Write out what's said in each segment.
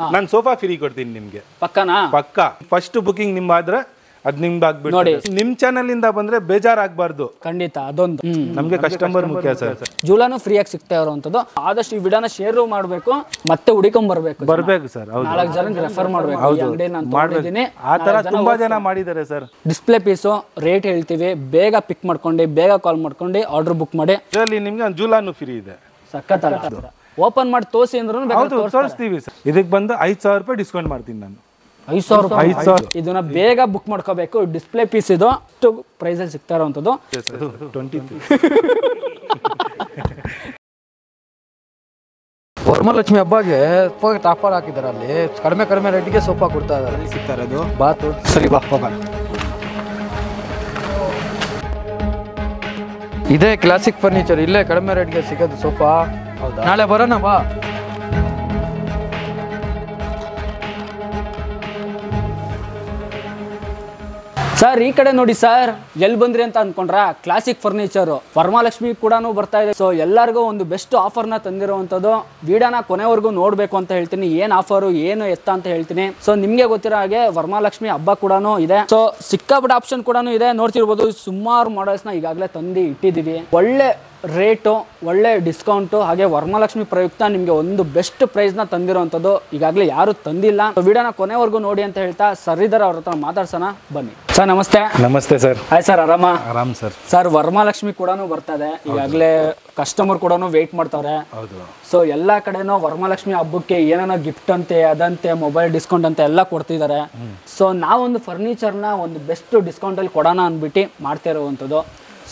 ನಾನು sofa free ಕೊಡ್ತೀನಿ ನಿಮ್ಗೆ. ಪಕ್ಕನಾ? ಪಕ್ಕಾ. ಫಸ್ಟ್ ಬುಕಿಂಗ್ ನಿಮ್ಮಾದ್ರೆ ಅದ್ ನಿಮ್ದು ಆಗ್ಬಿಟ್ಟು ನೋಡಿ. ನಿಮ್ ಚಾನಲ್ ಇಂದ ಬಂದ್ರೆ ಬೇಜಾರಾಗಬಾರ್ದು. ಖಂಡಿತ ಅದೊಂದು ನಮ್ಗೆ ಕಸ್ಟಮರ್ ಮುಖ್ಯ ಸರ್. ಜೂಲಾನು ಫ್ರೀ ಆಗಿ ಸಿಗ್ತಾ ಇರೋಂಥದ್ದು. ಆದಷ್ಟು ಈ ವಿಡಿಯೋನ ಶೇರ್ ಮಾಡಬೇಕು, ಮತ್ತೆ ಹುಡುಕೊಂಡ್ ಬರ್ಬೇಕು ಸರ್. 4 ಜನಕ್ಕೆ ರೆಫರ್ ಮಾಡ್ಬೇಕು. ಆ ತರ ತುಂಬಾ ಜನ ಮಾಡಿದ್ದಾರೆ ಸರ್. ಡಿಸ್ಪ್ಲೇ ಪೀಸು ರೇಟ್ ಹೇಳ್ತೀವಿ, ಬೇಗ ಪಿಕ್ ಮಾಡ್ಕೊಂಡು ಬೇಗ ಕಾಲ್ ಮಾಡ್ಕೊಂಡು ಆರ್ಡರ್ ಬುಕ್ ಮಾಡಿ. ಇದರಲ್ಲಿ ನಿಮ್ಗೆ ಜೂಲಾನು ಫ್ರೀ ಇದೆ. ಸಖತ್ ಓಪನ್ ಮಾಡಿ ತೋರಿಸಿ ಅಂದ್ರೂ ತೋರಿಸ್ತೀವಿ ಸರ್. ಇದಕ್ಕೆ ಬಂದು 5,000 ರೂಪಾಯಿ ಡಿಸ್ಕೌಂಟ್ ಮಾಡ್ತೀನಿ ನಾನು. 5,000 ಇದನ್ನ ಬೇಗ ಬುಕ್ ಮಾಡ್ಕೋಬೇಕು. ಡಿಸ್ಪ್ಲೇ ಪೀಸ್ ಇದು ಪ್ರೈಸ್ ಅಲ್ಲಿ ಸಿಗ್ತಾ ಇರೋಂಥದ್ದು. ವರಮಹಾಲಕ್ಷ್ಮಿ ಹಬ್ಬಗೆ ಆಫರ್ ಹಾಕಿದ್ದಾರೆ. ಅಲ್ಲಿ ಕಡಿಮೆ ರೇಟ್ಗೆ ಸೋಫಾ ಕೊಡ್ತಾ ಇದ್ದಾರೆ. ಸಿಗ್ತಾ ಇರೋದು ಬಾತು. ಸರಿ ಬಾ ಹೋಗೋಣ. ಇದೇ ಕ್ಲಾಸಿಕ್ ಫರ್ನಿಚರ್, ಇಲ್ಲೇ ಕಡಿಮೆ ರೇಟ್ಗೆ ಸಿಗೋದು ಸೋಫಾ. ನಾಳೆ ಬರೋಣ ಬಾ. ಸರ್ ಈ ಕಡೆ ನೋಡಿ ಸರ್, ಎಲ್ಲಿ ಬಂದ್ರಿ ಅಂತ ಅನ್ಕೊಂಡ್ರ? ಕ್ಲಾಸಿಕ್ ಫರ್ನಿಚರ್ ವರಮಹಾಲಕ್ಷ್ಮಿ ಕೂಡ ಬರ್ತಾ ಇದೆ. ಸೊ ಎಲ್ಲರಿಗೂ ಒಂದು ಬೆಸ್ಟ್ ಆಫರ್ನ ತಂದಿರುವಂಥದ್ದು. ವಿಡಿಯೋನ ಕೊನೆವರೆಗೂ ನೋಡಬೇಕು ಅಂತ ಹೇಳ್ತೀನಿ. ಏನು ಆಫರು ಏನು ಎತ್ತ ಅಂತ ಹೇಳ್ತೀನಿ. ಸೊ ನಿಮಗೆ ಗೊತ್ತಿರೋ ಹಾಗೆ ವರಮಹಾಲಕ್ಷ್ಮಿ ಹಬ್ಬ ಕೂಡ ಇದೆ. ಸೊ ಸಿಕ್ಕಾಪಟ್ಟೆ ಆಪ್ಷನ್ ಕೂಡ ಇದೆ. ನೋಡ್ತಿರ್ಬೋದು, ಸುಮಾರು ಮಾಡೆಲ್ಸ್ನ ಈಗಾಗಲೇ ತಂದು ಇಟ್ಟಿದ್ದೀವಿ. ಒಳ್ಳೆ ರೇಟು, ಒಳ್ಳೆ ಡಿಸ್ಕೌಂಟು, ಹಾಗೆ ವರಮಹಾಲಕ್ಷ್ಮಿ ಪ್ರಯುಕ್ತ ನಿಮಗೆ ಒಂದು ಬೆಸ್ಟ್ ಪ್ರೈಸ್ನ ತಂದಿರೋವಂಥದ್ದು. ಈಗಾಗಲೇ ಯಾರು ತಂದಿಲ್ಲ. ವಿಡಿಯೋನ ಕೊನೆವರೆಗೂ ನೋಡಿ ಅಂತ ಹೇಳ್ತಾ ಸರಿದರ ಅವ್ರ ಹತ್ರ ಮಾತಾಡ್ಸೋಣ ಬನ್ನಿ. ಸರ್ ನಮಸ್ತೆ. ನಮಸ್ತೆ ಸರ್. ಹಾಯ್ ಸರ್, ಆರಾಮ? ಆರಾಮ್ ಸರ್. ಸರ್ ವರಮಹಾಲಕ್ಷ್ಮಿ ಕೂಡ ಬರ್ತದೆ. ಈಗಾಗಲೇ ಕಸ್ಟಮರ್ ಕೂಡ ವೇಟ್ ಮಾಡ್ತಾರೆ. ಸೊ ಎಲ್ಲಾ ಕಡೆನೂ ವರಮಹಾಲಕ್ಷ್ಮಿ ಹಬ್ಬಕ್ಕೆ ಏನೇನೋ ಗಿಫ್ಟ್ ಅಂತೆ, ಅದಂತೆ, ಮೊಬೈಲ್ ಡಿಸ್ಕೌಂಟ್ ಅಂತ ಎಲ್ಲ ಕೊಡ್ತಿದ್ದಾರೆ. ಸೊ ನಾವೊಂದು ಫರ್ನಿಚರ್ನ ಒಂದು ಬೆಸ್ಟ್ ಡಿಸ್ಕೌಂಟ್ ಅಲ್ಲಿ ಕೊಡೋಣ ಅಂದ್ಬಿಟ್ಟು ಮಾಡ್ತಾ ಇರುವಂಥದ್ದು.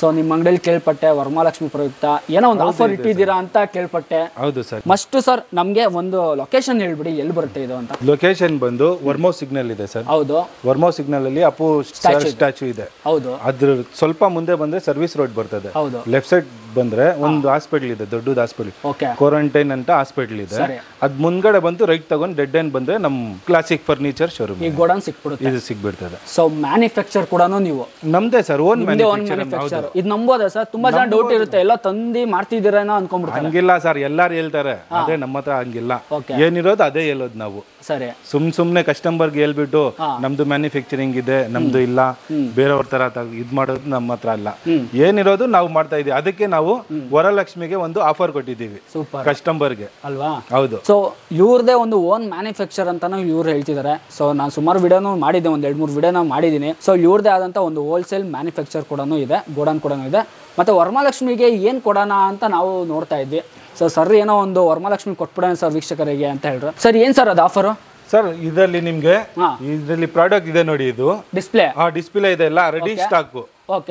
ಸೊ ನಿಮ್ಮ ಅಂಗಡಿಯಲ್ಲಿ ಕೇಳ್ಪಟ್ಟೆ, ವರಮಹಾಲಕ್ಷ್ಮಿ ಪ್ರಯುಕ್ತ ಏನೋ ಒಂದು ಆಫರ್ ಇಟ್ಟಿದ್ದೀರಾ ಅಂತ ಕೇಳ್ಪಟ್ಟೆ. ಹೌದು ಸರ್. ಮಸ್ಟ್ ಸರ್ ನಮಗೆ ಒಂದು ಲೊಕೇಶನ್ ಹೇಳ್ಬಿಡಿ, ಎಲ್ಲಿ ಬರುತ್ತೆ ಇದು ಅಂತ. ಲೊಕೇಶನ್ ಬಂದು ವರ್ಮೋ ಸಿಗ್ನಲ್ ಇದೆ ಸರ್. ಹೌದು, ವರ್ಮೋ ಸಿಗ್ನಲ್ ಅಲ್ಲಿ ಅಪ್ಪು ಸ್ಟ್ಯಾಚು ಇದೆ. ಹೌದು, ಅದ್ರ ಸ್ವಲ್ಪ ಮುಂದೆ ಬಂದ್ರೆ ಸರ್ವಿಸ್ ರೋಡ್ ಬರ್ತದೆ. ಹೌದು, ಲೆಫ್ಟ್ ಸೈಡ್ ಬಂದ್ರೆ ಒಂದು ಹಾಸ್ಪಿಟಲ್ ಇದೆ, ದೊಡ್ಡದು ಹಾಸ್ಪಿಟಲ್, ಕ್ವಾರಂಟೈನ್ ಅಂತ ಹಾಸ್ಪಿಟಲ್ ಇದೆ. ಅದ್ ಮುಂದ್ಗಡೆ ಬಂದು ರೈಟ್ ತಗೊಂಡು ಡೆಡ್ ಎಂಡ್ ಬಂದ್ರೆ ನಮ್ ಕ್ಲಾಸಿಕ್ ಫರ್ನಿಚರ್ ಶೋರೂಮ್ ಈ ಗೋಡನ್ ಸಿಕ್ಬಿಡುತ್ತೆ. ಇದು ಸಿಗ್ಬಿಡ್ತದೆ. ಸೊ ಮ್ಯಾನುಫ್ಯಾಕ್ಚರ್ ಕೂಡ ನೀವು ನಮ್ದೇ ಸರ್, ಓನ್ ಮ್ಯಾನುಫ್ಯಾಕ್ಚರ್. ಇದು ನಂಬೋದಾ ಸರ್? ತುಂಬಾ ಜನ ಡೌಟ್ ಇರುತ್ತೆ, ಎಲ್ಲ ತಂದಿ ಮಾಡ್ತಿದ್ದೀರೇನೋ ಅನ್ಕೊಂಡ್ಬಿಡ್ತಾರೆ. ಹಂಗಿಲ್ಲ ಸರ್, ಎಲ್ಲಾರು ಹೇಳ್ತಾರೆ. ಅದೇ ನಮ್ಮ ಹತ್ರ ಹಂಗಿಲ್ಲ. ಏನಿರೋದು ಅದೇ ಹೇಳೋದು ನಾವು. ಸರಿ, ಸುಮ್ನೆ ಕಸ್ಟಮರ್ಗೆ ಹೇಳ್ಬಿಟ್ಟು ನಮ್ದು ಮ್ಯಾನುಫ್ಯಾಕ್ಚರಿಂಗ್ ಇದೆ, ನಮ್ದು ಇಲ್ಲ, ಬೇರೆಯವ್ರ ತರ ಇದ್ ಮಾಡೋದು ನಮ್ಮ ಹತ್ರ ಅಲ್ಲ. ಏನಿರೋದು ನಾವು ಮಾಡ್ತಾ ಇದೀವಿ. ಅದಕ್ಕೆ ನಾವು ವರಲಕ್ಷ್ಮಿಗೆ ಒಂದು ಆಫರ್ ಕೊಟ್ಟಿದ್ದೀವಿ ಕಸ್ಟಮರ್ಗೆ ಅಲ್ವಾ. ಹೌದು. ಸೊ ಇವ್ರದೇ ಒಂದು ಓನ್ ಮ್ಯಾನುಫ್ಯಾಕ್ಚರ್ ಅಂತಾನು ಇವ್ರು ಹೇಳ್ತಿದ್ದಾರೆ. ಸೊ ನಾನು ಸುಮಾರು ವಿಡಿಯೋನು ಮಾಡಿದ್ದೆ, ಒಂದ್ 2-3 ವಿಡಿಯೋನ ಮಾಡಿದ್ದೀನಿ. ಸೊ ಇವ್ರದೇ ಆದಂತ ಒಂದು ಹೋಲ್ಸೇಲ್ ಮ್ಯಾನುಫ್ಯಾಕ್ಚರ್ ಕೂಡ ಇದೆ, ಗೋಡನ್ ಕೂಡ ಇದೆ. ಮತ್ತೆ ವರಮಹಾಲಕ್ಷ್ಮಿಗೆ ಏನ್ ಕೊಡೋಣ ಅಂತ ನಾವು ನೋಡ್ತಾ ಇದ್ವಿ. ಸೊ ಸರ್ ಏನೋ ಒಂದು ವರಮಹಾಲಕ್ಷ್ಮಿ ಕೊಟ್ಬಿಡೋಣ ಸರ್ ವೀಕ್ಷಕರಿಗೆ ಅಂತ ಹೇಳಿದ್ರು. ಸರ್ ಏನ್ ಸರ್ ಅದು ಆಫರ್? ಸರ್ ಇದರಲ್ಲಿ ನಿಮ್ಗೆ ಇದರಲ್ಲಿ ಪ್ರಾಡಕ್ಟ್ ಇದೆ ನೋಡಿ, ಇದು ಡಿಸ್ಪ್ಲೇ. ಡಿಸ್ಪ್ಲೇ ಇದೆ, ಎಲ್ಲ ರೆಡಿ ಸ್ಟಾಕ್,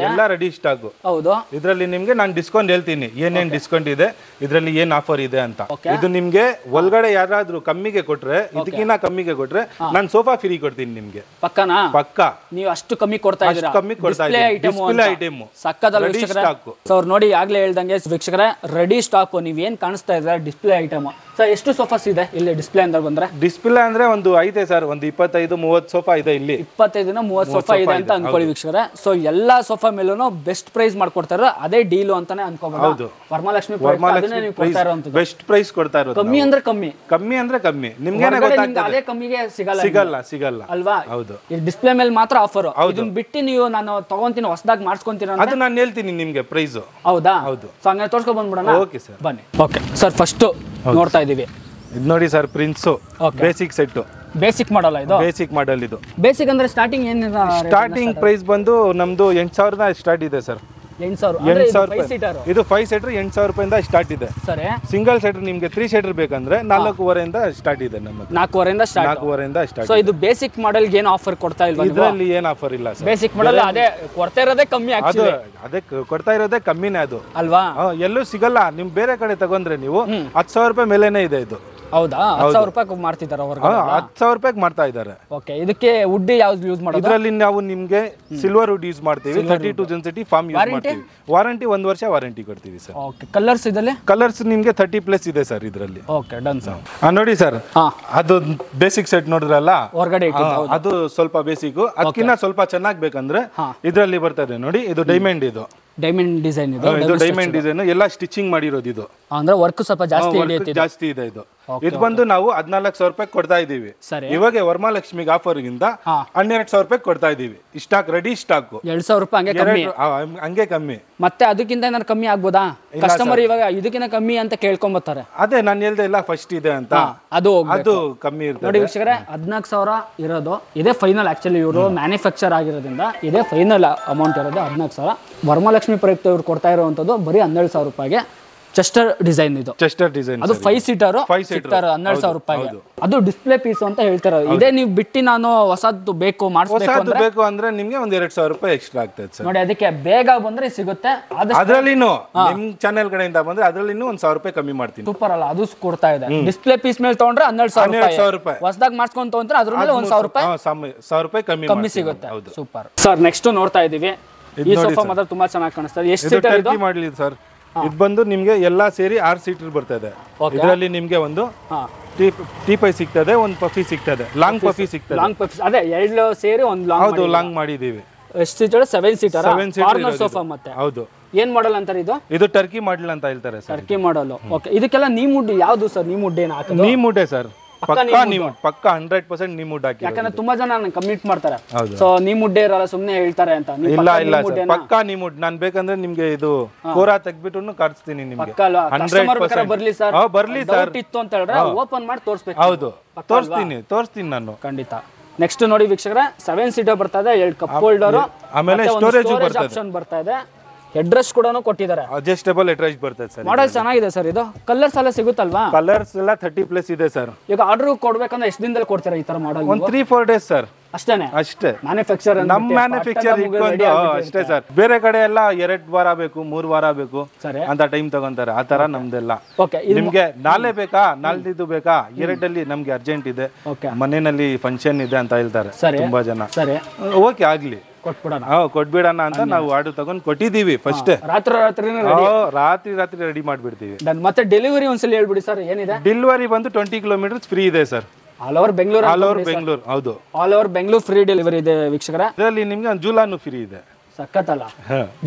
ಎಲ್ಲ ರೆಡಿ ಸ್ಟಾಕ್. ಹೌದು. ಇದರಲ್ಲಿ ನಿಮ್ಗೆ ನಾನು ಡಿಸ್ಕೌಂಟ್ ಹೇಳ್ತೀನಿ, ಏನೇನ್ ಡಿಸ್ಕೌಂಟ್ ಇದೆ, ಇದರಲ್ಲಿ ಏನ್ ಆಫರ್ ಇದೆ ಅಂತ. ಇದು ನಿಮ್ಗೆ ಒಳಗಡೆ ಯಾರಾದ್ರೂ ಕಮ್ಮಿಗೆ ಕೊಟ್ರೆ, ಇದಕ್ಕಿಂತ ಕಮ್ಮಿಗೆ ಕೊಟ್ರೆ ನಾನು ಸೋಫಾ ಫ್ರೀ ಕೊಡ್ತೀನಿ ನಿಮ್ಗೆ. ಪಕ್ಕನಾ? ಪಕ್ಕಾ. ನೀವು ಅಷ್ಟು ಕಮ್ಮಿ ಕೊಡ್ತಾ ಇದ್ದೀರಾ? ಕಮ್ಮಿ ಕೊಡ್ತಾ ಇದ್ದೀನಿ. ಡಿಸ್ಪ್ಲೇ ಐಟಮ್ ಸಕ್ಕದಲ್ಲ ವೀಕ್ಷಕರೇ. ಸೊ ಅವ್ರು ನೋಡಿ ಆಗ್ಲೇ ಹೇಳ್ದಂಗೆ ವೀಕ್ಷಕರೇ, ರೆಡಿ ಸ್ಟಾಕ್. ನೀವೇನ್ ಕಾಣಿಸ್ತಾ ಇದ್ರೆ ಡಿಸ್ಪ್ಲೇ ಐಟಮ್. ಸರ್ ಎಷ್ಟು ಸೋಫಾಸ್ ಇದೆ ಇಲ್ಲಿ ಡಿಸ್ಪ್ಲೇ ಅಂತ ಬಂದ್ರೆ? ಡಿಸ್ಪ್ಲೇ ಅಂದ್ರೆ ಒಂದು ಐತೆ ಸರ್, ಒಂದು 25-30 ಸೋಫಾ ಇದೆ ಇಲ್ಲಿ. 25-30 ಸೋಫಾ ಇದೆ ಅಂತ ಅನ್ಕೊಳ್ಳಿ ವೀಕ್ಷಕರೇ. ಸೊ ಎಲ್ಲಾ ಸೋಫಾ ಮೇಲೂ ಬೆಸ್ಟ್ ಪ್ರೈಸ್ ಮಾಡ್ಕೊಡ್ತಾರ. ಅದೇ ಡೀಲು ಅಂತಾನೆ ಅನ್ಕೋಬಹುದು. ವರಮಹಾಲಕ್ಷ್ಮಿ ಬೆಸ್ಟ್ ಪ್ರೈಸ್ ಕೊಡ್ತಾ ಇರೋದು. ಕಮ್ಮಿ ಅಂದ್ರೆ ಕಮ್ಮಿ, ಕಮ್ಮಿ ಅಂದ್ರೆ ಕಮ್ಮಿ. ನಿಮ್ಗೆ ಅದೇ ಕಮ್ಮಿಗೆ ಸಿಗಲ್ಲ ಅಲ್ವಾ. ಹೌದು. ಈ ಡಿಸ್ಪ್ಲೇ ಮೇಲೆ ಮಾತ್ರ ಆಫರ್. ಇದನ್ನ ಬಿಟ್ಟು ನೀವು ನಾನು ತಗೊಂತೀನಿ ಹೊಸದಾಗಿ ಮಾಡಿಸ್ಕೊಂತೀನಿ ಅದು ನಾನು ಹೇಳ್ತೀನಿ ನಿಮ್ಗೆ ಪ್ರೈಸ್. ಹೌದಾ? ಹೌದು. ಸೊ ಹಂಗೆ ತೋರ್ಸ್ಕೊ ಬಂದ್ಬಿಡೋಣ. ಓಕೆ ಸರ್, ಬನ್ನಿ. ಓಕೆ ಸರ್, ಫಸ್ಟ್ ನೋಡ್ತಾ ಇದೀವಿ. ಇದು ನೋಡಿ sir, prince basic set. Basic ಮಾಡಲ್ಲ ಇದು? ಬೇಸಿಕ್ ಮಾಡಲ್ ಇದು. ಬೇಸಿಕ್ ಅಂದ್ರೆ ಸ್ಟಾರ್ಟಿಂಗ್ ಏನಿದೆ? ಸ್ಟಾರ್ಟಿಂಗ್ ಪ್ರೈಸ್ ಬಂದು ನಮ್ದು 8,000 ಸ್ಟಾರ್ಟ್ ಇದೆ ಸರ್. 8,000. ಇದು 5 ಸೀಟರ್ 8,000 ರೂಪಾಯಿಂದ ಸ್ಟಾರ್ಟ್ ಇದೆ. ಸರಿ. ಸಿಂಗಲ್ ಸೀಟರ್ ನಿಮ್ಗೆ 3 ಸೀಟರ್ ಬೇಕಂದ್ರೆ 4,500 ಸ್ಟಾರ್ಟ್ ಇದೆ. ನಮ್ಮ 4,500 ಸ್ಟಾರ್ಟ್. ಸೊ ಇದು ಬೇಸಿಕ್ ಮಾಡೆಲ್ ಏನು ಆಫರ್ ಕೊಡ್ತಾ ಇಲ್ವಾ? ಇದರಲ್ಲಿ ಏನು ಆಫರ್ ಇಲ್ಲ ಸರ್. ಬೇಸಿಕ್ ಮಾಡೆಲ್ ಅದೇ ಕೊಡ್ತಾ ಇರೋದೇ ಕಮ್ಮಿ. ಅದೇ ಕೊಡ್ತಾ ಇರೋದೇ ಕಮ್ಮಿನೇ ಅದು ಅಲ್ವಾ. ಎಲ್ಲೂ ಸಿಗಲ್ಲ. ನಿಮ್ ಬೇರೆ ಕಡೆ ತಗೊಂಡ್ರೆ ನೀವು 10,000 ರೂಪಾಯಿ ಮೇಲೇನೆ ಇದೆ ಇದು. ಹೌದಾ? 10,000 ರೂಪಾಯಿ ಮಾಡ್ತಿದ್ದಾರೆ ಅವರು. 10,000 ರೂಪಾಯಿ ಮಾಡ್ತಾ ಇದ್ದಾರೆ. ಓಕೆ. ಇದಕ್ಕೆ ವುಡ್ ಯಾವ್ದು ಯೂಸ್ ಮಾಡೋದು? ಇದರಲ್ಲಿ ನಾವು ನಿಮ್ಗೆ ಸಿಲ್ವರ್ ವುಡ್ ಯೂಸ್ ಮಾಡ್ತೀವಿ. 32 ಡೆನ್ಸಿಟಿ ಫಾರ್ಮ್ ಯೂಸ್ ಮಾಡ್ತೀವಿ. ವಾರಂಟಿ 1 ವರ್ಷ ವಾರಂಟಿ ಕೊಡ್ತೀವಿ ಸರ್. ಓಕೆ. ಕಲರ್ಸ್ ಇದರಲ್ಲಿ? ಕಲರ್ಸ್ ನಿಮ್ಗೆ 30+ ಇದೆ ಸರ್ ಇದರಲ್ಲಿ. Okay, done sir. ನೋಡಿ ಸರ್, ಅದು ಬೇಸಿಕ್ ಸೆಟ್ ನೋಡಿದ್ರಲ್ಲ ಹೊರಗಡೆ, ಅದು ಸ್ವಲ್ಪ ಬೇಸಿಕ್. ಅದಕ್ಕಿಂತ ಸ್ವಲ್ಪ ಚೆನ್ನಾಗಿ ಬೇಕಂದ್ರೆ ಇದರಲ್ಲಿ ಬರ್ತದೆ ನೋಡಿ, ಇದು ಡೈಮಂಡ್. ಇದು ಡೈಮಂಡ್ ಡಿಸೈನ್. ಇದು ಡೈಮಂಡ್ ಡಿಸೈನ್ ಎಲ್ಲ ಸ್ಟಿಚಿಂಗ್ ಮಾಡಿರೋದು. ಇದು ಅಂದ್ರೆ ವರ್ಕ್ ಸ್ವಲ್ಪ ಜಾಸ್ತಿ ಇದೆ. ಇದು ಇದು ಬಂದು ನಾವು 14,000 ರೂಪಾಯಿ ಕೊಡ್ತಾ ಇದೀವಿ. ಸರಿ. ಇವಾಗ ವರಮಹಾಲಕ್ಷ್ಮಿಗೆ ಆಫರ್ ಗಿಂತ 12,000 ರೂಪಾಯಿ ಕೊಡ್ತಾ ಇದೀವಿ. ಸ್ಟಾಕ್ ರೆಡಿ ಸ್ಟಾಕ್ 2,000 ರೂಪಾಯಿ ಹಂಗೆ ಕಮ್ಮಿ. ಮತ್ತೆ ಅದಕ್ಕಿಂತ ಏನಾದ್ರು ಕಮ್ಮಿ ಆಗ್ಬೋದಾ? ಕಸ್ಟಮರ್ ಇವಾಗ ಇದಕ್ಕಿಂತ ಕಮ್ಮಿ ಅಂತ ಕೇಳ್ಕೊಂಬತ್ತಾರೆ. ಅದೇ ನಾನು ಹೇಳ್ದೆ ಇಲ್ಲ ಫಸ್ಟ್ ಇದೆ ಅಂತ, ಅದು ಕಮ್ಮಿ ಇರ್ತದೆ. ನೋಡಿ ವೀಕ್ಷಕರೇ, 14,000 ಇರೋದು ಇದೇ ಫೈನಲ್. ಆಕ್ಚುಲಿ ಇವರು ಮ್ಯಾನುಫ್ಯಾಕ್ಚರ್ ಆಗಿರೋದ್ರಿಂದ ಇದೇ ಫೈನಲ್ ಅಮೌಂಟ್ ಇರೋದು 14,000. ವರಮಹಾಲಕ್ಷ್ಮಿ ಪ್ರಯುಕ್ತ ಇವ್ರು ಕೊಡ್ತಾ ಇರುವಂತದ್ದು ಬರೀ 12,000 ರೂಪಾಯಿಗೆ ಚೆಸ್ಟರ್ ಡಿಸೈನ್. ಇದು ಚೆಸ್ಟರ್ ಡಿಸೈನ್, ಅದು 5 ಸೀಟರ್ 12,000 ರೂಪಾಯಿ. ಅದು ಡಿಸ್ಪ್ಲೇ ಪೀಸ್ ಅಂತ ಹೇಳ್ತಾರೆ. ಇದೇ ನೀವು ಬಿಟ್ಟು ನಾನು ಹೊಸದು ಬೇಕು ಮಾಡಿಸ್ಬೇಕು ಅಂದ್ರೆ ನಿಮ್ಗೆ 2,000 ರೂಪಾಯಿ ಎಕ್ಸ್ಟ್ರಾ ಆಗ್ತದೆ ಸರ್. ನೋಡಿ, ಅದಕ್ಕೆ ಬೇಗ ಬಂದ್ರೆ ಸಿಗುತ್ತೆ. ಅದ್ರಲ್ಲಿನೂ ನಿಮ್ ಚಾನೆಲ್ ಕಡೆಯಿಂದ ಬಂದ್ರೆ ಅದ್ರಲ್ಲಿನೂ 1,000 ರೂಪಾಯಿ ಕಮ್ಮಿ ಮಾಡ್ತೀನಿ. ಸೂಪರ್ ಅಲ್ಲ, ಅದು ಕೊಡ್ತಾ ಇದೆ. ಡಿಸ್ಪ್ಲೇ ಪೀಸ್ ಮೇಲೆ ತಗೊಂಡ್ರೆ 12,000 ರೂಪಾಯಿ. ಹೊಸದಾಗಿ ಮಾಡ್ಸ್ಕೊಂತ ತಗೊಂಡ್ರೆ ಅದ್ರ ಮೇಲೆ 1,000 ರೂಪಾಯಿ 1,000 ರೂಪಾಯಿ ಕಮ್ಮಿ ಸಿಗುತ್ತೆ. Super sir. ನೆಕ್ಸ್ಟ್ ನೋಡ್ತಾ ಇದೀವಿ, ಈ ಸೋಫಾ ಮಾತ್ರ ತುಂಬಾ ಚೆನ್ನಾಗಿ ಕಾಣಿಸ್ತಾ ಇದೆ. ಎಷ್ಟು ಸೀಟರ್ ಇದು ಮಾಡಲಿ ಸರ್? ಇದು ಬಂದು ನಿಮ್ಗೆ ಎಲ್ಲಾ ಸೇರಿ 6 ಸೀಟರ್ ಬರ್ತದೆ. ಇದರಲ್ಲಿ ನಿಮ್ಗೆ ಒಂದು ಟೀಪೈ ಸಿಗ್ತದೆ, ಒಂದು ಪಫಿ ಸಿಗ್ತದೆ, ಲಾಂಗ್ ಪಫಿ ಸಿಗ್ತದೆ. ಲಾಂಗ್ ಪಫಿ ಅದೇ 2 ಸೇರಿ ಒಂದು ಲಾಂಗ್. ಹೌದು, ಲಾಂಗ್ ಮಾಡಿದೀವಿ. ಎಷ್ಟು ಸೀಟರ್? 7 seater corner sofa. ಮತ್ತೆ ಹೌದು, ಏನ್ ಮಾಡಲ್ ಅಂತಾರೆ ಇದು? ಇದು ಟರ್ಕಿ ಮಾಡಲ್ ಅಂತ ಹೇಳ್ತಾರೆ ಸರ್. ಟರ್ಕಿ ಮಾಡಲ್. ಓಕೆ, ಇದಕ್ಕೆಲ್ಲ ನೀಮ್ ವುಡ್ ಯಾವುದು ಸರ್? ನೀಮ್ ವುಡ್ ಏನು ಹಾಕೋದು? ನೀಮ್ ವುಡ್ ಸರ್, ಪಕ್ಕಾ 100% ನೀಮ್ ವುಡ್ ಹಾಕಿ. ಯಾಕಂದ್ರೆ ತುಂಬಾ ಜನ ಕಮಿಟ್ ಮಾಡ್ತಾರೆ, ಸೊ ನೀಮ್ ವುಡ್ ಇರಲ್ಲ ಸುಮ್ನೆ ಹೇಳ್ತಾರೆ ಅಂತ. ಇಲ್ಲ ಸರ್, ಪಕ್ಕಾ ನೀಮ್ ವುಡ್. ನಾನು ಬೇಕಂದ್ರೆ ನಿಮ್ಗೆ ಇದು ಕೋರಾ ತೆಗ್ಬಿಟ್ಟು ಕಾಡ್ಸ್ತೀನಿ ನಿಮ್ಗೆ. 100% ಬರ್ಲಿ ಸರ್. ಬರ್ಲಿ ಸರ್. ಇತ್ತು ಅಂತ ಹೇಳಿದ್ರೆ ಓಪನ್ ಮಾಡಿ ತೋರಿಸ್ಬೇಕು. ಹೌದು, ತೋರಿಸ್ತೀನಿ ನಾನು ಖಂಡಿತ. ನೆಕ್ಸ್ಟ್ ನೋಡಿ ವೀಕ್ಷಕರೇ, 7 ಸೀಟರ್ ಬರ್ತಾ ಇದೆ, 2 ಕಪ್ ಹೋಲ್ಡರ್, ಆಮೇಲೆ ಸ್ಟೋರೇಜ್ ಆಪ್ಷನ್ ಬರ್ತಾ ಇದೆ. ಹೆಡ್ರೆಸ್ ಕೂಡ ಕೊಟ್ಟಿದ್ದಾರೆ, ಅಡ್ಜಸ್ಟೇಬಲ್ ಹೆಡ್ರೆಸ್ ಬರ್ತದೆ ಸರ್. ಮಾಡೆಲ್ ಚೆನ್ನಾಗಿದೆ ಸರ್. ಇದು ಕಲರ್ಸ್ ಎಲ್ಲ ಸಿಗುತ್ತಲ್ವಾ? ಕಲರ್ಸ್ ಎಲ್ಲ 30+ ಇದೆ ಸರ್. ಈಗ ಆರ್ಡರ್ ಕೊಡ್ಬೇಕಂದ್ರೆ ಎಷ್ಟು ದಿನದಲ್ಲಿ ಕೊಡ್ತೀರಾ ಈ ತರ ಮಾಡೆಲ್? 3-4 days sir. ಅಷ್ಟೇ ಮ್ಯಾನುಫ್ಯಾಕ್ಚರ್ ನಮ್ಮ ಮ್ಯಾನುಫ್ಯಾಕ್ಚರ್ ಇಟ್ಕೊಂಡು ಅಷ್ಟೇ ಸರ್. ಬೇರೆ ಕಡೆ ಎಲ್ಲ 2 ವಾರ ಬೇಕು, 3 ವಾರ ಬೇಕು ಅಂತ ಟೈಮ್ ತಗೊಂತಾರೆ. ಆ ತರ ನಮ್ದೆಲ್ಲ. ನಿಮ್ಗೆ ನಾಳೆ ಬೇಕಾ, ನಾಲ್ದಿದ್ದು ಬೇಕಾ, 2 ನಮ್ಗೆ ಅರ್ಜೆಂಟ್ ಇದೆ, ಮನೆಯಲ್ಲಿ ಫಂಕ್ಷನ್ ಇದೆ ಅಂತ ಹೇಳ್ತಾರೆ ತುಂಬಾ ಜನ. ಓಕೆ, ಆಗ್ಲಿ ಕೊಟ್ಬಿಡೋಣ ಅಂತ ನಾವು ಆರ್ಡರ್ ತಗೊಂಡ್ ಕೊಟ್ಟಿದೀವಿ. ಫಸ್ಟ್ ರಾತ್ರಿ ರೆಡಿ ಮಾಡ್ಬಿಡ್ತೀವಿ. ಮತ್ತೆ ಡೆಲಿವರಿ ಒಂದ್ಸಲ ಹೇಳ್ಬಿಡಿ ಸರ್, ಏನಿದೆ? ಡೆಲಿವರಿ ಬಂದು 20 ಕಿಲೋಮೀಟರ್ಸ್ ಫ್ರೀ ಇದೆ ಸರ್. All over Bengaluru. ಹೌದು, all over Bengaluru free delivery ಇದೆ ವೀಕ್ಷಕರ. ಇದರಲ್ಲಿ ನಿಮ್ಗೆ ಜೂಲಾನು ಫ್ರೀ ಇದೆ. ಸಖತ್ತಲ್ಲ,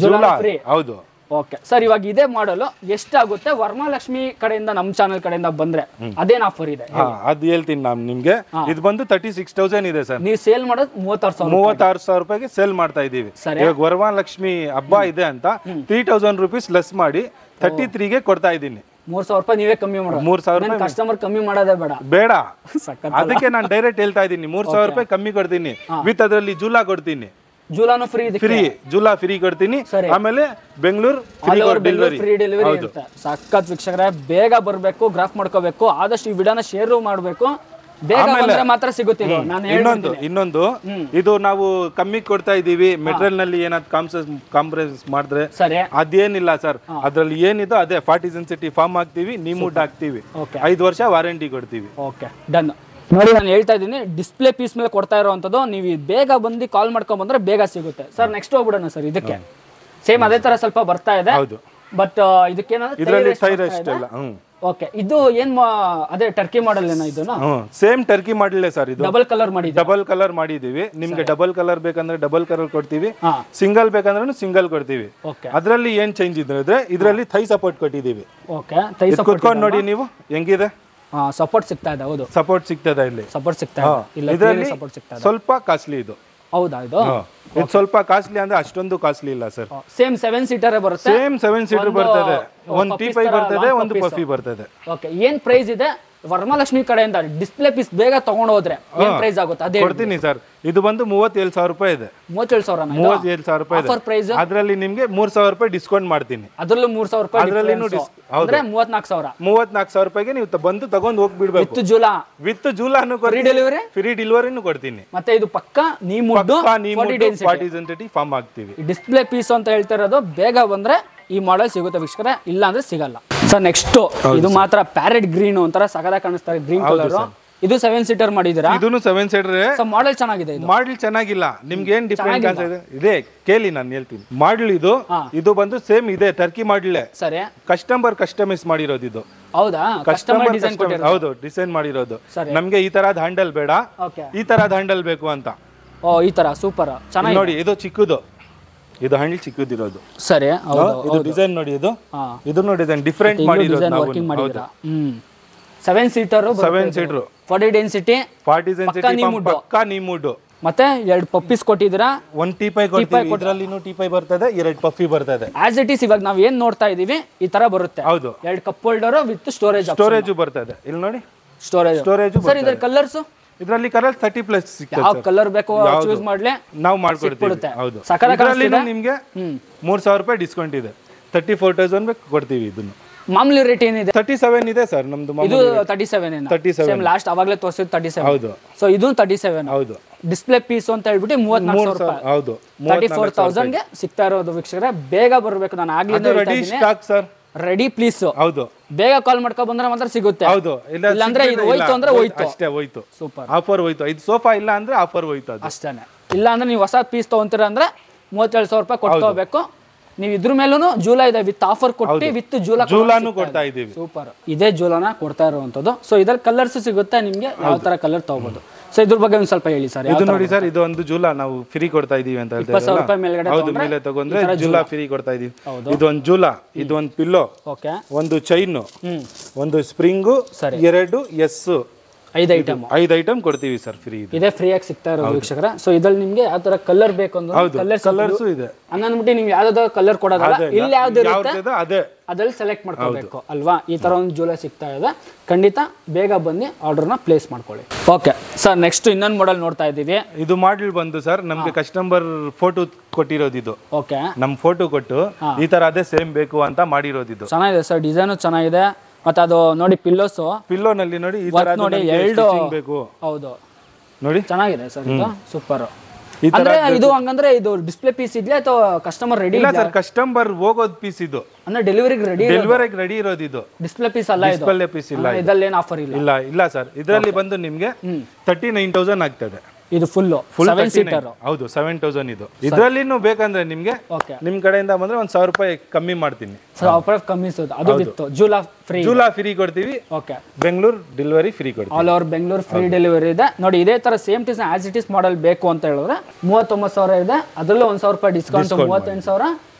ಜೂಲಾ ಫ್ರೀ. ಹೌದು. ಓಕೆ ಸರ್, ಇವಾಗ ಇದೇ ಮಾಡಲು ಎಷ್ಟಾಗುತ್ತೆ? ವರಮಹಾಲಕ್ಷ್ಮಿ ಕಡೆಯಿಂದ ನಮ್ಮ ಚಾನೆಲ್ ಕಡೆಯಿಂದ ಬಂದ್ರೆ ಅದೇನ್ ಆಫರ್ ಇದೆ? ಅದು ಹೇಳ್ತೀನಿ ನಾನು ನಿಮ್ಗೆ. ಇದು ಬಂದು 36,000 ಇದೆ ಸರ್. ನೀವು ಸೇಲ್ ಮಾಡೋದು 36,000 ರೂಪಾಯಿಗೆ ಸೇಲ್ ಮಾಡ್ತಾ ಇದೀವಿ. ಇವಾಗ ವರಮಹಾಲಕ್ಷ್ಮಿ ಹಬ್ಬ ಇದೆ ಅಂತ 3,000 ರೂಪೀಸ್ ಲೆಸ್ ಮಾಡಿ 33ಗೆ ಕೊಡ್ತಾ ಇದ್ದೀನಿ. 3,000 ರೂಪಾಯಿ ನೀವೇ ಕಮ್ಮಿ ಮಾಡೋದು. 3,000 ರೂಪಾಯಿ ಕಸ್ಟಮರ್ ಕಮ್ಮಿ ಮಾಡೋದೇ ಬೇಡ. ಅದಕ್ಕೆ ನಾನು ಡೈರೆಕ್ಟ್ ಹೇಳ್ತಾ ಇದ್ದೀನಿ, 3,000 ರೂಪಾಯಿ ಕಮ್ಮಿ ಕೊಡ್ತೀನಿ, ವಿತ್ ಅದರಲ್ಲಿ ಜೂಲಾ ಕೊಡ್ತೀನಿ. ಜೂಲಾನು ಫ್ರೀ ಜೂಲಾ ಫ್ರೀ ಕೊಡ್ತೀನಿ. ಆಮೇಲೆ ಬೆಂಗಳೂರು ಫ್ರೀ ಡೆಲಿವರಿ ಇರುತ್ತೆ. ಸಖತ್ ವೀಕ್ಷಕರೇ, ಬೇಗ ಬರಬೇಕು, ಗ್ರಾಫ್ ಮಾಡ್ಕೋಬೇಕು, ಆದಷ್ಟು ಈ ವಿಡಿಯೋನ ಶೇರ್ ಮಾಡಬೇಕು. ಬೇಗ ಬಂದ್ರೆ ಮಾತ್ರ ಸಿಗುತ್ತೆ. ಇನ್ನೊಂದು ಇದು ನಾವು ಕಮ್ಮಿ ಕೊಡ್ತಾ ಇದೀವಿ. ಮೆಟೀರಿಯಲ್ ನಲ್ಲಿ ಏನಾದ್ರು ಕಾಂಪ್ರಮೈಸ್ ಮಾಡಿದ್ರೆ ಅದೇನಿಲ್ಲ ಸರ್. ಅದ್ರಲ್ಲಿ ಏನಿದೆ ಅದೇ 40 ಸೆನ್ಸಿಟಿ ಫಾರ್ಮ್ ಹಾಕ್ತಿವಿ, ನೀಮುಡ್ ಹಾಕ್ತಿವಿ, 5 ವರ್ಷ ವಾರಂಟಿ ಕೊಡ್ತೀವಿ. Okay, done. ನೋಡಿ, ನಾನು ಹೇಳ್ತಾ ಇದ್ದೀನಿ, ಡಿಸ್ಪ್ಲೇ ಪೀಸ್ ಮೇಲೆ ಕೊಡ್ತಾ ಇರೋವಂಥದ್ದು. ನೀವು ಬೇಗ ಬಂದು ಕಾಲ್ ಮಾಡ್ಕೊಂಡ್ ಬಂದ್ರೆ ಬೇಗ ಸಿಗುತ್ತೆ ಸರ್. ನೆಕ್ಸ್ಟ್ ಹೋಗ್ಬಿಡೋಣ ಸರ್. ಇದಕ್ಕೆ ಸೇಮ್ ಅದೇ ತರ ಸ್ವಲ್ಪ ಬರ್ತಾ ಇದೆ, ಬಟ್ ಇದಕ್ಕೇನಾದ್ರು ಓಕೆ. ಇದು ಏನ್ ಅದೇ ಟರ್ಕಿ ಮಾಡೆಲ್ ಏನೋ? ಇದನ್ನ ಸೇಮ್ ಟರ್ಕಿ ಮಾಡೆಲ್ ಸರ್. ಇದು ಡಬಲ್ ಕಲರ್ ಮಾಡಿದೀವಿ. ನಿಮ್ಗೆ ಡಬಲ್ ಕಲರ್ ಬೇಕಂದ್ರೆ ಡಬಲ್ ಕಲರ್ ಕೊಡ್ತೀವಿ, ಸಿಂಗಲ್ ಬೇಕಂದ್ರೆ ಸಿಂಗಲ್ ಕೊಡ್ತೀವಿ. ಅದ್ರಲ್ಲಿ ಏನ್ ಚೇಂಜ್ ಇದ್ರೆ ಇದ್ರಲ್ಲಿ ಥೈ ಸಪೋರ್ಟ್ ಕೊಟ್ಟಿದೀವಿ. ಕುತ್ಕೊಂಡು ನೋಡಿ ನೀವು ಹೆಂಗಿದೆ. ಸಪೋರ್ಟ್ ಸಿಗ್ತಾ ಇದೆ. ಹೌದು, ಸಪೋರ್ಟ್ ಸಿಗ್ತದೆ. ಇಲ್ಲಿ ಸಪೋರ್ಟ್ ಸಿಗ್ತಾ ಇದೆ. ಇದರಲ್ಲಿ ಸಪೋರ್ಟ್ ಸಿಗ್ತಾ ಇದೆ. ಸ್ವಲ್ಪ ಕಾಸ್ಟ್ಲಿ ಇದು. ಹೌದಾ? ಇದು ಸ್ವಲ್ಪ ಕಾಸ್ಟ್ಲಿ ಅಂದ್ರೆ ಅಷ್ಟೊಂದು ಕಾಸ್ಟ್ಲಿ ಇಲ್ಲ ಸರ್. ಸೇಮ್ 7 ಸೀಟರ್ ಬರುತ್ತೆ. ಸೇಮ್ 7 ಸೀಟರ್ ಬರ್ತದೆ, ಒಂದು ಟೀಪೈ ಬರ್ತದೆ, ಒಂದು ಪಫಿ ಬರ್ತದೆ. ಓಕೆ, ಏನ್ ಪ್ರೈಸ್ ಇದೆ? ವರಮಹಾಲಕ್ಷ್ಮಿ ಕಡೆಯಿಂದ ಡಿಸ್ಪ್ಲೇ ಪೀಸ್ ಬೇಗ ತಗೊಂಡು ಹೋದ್ರೆ ಏನ್ ಪ್ರೈಸ್ ಆಗುತ್ತೆ? ಅದೇ ಕೊಡ್ತೀನಿ ಸರ್. ಇದು ಬಂದು 37,000 ರೂಪಾಯಿ ಇದೆ. 37,000 ರೂಪಾಯಿ ಆಫರ್ ಪ್ರೈಸ್. ಅದರಲ್ಲಿ ನಿಮ್ಗೆ 3,000 ರೂಪಾಯಿ ಡಿಸ್ಕೌಂಟ್ ಮಾಡ್ತೀನಿ. ಅದರಲ್ಲೂ 3,000 ರೂಪಾಯಿ ಅಂದ್ರೆ 34,000 ರೂಪಾಯಿಗೆ ನೀವು ಬಂದು ತಗೊಂಡು ಹೋಗ್ಬಿಡ್ಬೇಕು. ವಿತ್ ಜೂಲಾನು ಫ್ರೀ ಡೆಲಿವರಿನೂ ಕೊಡ್ತೀನಿ. ಮತ್ತೆ ಇದು ಪಕ್ಕಾ ನೀಮುಡ್ 40 ಸೆನ್ಸಿಟಿ ಫಾರ್ಮ್ ಆಗ್ತೀವಿ. ಡಿಸ್ಪ್ಲೇ ಪೀಸ್ ಅಂತ ಹೇಳ್ತಾ ಇರೋದು. ಬೇಗ ಬಂದ್ರೆ ಈ ಮಾಡೆಲ್ ಸಿಗುತ್ತೆ ವೀಕ್ಷಕರೇ, ಇಲ್ಲ ಅಂದ್ರೆ ಸಿಗಲ್ಲ ಸರ್. ನೆಕ್ಸ್ಟ್ ಇದು ಮಾತ್ರ ಪ್ಯಾರೆಟ್ ಗ್ರೀನ್ ಒಂಥರ ಸಗದ ಕಾಣಿಸ್ತಾರೆ, ಗ್ರೀನ್ ಕಲರ್. ಇದು 7 ಸೀಟರ್ ಮಾಡಿದೀರಾ? ಇದನ್ನು 7 ಸೀಟರ್. ಮಾಡೆಲ್ ಚೆನ್ನಾಗಿದೆ. ಇದು ಮಾಡೆಲ್ ಚೆನ್ನಾಗಿಲ್ಲ. ನಿಮ್ಗೆ ಏನ್ ಡಿಫರೆಂಟ್ ಕಾಣಿಸ್ತಾ ಇದೆ ಕೇಳಿ, ನಾನು ಹೇಳ್ತೀನಿ. ಮಾಡೆಲ್ ಇದು ಬಂದು ಸೇಮ್ ಇದೆ, ಟರ್ಕಿ ಮಾಡೆಲ್. ಸರಿ, ಕಸ್ಟಮರ್ ಕಸ್ಟಮೈಸ್ ಮಾಡಿರೋದು ಇದು. ಹೌದಾ? ಕಸ್ಟಮರ್ ಡಿಸೈನ್ ಕೊಟ್ಟಿರೋದು. ಹೌದು, ಡಿಸೈನ್ ಮಾಡಿರೋದು. ನಮ್ಗೆ ಈ ತರದ್ ಹ್ಯಾಂಡಲ್ ಬೇಡ, ಈ ತರದ್ ಹ್ಯಾಂಡಲ್ ಬೇಕು ಅಂತ. ಈ ತರ ಸೂಪರ್ ಚೆನ್ನಾಗಿ ನೋಡಿ. ಇದು ಚಿಕ್ಕದು, ಇದು ಹ್ಯಾಂಡಲ್ ಚಿಕ್ಕದಿರೋದು. ಸರಿ, ಇದು ಡಿಸೈನ್ ನೋಡಿ. ಇದನ್ನು ಡಿಸೈನ್ ಡಿಫರೆಂಟ್ ಮಾಡಿರೋದು ನಾವು. 7 ಸೀಟರ್ 7 ಸೀಟರ್ 40 ಡೆನ್ಸಿಟಿ 40 ಡೆನ್ಸಿಟಿ ಪಕ್ಕಾ ನೀಮುಡ್ ಮತ್ತೆ 2 ಪಪ್ಪೀಸ್ ಕೊಟ್ಟಿದ್ದೀರಾ, ಒಂದು ಟೀಪೈ ಕೊಡ್ತೀವಿ, ಇದರಲ್ಲಿನೂ ಟೀಪೈ ಬರ್ತದೆ, 2 ಪಪ್ಪಿ ಬರ್ತದೆ. ಆಸ್ ಇಟ್ ಈಸ್ ಇವಾಗ ನಾವ್ ಏನ್ ನೋಡ್ತಾ ಇದೀವಿ ಈ ತರ ಬರುತ್ತೆ. ಹೌದು, 2 ಕಪ್ ಹೋಲ್ಡರ್ ವಿತ್ ಸ್ಟೋರೇಜ್ ಬರ್ತದೆ. ಇಲ್ಲಿ ನೋಡಿ ಸ್ಟೋರೇಜ್. ಸರ್ ಇದ್ರ ಕಲರ್ಸ್ ಇದರಲ್ಲಿ ಕಲರ್ 30+ ಸಿಗ್ತದೆ. ಯಾವ ಕಲರ್ ಬೇಕೋ ಚೂಸ್ ಮಾಡ್ಲಿ, ನಾವು ಮಾಡ್ಕೊಡ್ತೀವಿ. ಹೌದು, ಇದರಲ್ಲಿ ನಿಮಗೆ 3000 ರೂಪಾಯಿ ಡಿಸ್ಕೌಂಟ್ ಇದೆ. 34,000 ಬೇಕು ಕೊಡ್ತೀವಿ. ಇದನ್ನು ಮಾಮೂಲಿ ರೇಟ್ ಏನಿದೆ? 37 ಇದೆ ಸರ್ ನಮ್ದು. ಇದು 37 ಲಾಸ್ಟ್ ಅವಾಗಲೇ ತೋರಿಸಿದ್ದು 37. ಹೌದು, ಸೊ ಇದು 37. ಹೌದು, ಡಿಸ್ಪ್ಲೇ ಪೀಸ್ ಅಂತ ಹೇಳ್ಬಿಟ್ಟು 34,000 ರೂಪಾಯಿ. ಹೌದು, 34,000 ಗೆ ಸಿಗ್ತಾ ಇರೋದು ವೀಕ್ಷಕರೇ. ಬೇಗ ಬರಬೇಕು. ನಾನು ಆಗ್ಲಿಂದ ready stock sir. Ready please. ಹೌದು, ಬೇಗ ಕಾಲ್ ಮಾಡ್ಕೊ ಬಂದ್ರೆ ಮಾತ್ರ ಸಿಗುತ್ತೆ. ಹೌದು, ಇಲ್ಲ ಅಂದ್ರೆ ಇದು ಹೋಯ್ತು ಅಂದ್ರೆ ಹೋಯ್ತು ಅಷ್ಟೇ, ಹೋಯ್ತು. ಸೂಪರ್ ಆಫರ್ ಹೋಯ್ತು. ಇದು ಸೋಫಾ ಇಲ್ಲ ಅಂದ್ರೆ ಆಫರ್ ಹೋಯ್ತು, ಅದು ಅಷ್ಟೇನೆ. ಇಲ್ಲ ಅಂದ್ರೆ ನೀವು ಹೊಸ ಪೀಸ್ ತಗೊಂತೀರ ಅಂದ್ರೆ 37,000 ರೂಪಾಯಿ ಕೊಟ್ಕೋಬೇಕು. ನೀವು ಇದ್ರ ಮೇಲೂ ಜೂಲಾ ಇದೆ ವಿತ್ ಆಫರ್ ಕೊಟ್ಟು ವಿತ್ ಜೂಲಾನು ಕೊಡ್ತಾ ಇದೀವಿ. ಸೂಪರ್. ಇದೇ ಜೂಲಾನ ಕೊಡ್ತಾ ಇರುವಂತದ್ದು. ಸೊ ಇದ್ರಲ್ಲಿ ಕಲರ್ಸ್ ಸಿಗುತ್ತೆ ನಿಮ್ಗೆ, ಯಾವ ತರ ಕಲರ್ ತಗೋಬಹುದು. ಸೊ ಇದ್ರ ಬಗ್ಗೆ ಒಂದ್ ಸ್ವಲ್ಪ ಹೇಳಿ ಸರ್. ಇದು ನೋಡಿ ಸರ್, ಇದು ಒಂದು ಜೂಲಾ ನಾವು ಫ್ರೀ ಕೊಡ್ತಾ ಇದೀವಿ ಅಂತ ಹೇಳ್ತಾರೆ. 20,000 ರೂಪಾಯಿ ಮೇಲ್ಗಡೆ ಹೌದು, ಮೇಲೆ ತಗೊಂಡ್ರೆ ಜೂಲಾ ಫ್ರೀ ಕೊಡ್ತಾ ಇದೀವಿ. ಇದು ಒಂದು ಜೂಲಾ, ಇದು ಒಂದು ಪಿಲ್ಲೋ, ಓಕೆ, ಒಂದು ಚೈನ್, ಒಂದು ಸ್ಪ್ರಿಂಗು, 2 ಎಸ್ 5 ಐಟಮ್ ಕೊಡ್ತೀವಿ ಸರ್ ಫ್ರೀ. ಇದೇ ಫ್ರೀ ಆಗಿ ಸಿಗ್ತಾ ಇರೋದು ವೀಕ್ಷಕರ. ಸೊ ಇದ್ರಲ್ಲಿ ನಿಮ್ಗೆ ಯಾವ ತರ ಕಲರ್ ಬೇಕು ಅಂದ್ರೆ ಕಲರ್ಸ್ ಇದೆ. ಹಂಗಂದ್ಬಿಟ್ಟು ನೀವು ಯಾವ್ದಾದ್ರು ಕಲರ್ ಕೊಡೋದಲ್ಲ, ಇಲ್ಲಿ ಯಾವ್ದು ಇರುತ್ತೆ ಅದೇ ಅದ್ರಲ್ಲಿ ಸೆಲೆಕ್ಟ್ ಮಾಡ್ಕೋಬೇಕು ಅಲ್ವಾ. ಈ ತರ ಒಂದು ಜೂಲ ಸಿಗ್ತಾ ಇದೆ. ಖಂಡಿತ ಬೇಗ ಬನ್ನಿ ಆರ್ಡರ್ನ ಪ್ಲೇಸ್ ಮಾಡ್ಕೊಳ್ಳಿ. ಓಕೆ ಸರ್, ನೆಕ್ಸ್ಟ್ ಇನ್ನೊಂದು ಮಾಡೆಲ್ ನೋಡ್ತಾ ಇದ್ದೀವಿ. ಇದು ಮಾಡೆಲ್ ಬಂದು ಸರ್ ನಮ್ಗೆ ಕಸ್ಟಮರ್ ಫೋಟೋ ಕೊಟ್ಟಿರೋದು. ಇದು ಓಕೆ, ನಮ್ ಫೋಟೋ ಕೊಟ್ಟು ಈ ತರ ಅದೇ ಸೇಮ್ ಬೇಕು ಅಂತ ಮಾಡಿರೋದು. ಇದು ಚೆನ್ನಾಗಿದೆ ಸರ್, ಡಿಸೈನು ಚೆನ್ನಾಗಿದೆ. ಮತ್ತೆ ಅದು ನೋಡಿ ಪಿಲ್ಲೋನಲ್ಲಿ ನೋಡಿ ಈ ತರ ನೋಡಿ 2 ಬೇಕು. ಹೌದು, ನೋಡಿ ಚೆನ್ನಾಗಿದೆ ಸರ್, ಇದು ಸೂಪರ್. ಅಂದ್ರೆ ಇದು ಹಂಗಂದ್ರೆ ಇದು ಡಿಸ್ಪ್ಲೇ ಪೀಸ್ ಇದೆಯಾ ಅಥವಾ ಕಸ್ಟಮರ್ ರೆಡಿ? ಇಲ್ಲ ಸರ್, ಕಸ್ಟಮರ್ ಹೋಗೋದು ಪೀಸ್ ಇದು. ಅಂದ್ರೆ ಡೆಲಿವರಿಗೆ ರೆಡಿ ಇರೋದು. ಇದು ಡಿಸ್ಪ್ಲೇ ಪೀಸ್ ಅಲ್ಲ, ಇದು ಡಿಸ್ಪ್ಲೇ ಪೀಸ್ ಇಲ್ಲ. ಇದರಲ್ಲಿ ಏನು ಆಫರ್ ಇಲ್ಲ? ಇಲ್ಲ ಸರ್, ಇದರಲ್ಲಿ ಬಂದು ನಿಮ್ಗೆ 39,000 ಆಗ್ತದೆ. ಇದು ಫುಲ್ 7 ಸೀಟರ್. ಹೌದು, 7,000 ಇದು. ಇದರಲ್ಲಿನೂ ಬೇಕಂದ್ರೆ ನಿಮ್ಗೆ ನಿಮ್ ಕಡೆಯಿಂದ ಬಂದ್ರೆ 1,000 ರೂಪಾಯಿ ಕಮ್ಮಿ ಮಾಡ್ತೀನಿ. ಕಮ್ಮಿ ಅದು ವಿತ್ ಜೂಲಾ ಫ್ರೀ ಕೊಡ್ತೀವಿ. ಓಕೆ, ಬೆಂಗಳೂರು ಡೆಲಿವರಿ ಫ್ರೀ ಕೊಡ್ತೀವಿ. All over Bengaluru free delivery ಇದೆ. ನೋಡಿ ಇದೇ ತರ ಸೇಮ್ ಟೀಸ್ ಆಸ್ ಇಟ್ ಇಸ್ ಮಾಡೆಲ್ ಬೇಕು ಅಂತ ಹೇಳಿದ್ರೆ 39,000 ಇದೆ. ಅದರಲ್ಲೂ 1,000 ರೂಪಾಯಿ ಡಿಸ್ಕೌಂಟ್ 38,000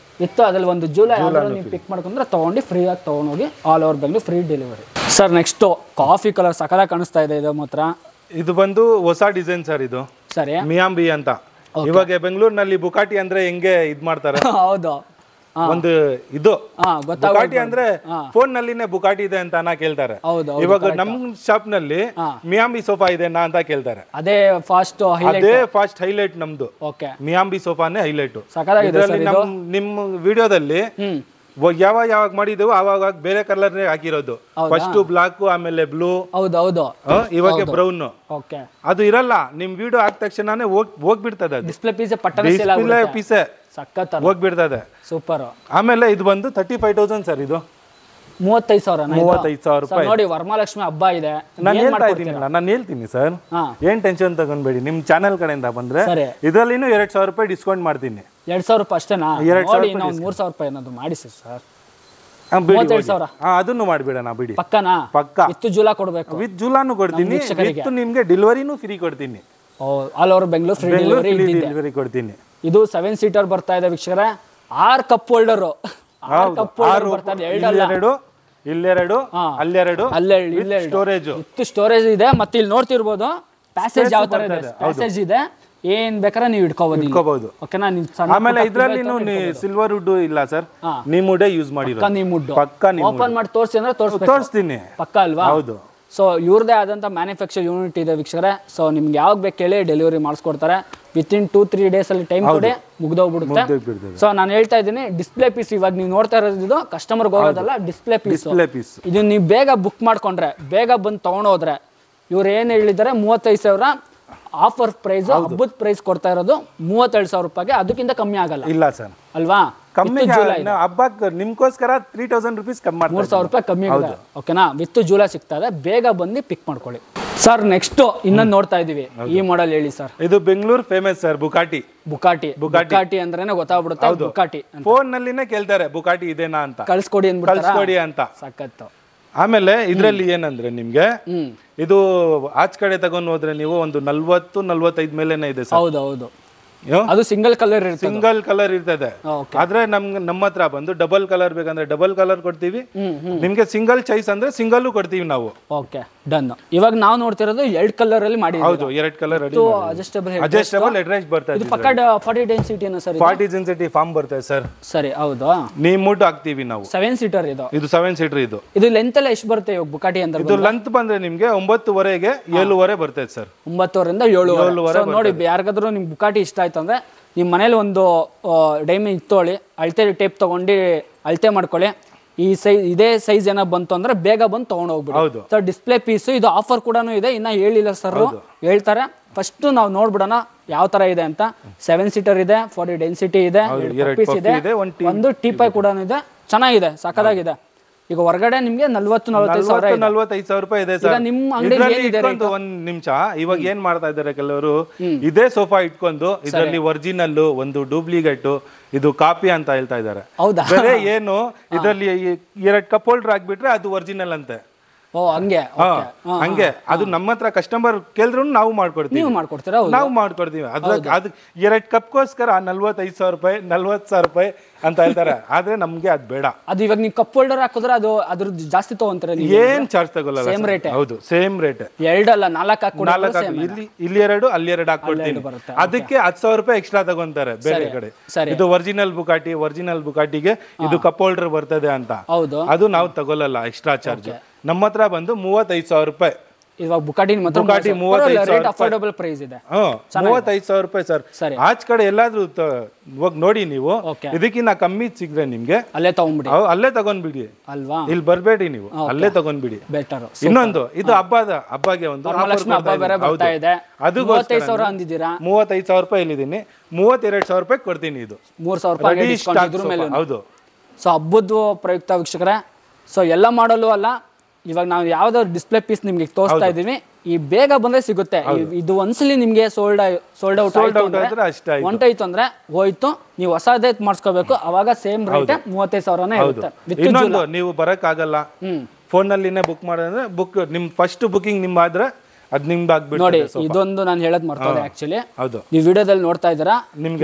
ಇತ್ತು. ಅದ್ರಲ್ಲಿ ಒಂದು ಜೂಲಾ ನೀವು ಪಿಕ್ ಮಾಡ್ಕೊಂಡ್ರೆ ತಗೊಂಡು ಫ್ರೀ ಆಗಿ ತಗೊಂಡೋಗಿ all over Bengaluru free delivery. Sir next coffee colour ಸಕಲ ಕಾಣಿಸ್ತಾ ಇದೆ. ಇದು ಮಾತ್ರ ಇದು ಬಂದು ಹೊಸ ಡಿಸೈನ್ ಸರ್. ಇದು ಸರಿ, ಮಿಯಾಂಬಿ ಅಂತ. ಇವಾಗ ಬೆಂಗಳೂರಿನಲ್ಲಿ ಬುಕಾಟಿ ಅಂದ್ರೆ ಹೆಂಗೆ ಇದ್ ಮಾಡ್ತಾರೆ. ಹೌದು, ಒಂದು ಇದು ಬುಕಾಟಿ ಅಂದ್ರೆ ಫೋನ್ ನಲ್ಲಿನೇ ಬುಕಾಟಿ ಇದೆ ಅಂತ ಕೇಳ್ತಾರೆ. ಇವಾಗ ನಮ್ ಶಾಪ್ ನಲ್ಲಿ ಮಿಯಾಂಬಿ ಸೋಫಾ ಇದೆ ಅಂತ ಕೇಳ್ತಾರೆ. ಅದೇ ಫಾಸ್ಟ್ ಹೈಲೈಟ್ ನಮ್ದು. ಮಿಯಾಂಬಿ ಸೋಫಾನೇ ಹೈಲೈಟ್. ನಿಮ್ ವಿಡಿಯೋದಲ್ಲಿ ಯಾವಾಗ ಮಾಡಿದೆವು ಅವಾಗ ಬೇರೆ ಕಲರ್ ಹಾಕಿರೋದು. ಫಸ್ಟ್ ಬ್ಲಾಕ್, ಆಮೇಲೆ ಬ್ಲೂ, ಇವಾಗ ಬ್ರೌನ್. ಅದು ಇರಲ್ಲ. ನಿಮ್ ವಿಡಿಯೋ ಆದ ತಕ್ಷಣನೇ ಹೋಗ್ಬಿಡ್ತದೆ. ಡಿಸ್ಪ್ಲೇ ಪೀಸ್ ಹೋಗ್ಬಿಡ್ತದೆ. ಸೂಪರ್. ಆಮೇಲೆ ಇದು ಬಂದು 35,000 ಸರ್. ಇದು 35,000 ರೂಪಾಯಿ. ನೋಡಿ ವರಮಹಾಲಕ್ಷ್ಮಿ ಹಬ್ಬ ಇದೆ. ನಾನು ಹೇಳ್ತೀನಿ ಸರ್, ಏನ್ ಟೆನ್ಷನ್ ತಗೊಂಡ್ಬೇಡಿ. ನಿಮ್ ಚಾನೆಲ್ ಕಡೆಯಿಂದ ಬಂದ್ರೆ ಇದ್ರಲ್ಲಿನೂ 2,000 ರೂಪಾಯಿ ಡಿಸ್ಕೌಂಟ್ ಮಾಡ್ತೀನಿ. 2,000 ರೂಪಾಯಿ ಅಷ್ಟೇನಾ? 3,000 ರೂಪಾಯಿ ಏನಾದ್ರು ಮಾಡಿಸಿ ಸರ್. 37,000 ಅದನ್ನು ಮಾಡ್ಬಿಡೋಣ ಬಿಡಿ. ಪಕ್ಕನಾ? ಪಕ್ಕ. ವಿತ್ ಜೂಲಾ ಕೊಡ್ಬೇಕು? ವಿತ್ ಜೂಲಾನು ಕೊಡ್ತೀನಿ, ವಿತ್ ನಿಮ್ಗೆ ಡೆಲಿವರಿನೂ ಫ್ರೀ ಕೊಡ್ತೀನಿ. All over Bengaluru free delivery ಕೊಡ್ತೀನಿ. ಇದು 7 ಸೀಟರ್ ಬರ್ತಾ ಇದೆ ವೀಕ್ಷಕರೇ. 6 ಕಪ್ ಹೋಲ್ಡರ್. 6 ಕಪ್ ಹೋಲ್ಡರ್ ಬರ್ತಾ ಇದೆ. 2 ಇಲ್ಲೆರಡು, ಅಲ್ಲೆರಡು, ಸ್ಟೋರೇಜ್ ಇದೆ. ಮತ್ತೆ ಇಲ್ಲಿ ನೋಡ್ತಿರ್ಬೋದು ಪ್ಯಾಸೇಜ್ ಯಾವ ತರ ಇದೆ. ಪ್ಯಾಸೇಜ್ ಇದೆ, ಏನ್ ಬೇಕಾದ್ರೆ ನೀವು ಇಟ್ಕೋಬಹುದು. ಓಕೆನಾ? ಆಮೇಲೆ ಇದ್ರಲ್ಲಿ ಸಿಲ್ವರ್ ವುಡ್ ಇಲ್ಲ ಸರ್, ನಿಮ್ ವುಡ್ ಯೂಸ್ ಮಾಡಿರೋದು. ಪಕ್ಕಾ ಓಪನ್ ಮಾಡಿ ತೋರಿಸಿ ಅಂದ್ರೆ ತೋರಿಸ್ತೀನಿ. ಪಕ್ಕಾ ಅಲ್ವಾ? ಹೌದು. ಸೊ ಇವ್ರದೇ ಆದಂಥ ಮ್ಯಾನುಫ್ಯಾಕ್ಚರ್ ಯೂನಿಟ್ ಇದೆ ವೀಕ್ಷಕರೇ. ಸೊ ನಿಮ್ಗೆ ಯಾವಾಗ ಬೇಕು ಹೇಳಿ ಡೆಲಿವರಿ ಮಾಡಿಸ್ಕೊಡ್ತಾರೆ. ವಿತಿನ್ 2-3 ಡೇಸ್ ಅಲ್ಲಿ ಟೈಮ್ ಕೊಡಿ, ಮುಗ್ದೋಗ್ಬಿಡುತ್ತೆ. ಸೊ ನಾನು ಹೇಳ್ತಾ ಇದ್ದೀನಿ, ಡಿಸ್ಪ್ಲೇ ಪೀಸ್ ಇವಾಗ ನೀವು ನೋಡ್ತಾ ಇರೋದು ಕಸ್ಟಮರ್ಗೆ ಹೋಗೋದಲ್ಲ, ಡಿಸ್ಪ್ಲೇ ಪೀಸ್. ಇದು ನೀವು ಬೇಗ ಬುಕ್ ಮಾಡ್ಕೊಂಡ್ರೆ, ಬೇಗ ಬಂದು ತಗೊಂಡೋದ್ರೆ, ಇವ್ರು ಏನು ಹೇಳಿದ್ದಾರೆ 35,000 ಆಫರ್ ಪ್ರೈಸ್, ಹಬ್ಬದ ಪ್ರೈಸ್ ಕೊಡ್ತಾ ಇರೋದು 37,000 ರೂಪಾಯಿಗೆ. ಅದಕ್ಕಿಂತ ಕಮ್ಮಿ ಆಗಲ್ಲ. ಇಲ್ಲ ಸರ್, ಅಲ್ವಾ? ಕಮ್ಮಿ ಹಬ್ಬಕ್ಕೆ ನಿಮ್ಗೋಸ್ಕರ 3,000 ರೂಪೀಸ್ ಕಮ್ಮಿ ಮಾಡಿ 3,000 ರೂಪಾಯಿ ಕಮ್ಮಿ ಆಗಿದೆ. ಓಕೆನಾ? ವಿತ್ ಜೂಲಾ ಸಿಗ್ತಾ ಇದೆ. ಬೇಗ ಬಂದು ಪಿಕ್ ಮಾಡ್ಕೊಳ್ಳಿ. ಸರ್ ನೆಕ್ಸ್ಟ್ ಇನ್ನೊಂದು ನೋಡ್ತಾ ಇದೀವಿ. ಈ ಮಾಡೆಲ್ ಹೇಳಿ ಸರ್. ಇದು ಬೆಂಗಳೂರು ಫೇಮಸ್ ಸರ್, ಬುಕಾಟಿ ಅಂದ್ರೇನೆ ಗೊತ್ತಾಗ್ಬಿಡುತ್ತೆ. ಬುಕಾಟಿ ಫೋನ್ ನಲ್ಲಿನೇ ಕೇಳ್ತಾರೆ ಬುಕಾಟಿ ಇದೇನಾ ಅಂತ. ಕಳ್ಸ್ಕೊಡಿ ಅಂತ. ಸಖತ್ತು. ಆಮೇಲೆ ಇದ್ರಲ್ಲಿ ಏನಂದ್ರೆ ನಿಮ್ಗೆ ಇದು ಆಚ್ ಕಡೆ ತಗೊಂಡ್ ಹೋದ್ರೆ ನೀವು ಒಂದು 40-45 ಮೇಲೆನೇ ಇದೆ ಸರ್. ಹೌದೌದು. ಅದು ಸಿಂಗಲ್ ಕಲರ್ ಇರುತ್ತೆ. ಸಿಂಗಲ್ ಕಲರ್ ಇರ್ತದೆ. ಆದ್ರೆ ನಮ್ಮ ಹತ್ರ ಬಂದು ಡಬಲ್ ಕಲರ್ ಬೇಕಂದ್ರೆ ಡಬಲ್ ಕಲರ್ ಕೊಡ್ತೀವಿ, ನಿಮ್ಗೆ ಸಿಂಗಲ್ ಚಾಯ್ಸ್ ಅಂದ್ರೆ ಸಿಂಗಲ್ ಕೊಡ್ತೀವಿ ನಾವು. Okay done. ಇವಾಗ ನಾವು ನೋಡ್ತಿರೋದು 2 ಕಲರ್ ಅಲ್ಲಿ ಮಾಡಿ. ಹೌದು, 2 ಕಲರ್ ಅಡ್ಜಸ್ಟಬಲ್ ಹೆಡ್ರೆಸ್ಟ್ ಬರ್ತದೆ. ಇದು ಪಕ್ಕ 40 ಡೆನ್ಸಿಟಿ ಸರ್? 40 ಡೆನ್ಸಿಟಿ ಫಾರ್ಮ್ ಬರ್ತದೆ ಸರ್. ಸರಿ, ಹೌದು. ನೀ ಮೂಟು ಹಾಕ್ತೀವಿ ನಾವು. 7 ಸೀಟರ್ ಇದು 7 ಸೀಟರ್ ಇದು ಲೆಂತ್ ಎಲ್ಲ ಎಷ್ಟು ಬರುತ್ತೆ ಇವಾಗ ಬುಕಾಟಿ ಅಂತ? ಇದು ಲೆಂತ್ ಬಂದ್ರೆ ನಿಮ್ಗೆ 9:30ಗೆ 7:30 ಬರ್ತದೆ ಸರ್. 9:30ರಿಂದ 7:30 ನೋಡಿ. ಯಾರಿಗಾದ್ರೂ ನಿಮ್ ಬುಕಾಟಿ ಇಷ್ಟ ಆಯ್ತು ಅಂದ್ರೆ ನಿಮ್ಮ ಮನೇಲಿ ಒಂದು ಡೈಮಂಡ್ ಇತ್ತೋಳಿ, ಅಳತೆ ಟೇಪ್ ತಗೊಂಡು ಅಳತೆ ಮಾಡ್ಕೊಳ್ಳಿ. ಈ ಸೈಜ್ ಇದೇ ಸೈಜ್ ಏನೋ ಬಂತು ಅಂದ್ರೆ ಬೇಗ ಬಂದು ತಗೊಂಡು ಹೋಗ್ಬಿಡಿ ಸರ್. ಡಿಸ್ಪ್ಲೇ ಪೀಸ್ ಇದು ಆಫರ್ ಕೂಡ ಇದೆ, ಇನ್ನ ಹೇಳಿಲ್ಲ ಸರ್, ಹೇಳ್ತಾರೆ. ಫಸ್ಟ್ ನಾವು ನೋಡ್ಬಿಡೋಣ ಯಾವ ತರ ಇದೆ ಅಂತ. 7 ಸೀಟರ್ ಇದೆ, 40 ಡೆನ್ಸಿಟಿ ಇದೆ, ಪೀಸ್ ಇದೆ, ಒಂದು ಟೀಪೈ ಕೂಡ ಇದೆ. ಚೆನ್ನಾಗಿದೆ, ಸಕ್ಕದಾಗಿದೆ. ಈಗ ಹೊರಗಡೆ ನಿಮ್ಗೆ 45 ಸಾವಿರ ರೂಪಾಯಿ ಇದೆ ಸರ್. ಒಂದ್ ನಿಮಿಷ, ಇವಾಗ ಏನ್ ಮಾಡ್ತಾ ಇದ್ದಾರೆ ಕೆಲವರು, ಇದೇ ಸೋಫಾ ಇಟ್ಕೊಂಡು ಇದರಲ್ಲಿ ಒರಿಜಿನಲ್ ಒಂದು ಡೂಪ್ಲಿಕೇಟ್ ಇದು ಕಾಪಿ ಅಂತ ಹೇಳ್ತಾ ಇದ್ದಾರೆ. ಬೇರೆ ಏನು ಇದರಲ್ಲಿ 2 ಕಪ್ ಹೋಲ್ಡರ್ ಹಾಕ್ಬಿಟ್ರೆ ಅದು ಒರಿಜಿನಲ್ ಅಂತೆ. ಹಂಗೆ ಅದು ನಮ್ಮ ಹತ್ರ ಕಸ್ಟಮರ್ ಕೇಳಿದ್ರು ನಾವು ಮಾಡ್ಕೊಡ್ತೀವಿ. ನಾವು ಮಾಡ್ಕೊಡ್ತೀವಿ. ಅದು 2 ಕಪ್ಗೋಸ್ಕರ 45 ಸಾವಿರ ರೂಪಾಯಿ 40 ಸಾವಿರ ರೂಪಾಯಿ ಅಂತ ಹೇಳ್ತಾರೆ. ಆದ್ರೆ ನಮ್ಗೆ ಅದ್ ಬೇಡ. ಅದು ಇವಾಗ ನೀವು ಕಪ್ ಹೋಲ್ಡರ್ ಹಾಕಿದ್ರೆ ಅದು ಅದ್ರದ್ದು ಜಾಸ್ತಿ ತಗೊಂತಾರೆ. ಏನ್ ಚಾರ್ಜ್ ತಗೊಲ್ಲ. Same rate. ಹೌದು, ಸೇಮ್ ರೇಟ್. 2 ಅಲ್ಲ 4 ಇಲ್ಲಿ 2 ಅಲ್ಲಿ 2 ಹಾಕೊಡ್ತೀನಿ. ಅದಕ್ಕೆ 10,000 ರೂಪಾಯಿ ಎಕ್ಸ್ಟ್ರಾ ತಗೊಂತಾರೆ ಬೇರೆ ಕಡೆ. ಇದು ಒರಿಜಿನಲ್ ಬುಕಾಟಿಗೆ ಇದು ಕಪ್ ಹೋಲ್ಡರ್ ಬರ್ತದೆ ಅಂತ. ಅದು ನಾವು ತಗೊಳ್ಳಲ್ಲ ಎಕ್ಸ್ಟ್ರಾ ಚಾರ್ಜ್. ನಮ್ಮ ಹತ್ರ ಬಂದು 35,000 ರೂಪಾಯಿ. ಇವಾಗ ಬುಕಾಟಿ 35,000 ಅಫೋರ್ಡಬಲ್ ಪ್ರೈಸ್ ಇದೆ. 35,000 ರೂಪಾಯಿ ಸರ್. ಆಚ್ ಕಡೆ ಎಲ್ಲಾದ್ರೂ ಹೋಗಿ ನೋಡಿ ನೀವು, ಇದಕ್ಕಿಂತ ಕಮ್ಮಿ ಸಿಗ್ರೆ ನಿಮ್ಗೆ ಅಲ್ಲೇ ತಗೊಂಡ್ಬಿಡಿ ಅಲ್ವಾ. ಇಲ್ಲಿ ಬರ್ಬೇಡಿ ನೀವು, ಅಲ್ಲೇ ತಗೊಂಡ್ಬಿಡಿ. ಬೆಟರ್. ಇನ್ನೊಂದು ಇದು ಹಬ್ಬಗೆ ಒಂದು ಅದು 35,000 ಅಂದಿದ್ದೀರಾ. 35,000 ರೂಪಾಯಿ ಇಲ್ಲಿದ್ದೀನಿ. 32,000 ರೂಪಾಯಿ ಕೊಡ್ತೀನಿ. ಇದು 3,000 ರೂಪಾಯಿ. ಹೌದು. ಸೊ ಹಬ್ಬದ ಪ್ರಯುಕ್ತ ವೀಕ್ಷಕರೇ, ಸೊ ಎಲ್ಲ ಮಾಡಲು ಅಲ್ಲ, ಇವಾಗ ನಾವು ಯಾವ್ದಾದ್ರು ಡಿಸ್ಪ್ಲೇ ಪೀಸ್ ನಿಮ್ಗೆ ತೋರಿಸ್ತಾ ಇದೀವಿ. ಈ ಬೇಗ ಬಂದ್ರೆ ಸಿಗುತ್ತೆ. ಇದು ಒಂದ್ಸಲಿ ನಿಮ್ಗೆ ಸೋಲ್ಡ್ ಔಟ್ ಹೊಂಟೋಯ್ತು ಅಂದ್ರೆ ಹೋಯ್ತು. ನೀವು ಹೊಸದೇ ಮಾಡಿಸ್ಕೋಬೇಕು. ಅವಾಗ ಸೇಮ್ ರೇಟ್ 35,000 ಇರುತ್ತೆ. ಇನ್ನೊಂದು, ನೀವು ಬರಕ್ ಆಗಲ್ಲ, ಫೋನ್ ನಲ್ಲಿನೇ ಬುಕ್ ಮಾಡಿದ್ರೆ ನಿಮ್ ಫಸ್ಟ್ ಬುಕಿಂಗ್ ನಿಮ್ ಆದ್ರೆ ಅದ್ ನಿಮ್ದು ಆಗ್ಬಿಟ್ಟು ನೋಡಿ. ಇದೊಂದು ನಾನು ಹೇಳದ್ ಮಾಡ್ತಾ ಆಕ್ಚುಲಿ. ನೀವು ವಿಡಿಯೋದಲ್ಲಿ ನೋಡ್ತಾ ಇದ್ದೀರಾ,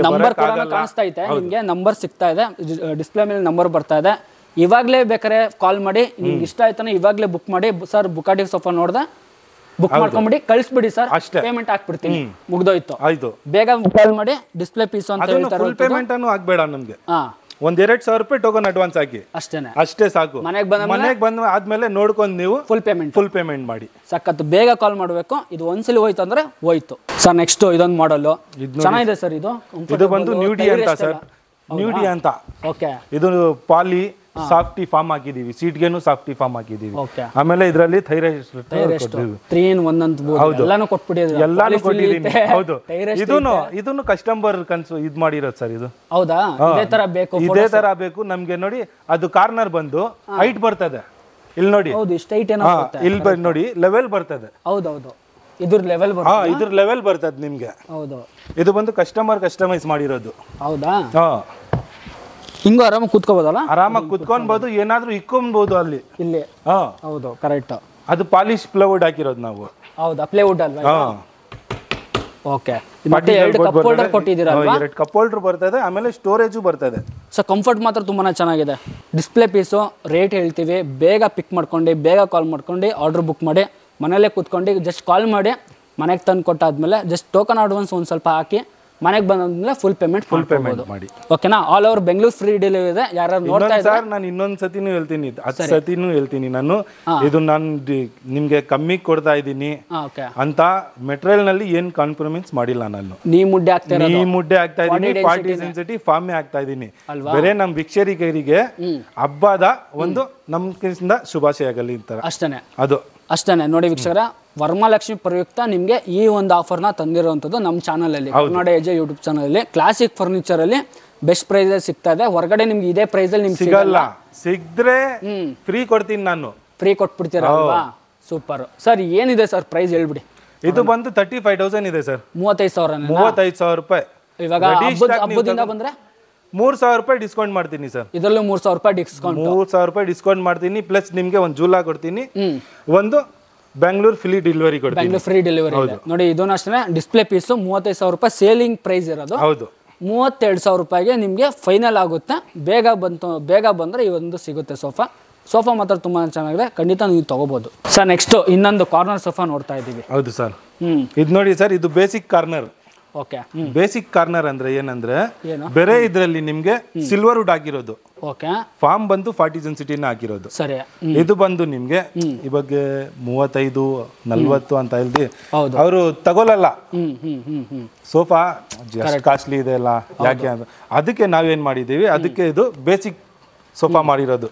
ನಂಬರ್ ಕೂಡ ಕಾಣಿಸ್ತಾ ಇದೆ ನಿಮ್ಗೆ. ನಂಬರ್ ಸಿಗ್ತಾ ಇದೆ ಡಿಸ್ಪ್ಲೇ ಮೇಲೆ, ನಂಬರ್ ಬರ್ತಾ ಇದೆ. ಇವಾಗಲೇ ಬೇಕಾರೆ ಕಾಲ್ ಮಾಡಿ, ನಿಮ್ಗೆ ಇಷ್ಟ ಆಯ್ತಾನೆ ಇವಾಗಲೇ ಬುಕ್ ಮಾಡಿ. ಸರ್ ಬುಕಾಟಿ ಸೋಫಾ ನೋಡ್ದೆ ಬುಕ್ ಮಾಡ್ಕೊಂಬಿಡಿ, ಕಳಿಸ್ಬಿಡಿ ಸರ್, ಪೇಮೆಂಟ್ ಹಾಕ್ಬಿಡ್ತೀನಿ, ಮುಗ್ದೋಯ್ತು. ಬೇಗ ಕಾಲ್ ಮಾಡಿ. ಡಿಸ್ಪ್ಲೇ ಪೀಸ್ ಅಂತ ಹೇಳ್ತಾರೆ. ಫುಲ್ ಪೇಮೆಂಟ್ ಅನ್ನು ಆಗ್ಬೇಡ ನಮ್ಗೆ. 1,200 ರೂಪಾಯಿ ಟೋಕನ್ ಅಡ್ವಾನ್ಸ್ ಹಾಕಿ, ಅಷ್ಟೇ ಸಾಕು. ಮನೆಗೆ ಬಂದ ಆದ್ಮೇಲೆ ನೋಡ್ಕೊಂಡು ನೀವು ಫುಲ್ ಪೇಮೆಂಟ್ ಮಾಡಿ. ಸಖತ್ ಬೇಗ ಕಾಲ್ ಮಾಡಬೇಕು. ಇದು ಒಂದ್ಸಲಿ ಹೋಯ್ತು ಅಂದ್ರೆ ಹೋಯ್ತು ಸರ್. ನೆಕ್ಸ್ಟ್ ಇದೊಂದು ಮಾಡಲ್ ಚೆನ್ನಾಗಿದೆ ಸರ್. ಇದು ಬಂದು ನ್ಯೂಡಿ ಅಂತ ಸರ್. ನ್ಯೂಡಿ ಅಂತ. ಇದು ಪಾಲಿ ಸಾಫ್ಟಿ ಫಾರ್ಮ್ ಹಾಕಿದೀವಿ. ಸೀಟ್ಗೆನು ಸಾಫ್ಟಿ ಫಾರ್ಮ್ ಹಾಕಿದೀವಿ. ಆಮೇಲೆ ಇದರಲ್ಲಿ ಎಲ್ಲಾನು ಕೊಟ್ಟಿದ್ದೀನಿ. ಹೌದು, ಇದನ್ನು ಕಸ್ಟಮರ್ ಇದ್ ಮಾಡಿರೋದು ಸರ್. ಇದು ಹೌದಾ? ಇದೇ ತರ ಬೇಕು ನಮ್ಗೆ. ನೋಡಿ, ಅದು ಕಾರ್ನರ್ ಬಂದು ಹೈಟ್ ಬರ್ತದೆ. ಇಲ್ಲಿ ನೋಡಿ, ಇಲ್ಲಿ ನೋಡಿ ಲೆವೆಲ್ ಬರ್ತದೆ. ಹೌದೌದು, ಇದ್ರ ಲೆವೆಲ್ ಬರ್ತದೆ ನಿಮ್ಗೆ. ಇದು ಬಂದು ಕಸ್ಟಮೈಸ್ ಮಾಡಿರೋದು. ಹೌದಾ? ಹಿಂಗೂ ಆರಾಮಾಗಿ ಕೂತ್ಕೋಬೋದಲ್ಲ? ಆರಾಮಾಗಿ ಕೂತ್ಕೊಬಹುದು. ಏನಾದ್ರೂ ಇಕ್ಕೊಬಹುದು ಅಲ್ಲಿ. ಇಲ್ಲಿ ಹೌದು, ಕರೆಕ್ಟ್. ಅದು ಪಾಲಿಶ್ ಪ್ಲೈವುಡ್ ಹಾಕಿರೋದು ನಾವು. ಹೌದಾ? ಪ್ಲೈವುಡ್ ಅಲ್ವಾ? ಓಕೆ. ಮತ್ತೆ 2 ಕಪ್ ಹೋಲ್ಡರ್ ಕೊಟ್ಟಿದ್ದೀರಾ ಅಲ್ವಾ? 2 ಕಪ್ ಹೋಲ್ಡರ್ ಬರ್ತದೆ. ಆಮೇಲೆ ಸ್ಟೋರೇಜು ಬರ್ತದೆ. ಸೊ ಕಂಫರ್ಟ್ ಮಾತ್ರ ತುಂಬಾನೇ ಚೆನ್ನಾಗಿದೆ. ಡಿಸ್ಪ್ಲೇ ಪೀಸು ರೇಟ್ ಹೇಳ್ತೀವಿ. ಬೇಗ ಪಿಕ್ ಮಾಡ್ಕೊಂಡು, ಬೇಗ ಕಾಲ್ ಮಾಡ್ಕೊಂಡು ಆರ್ಡರ್ ಬುಕ್ ಮಾಡಿ, ಮನೆಯಲ್ಲೇ ಕೂತ್ಕೊಂಡು ಜಸ್ಟ್ ಕಾಲ್ ಮಾಡಿ ಮನೆಗೆ ತಂದು ಕೊಟ್ಟಾದ್ಮೇಲೆ ಜಸ್ಟ್ ಟೋಕನ್ ಅಡ್ವಾನ್ಸ್ ಒಂದು ಸ್ವಲ್ಪ ಹಾಕಿ ಮನೆಗೆ ಬಂದಾದ್ಮೇಲೆ ಫುಲ್ ಪೇಮೆಂಟ್ ಮಾಡಿ. ಓಕೆನಾ? All over Bengaluru free delivery ಇದೆ. ಯಾರು ನೋಡ್ತಾ ಇದ್ದಾರೆ, ನಾನು ಇನ್ನೊಂದು ಸತಿನೂ ಹೇಳ್ತೀನಿ ನಾನು ಇದು ನಾನು ನಿಮ್ಗೆ ಕಮ್ಮಿ ಕೊಡ್ತಾ ಇದ್ದೀನಿ ಅಂತ. ಮೆಟೀರಿಯಲ್ ನಲ್ಲಿ ಏನ್ ಕಾಂಪ್ರಮೈಸ್ ಮಾಡಿಲ್ಲ ನಾನು. ನೀ ಮುಡ್ಡೆ ಆಗ್ತಾ ಇದ್ದೀನಿ, 40 ಡೆನ್ಸಿಟಿ ಫಾರ್ಮೇ ಆಗ್ತಾ ಇದ್ದೀನಿ. ಬೇರೆ ನಮ್ ವೀಕ್ಷಕರಿಗೆ ಹಬ್ಬದ ಒಂದು ನಮ್ಗಿಂದ ಶುಭಾಶಯ ಆಗಲಿ ಅಂತಾರೆ. ಅಷ್ಟೇನೆ ನೋಡಿ ವೀಕ್ಷಕರ. ವರಮಹಾಲಕ್ಷ್ಮಿ ಪ್ರಯುಕ್ತ ನಿಮಗೆ ಈ ಒಂದು ಆಫರ್ನ ತಂದಿರುವಂಥದ್ದು ನಮ್ಮ ಚಾನಲಲ್ಲಿ, ಕನ್ನಡ ಎಜೆ ಯೂಟ್ಯೂಬ್ ಚಾನಲಲ್ಲಿ. ಕ್ಲಾಸಿಕ್ ಫರ್ನಿಚರ್ ಅಲ್ಲಿ ಬೆಸ್ಟ್ ಪ್ರೈಸ್ ಸಿಗ್ತಾ ಇದೆ. ಹೊರಗಡೆ ನಿಮ್ಗೆ ಇದೇ ಪ್ರೈಸ್ ಅಲ್ಲಿ ನಿಮ್ಗೆ ಸಿಗಲ್ಲ. ಸಿಗ್ದ್ರೆ ಫ್ರೀ ಕೊಡ್ತೀನಿ ನಾನು. ಫ್ರೀ ಕೊಟ್ಬಿಡ್ತೀರಾ ಅಲ್ವಾ? Super sir. ಏನಿದೆ ಸರ್ ಪ್ರೈಸ್ ಹೇಳ್ಬಿಡಿ. ಇದು ಬಂದು 35,000 ಇದೆ ಸರ್. 35,000 ರೂಪಾಯಿ. ಇವಾಗ ಹಬ್ಬದಿಂದ ಬಂದ್ರೆ 3,000 ರೂಪಾಯಿ ಡಿಸ್ಕೌಂಟ್ ಮಾಡ್ತೀನಿ ಸರ್. ಇದರಲ್ಲೂ 3,000 ರೂಪಾಯಿ ಡಿಸ್ಕೌಂಟ್. 3,000 ರೂಪಾಯಿ ಡಿಸ್ಕೌಂಟ್ ಮಾಡ್ತೀನಿ. ಪ್ಲಸ್ ನಿಮ್ಗೆ ಒಂದು ಜೂಲಾ ಕೊಡ್ತೀನಿ, ಒಂದು ಬೆಂಗಳೂರು ಫ್ರೀ ಡೆಲಿವರಿ ಕೊಡ್ತೀವಿ. ಬೆಂಗಳೂರು ಫ್ರೀ ಡೆಲಿವರಿ ಇದೆ ನೋಡಿ. ಇದನ್ನು ಅಷ್ಟೇ ಡಿಸ್ಪ್ಲೇ ಪೀಸು 35,000 ರೂಪಾಯಿ ಸೇಲಿಂಗ್ ಪ್ರೈಸ್ ಇರೋದು. ಹೌದು, 32,000 ರೂಪಾಯಿಗೆ ನಿಮಗೆ ಫೈನಲ್ ಆಗುತ್ತೆ. ಬೇಗ ಬಂದರೆ ಈ ಒಂದು ಸಿಗುತ್ತೆ ಸೋಫಾ ಮಾತ್ರ ತುಂಬಾ ಚೆನ್ನಾಗಿದೆ, ಖಂಡಿತ ನೀವು ತಗೋಬಹುದು ಸರ್. ನೆಕ್ಸ್ಟ್ ಇನ್ನೊಂದು ಕಾರ್ನರ್ ಸೋಫಾ ನೋಡ್ತಾ ಇದ್ದೀವಿ. ಹೌದು ಸರ್. ಇದು ನೋಡಿ ಸರ್, ಇದು basic corner. Okay, basic corner ಅಂದ್ರೆ ಏನಂದ್ರೆ ಬೇರೆ ಇದರಲ್ಲಿ ನಿಮ್ಗೆ ಸಿಲ್ವರ್ ವುಡ್ ಹಾಕಿರೋದು. ಓಕೆ, ಫಾರ್ಮ್ ಬಂದು 40 ಸೆನ್ಸಿಟಿನ ಹಾಕಿರೋದು. ಸರಿ. ಇದು ಬಂದು ನಿಮ್ಗೆ ಇವಾಗ 35-40 ಅಂತ ಹೇಳ್ದಿ ಅವರು ತಗೊಳಲ್ಲ. ಸೋಫಾ ಕಾಸ್ಟ್ಲಿ ಇದೆ ಅಲ್ಲ, ಯಾಕೆ ಅಂದ್ರೆ ಅದಕ್ಕೆ ನಾವೇನ್ ಮಾಡಿದೀವಿ, ಅದಕ್ಕೆ ಇದು ಬೇಸಿಕ್ ಸೋಫಾ ಮಾಡಿರೋದು.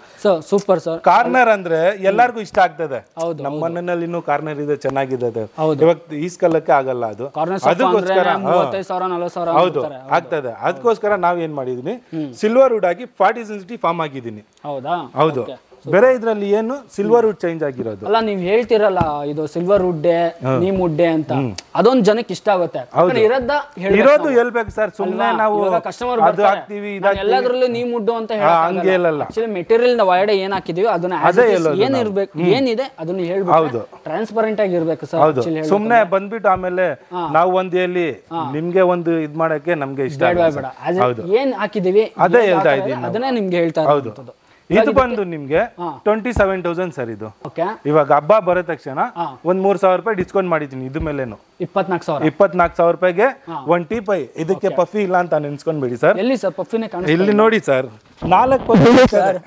Super sir. ಕಾರ್ನರ್ ಅಂದ್ರೆ ಎಲ್ಲರಿಗೂ ಇಷ್ಟ ಆಗ್ತದೆ. ನಮ್ಮ ಮನೆಯಲ್ಲಿ ಇನ್ನೂ ಕಾರ್ನರ್ ಇದೆ, ಚೆನ್ನಾಗಿದೆ. ಇವಾಗ ಈಸ್ಕಲ್ಲಕ್ಕೆ ಆಗಲ್ಲ ಅದು, ಅದಕ್ಕೋಸ್ಕರ ಹೌದು ಆಗ್ತದೆ. ಅದಕ್ಕೋಸ್ಕರ ನಾವ್ ಏನ್ ಮಾಡಿದೀನಿ, ಸಿಲ್ವರ್ ವುಡ್ ಆಗಿ 40 ಸೆನ್ಸಿಟಿ ಫಾರ್ಮ್ ಆಗಿದ್ದೀನಿ. ಹೌದು, ಬೇರೆ ಇದ್ರಲ್ಲಿ ಏನು ಸಿಲ್ವರ್ ವುಡ್ ಚೇಂಜ್ ಆಗಿರೋದು ಅಲ್ಲ. ನೀವ್ ಹೇಳ್ತಿರಲ್ಲ ಇದು ಸಿಲ್ವರ್ ವುಡ್ ನೀಮ್ ವುಡ್ ಅಂತ, ಅದೊಂದ್ ಜನಕ್ಕೆ ಇಷ್ಟ ಆಗುತ್ತೆ. ಇರೋದು ಹೇಳ್ಬೇಕು ಸರ್, ಸುಮ್ಮನೆ ನಾವು ಕಸ್ಟಮರ್ ಅದು ಹಾಕ್ತಿವಿ ಎಲ್ಲದರಲ್ಲೂ ನೀಮ್ ವುಡ್ ಅಂತ ಹಂಗೆ ಹೇಳಲ್ಲ. ಆಕ್ಚುಲಿ ಮೆಟೀರಿಯಲ್ ಒಳಗಡೆ ಏನ್ ಹಾಕಿದೀವಿ ಅದನ್ನ ಏನಿರ್ಬೇಕು, ಏನಿದೆ ಅದನ್ನ ಹೇಳ್ಬೇಕು, ಟ್ರಾನ್ಸ್ಪರೆಂಟ್ ಆಗಿರ್ಬೇಕು ಸರ್. ಸುಮ್ನೆ ಬಂದ್ಬಿಟ್ಟು ಆಮೇಲೆ ನಾವು ಒಂದ್ ಹೇಳಿ ನಿಮ್ಗೆ ಒಂದು ಇದ್ ಮಾಡಕ್ಕೆ ನಮ್ಗೆ ಇಷ್ಟ ಏನ್ ಹಾಕಿದೀವಿ ಅದೇ ಹೇಳ್ತಾ ಇದೀನಿ, ಅದನ್ನೇ ನಿಮ್ಗೆ ಹೇಳ್ತಾ ಇರೋದು. ಇದು ಬಂದು ನಿಮ್ಗೆ 27,000 ಸರ್. ಇದು ಇವಾಗ ಹಬ್ಬ ಬರೋ ತಕ್ಷಣ ಒಂದ್ 3,000 ರೂಪಾಯಿ ಡಿಸ್ಕೌಂಟ್ ಮಾಡಿದೀನಿ. ಇದು ಮೇಲೇನು 24,000 ರೂಪಾಯಿಗೆ ಒಂದ್ ಟೀಪೈ. ಇದಕ್ಕೆ ಪಫಿ ಇಲ್ಲ ಅಂತ ನೆನ್ಸ್ಕೊಂಡ್ಬಿಡಿ ಸರ್. ಎಲ್ಲಿ ಸರ್ ಪಫಿನೇ ಕಾಣಿಸ್ತಾ? ಇಲ್ಲಿ ನೋಡಿ ಸರ್, 4 ಪಫಿ ಸರ್.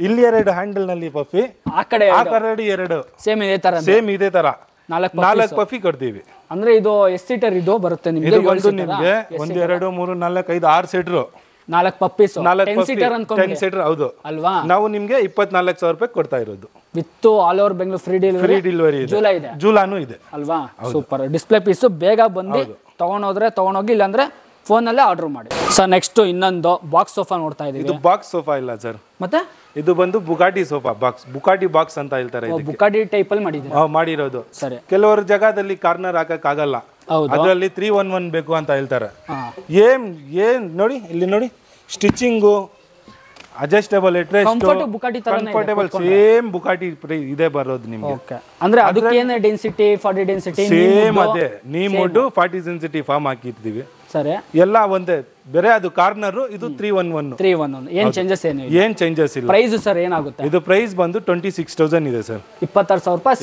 ಇಲ್ಲಿ 2 ಹ್ಯಾಂಡಲ್ ನಲ್ಲಿ ಪಫಿ, ಆ ಕಡೆ 2 ಸೇಮ್ ಇದೇ ತರ 4 ಪಫಿ ಕೊಡ್ತೀವಿ. ಅಂದ್ರೆ ಇದು ಎಸ್ ಸೀಟರ್ ಇದು ಬರುತ್ತೆ ನಿಮ್ಗೆ. ಇದು ಬಂದು ನಿಮ್ಗೆ 1 2 3 4 5 6 ಸೀಟರ್, 4 ಪಪ್ಪೀಸ್, 10 ಸೀಟರ್. ಹೌದು ಅಲ್ವಾ? ನಾವು ನಿಮ್ಗೆ 24,000 ರೂಪಾಯಿ ಕೊಡ್ತಾ ಇರೋದು with all over Bengaluru free delivery. ಜೂಲಾನು ಇದೆ ಅಲ್ವಾ? ಸೂಪರ್. ಡಿಸ್ಪ್ಲೇ ಪೀಸ್ ಬೇಗ ಬಂದು ತಗೊಂಡೋಗಿ, ಇಲ್ಲಾಂದ್ರೆ ಫೋನ್ ಅಲ್ಲೇ ಆರ್ಡರ್ ಮಾಡಿ ಸರ್. ನೆಕ್ಸ್ಟ್ ಇನ್ನೊಂದು ಬಾಕ್ಸ್ ಸೋಫಾ ನೋಡ್ತಾ ಇದೀವಿ. ಇದು ಬಾಕ್ಸ್ ಸೋಫಾ ಇಲ್ಲ ಸರ್, ಮತ್ತೆ ಇದು ಬಂದು ಬುಗಾಟಿ ಸೋಫಾ ಬಾಕ್ಸ್, ಬುಕಾಟಿ ಬಾಕ್ಸ್ ಅಂತ ಹೇಳ್ತಾರೆ. ಬುಕಾಟಿ ಟೈಪ್ ಅಲ್ಲಿ ಮಾಡಿರೋದು. ಸರಿ. ಕೆಲವರು ಜಾಗದಲ್ಲಿ ಕಾರ್ನರ್ ಹಾಕಕ್ ಆಗಲ್ಲ, ಅದರಲ್ಲಿ 311 ಬೇಕು ಅಂತ ಹೇಳ್ತಾರೆ. ಏನ್ ನೋಡಿ, ಇಲ್ಲಿ ನೋಡಿ ಸ್ಟಿಚಿಂಗು, ಅಡ್ಜಸ್ಟೇಬಲ್ ಕಂಫರ್ಟೇಬಲ್ ಸೇಮ್ ಬುಕಾಟಿ ಇದೆ ಬರೋದು ನಿಮ್ಗೆ. ಅಂದ್ರೆ ಅದಕ್ಕೆ ಡೆನ್ಸಿಟಿ 40 ಡೆನ್ಸಿಟಿ ಸೇಮ್ ಅದೇ. ನೀಮ್ ವುಡ್ 40 ಸೆನ್ಸಿಟಿ ಫಾರ್ಮ್ ಹಾಕಿರ್ತೀವಿ. ಸರಿ, ಎಲ್ಲ ಒಂದೇ, ಬೇರೆ ಅದು ಕಾರ್ನರ್, ಇದು 311. ಏನ್ ಚೇಂಜಸ್ ಇಲ್ಲ. ಪ್ರೈಸ್ ಸರ್ ಏನಾಗುತ್ತೆ? ಇದು ಪ್ರೈಸ್ ಬಂದು 26,000 ಇದೆ ಸರ್. 26,000 ರೂಪಾಯಿ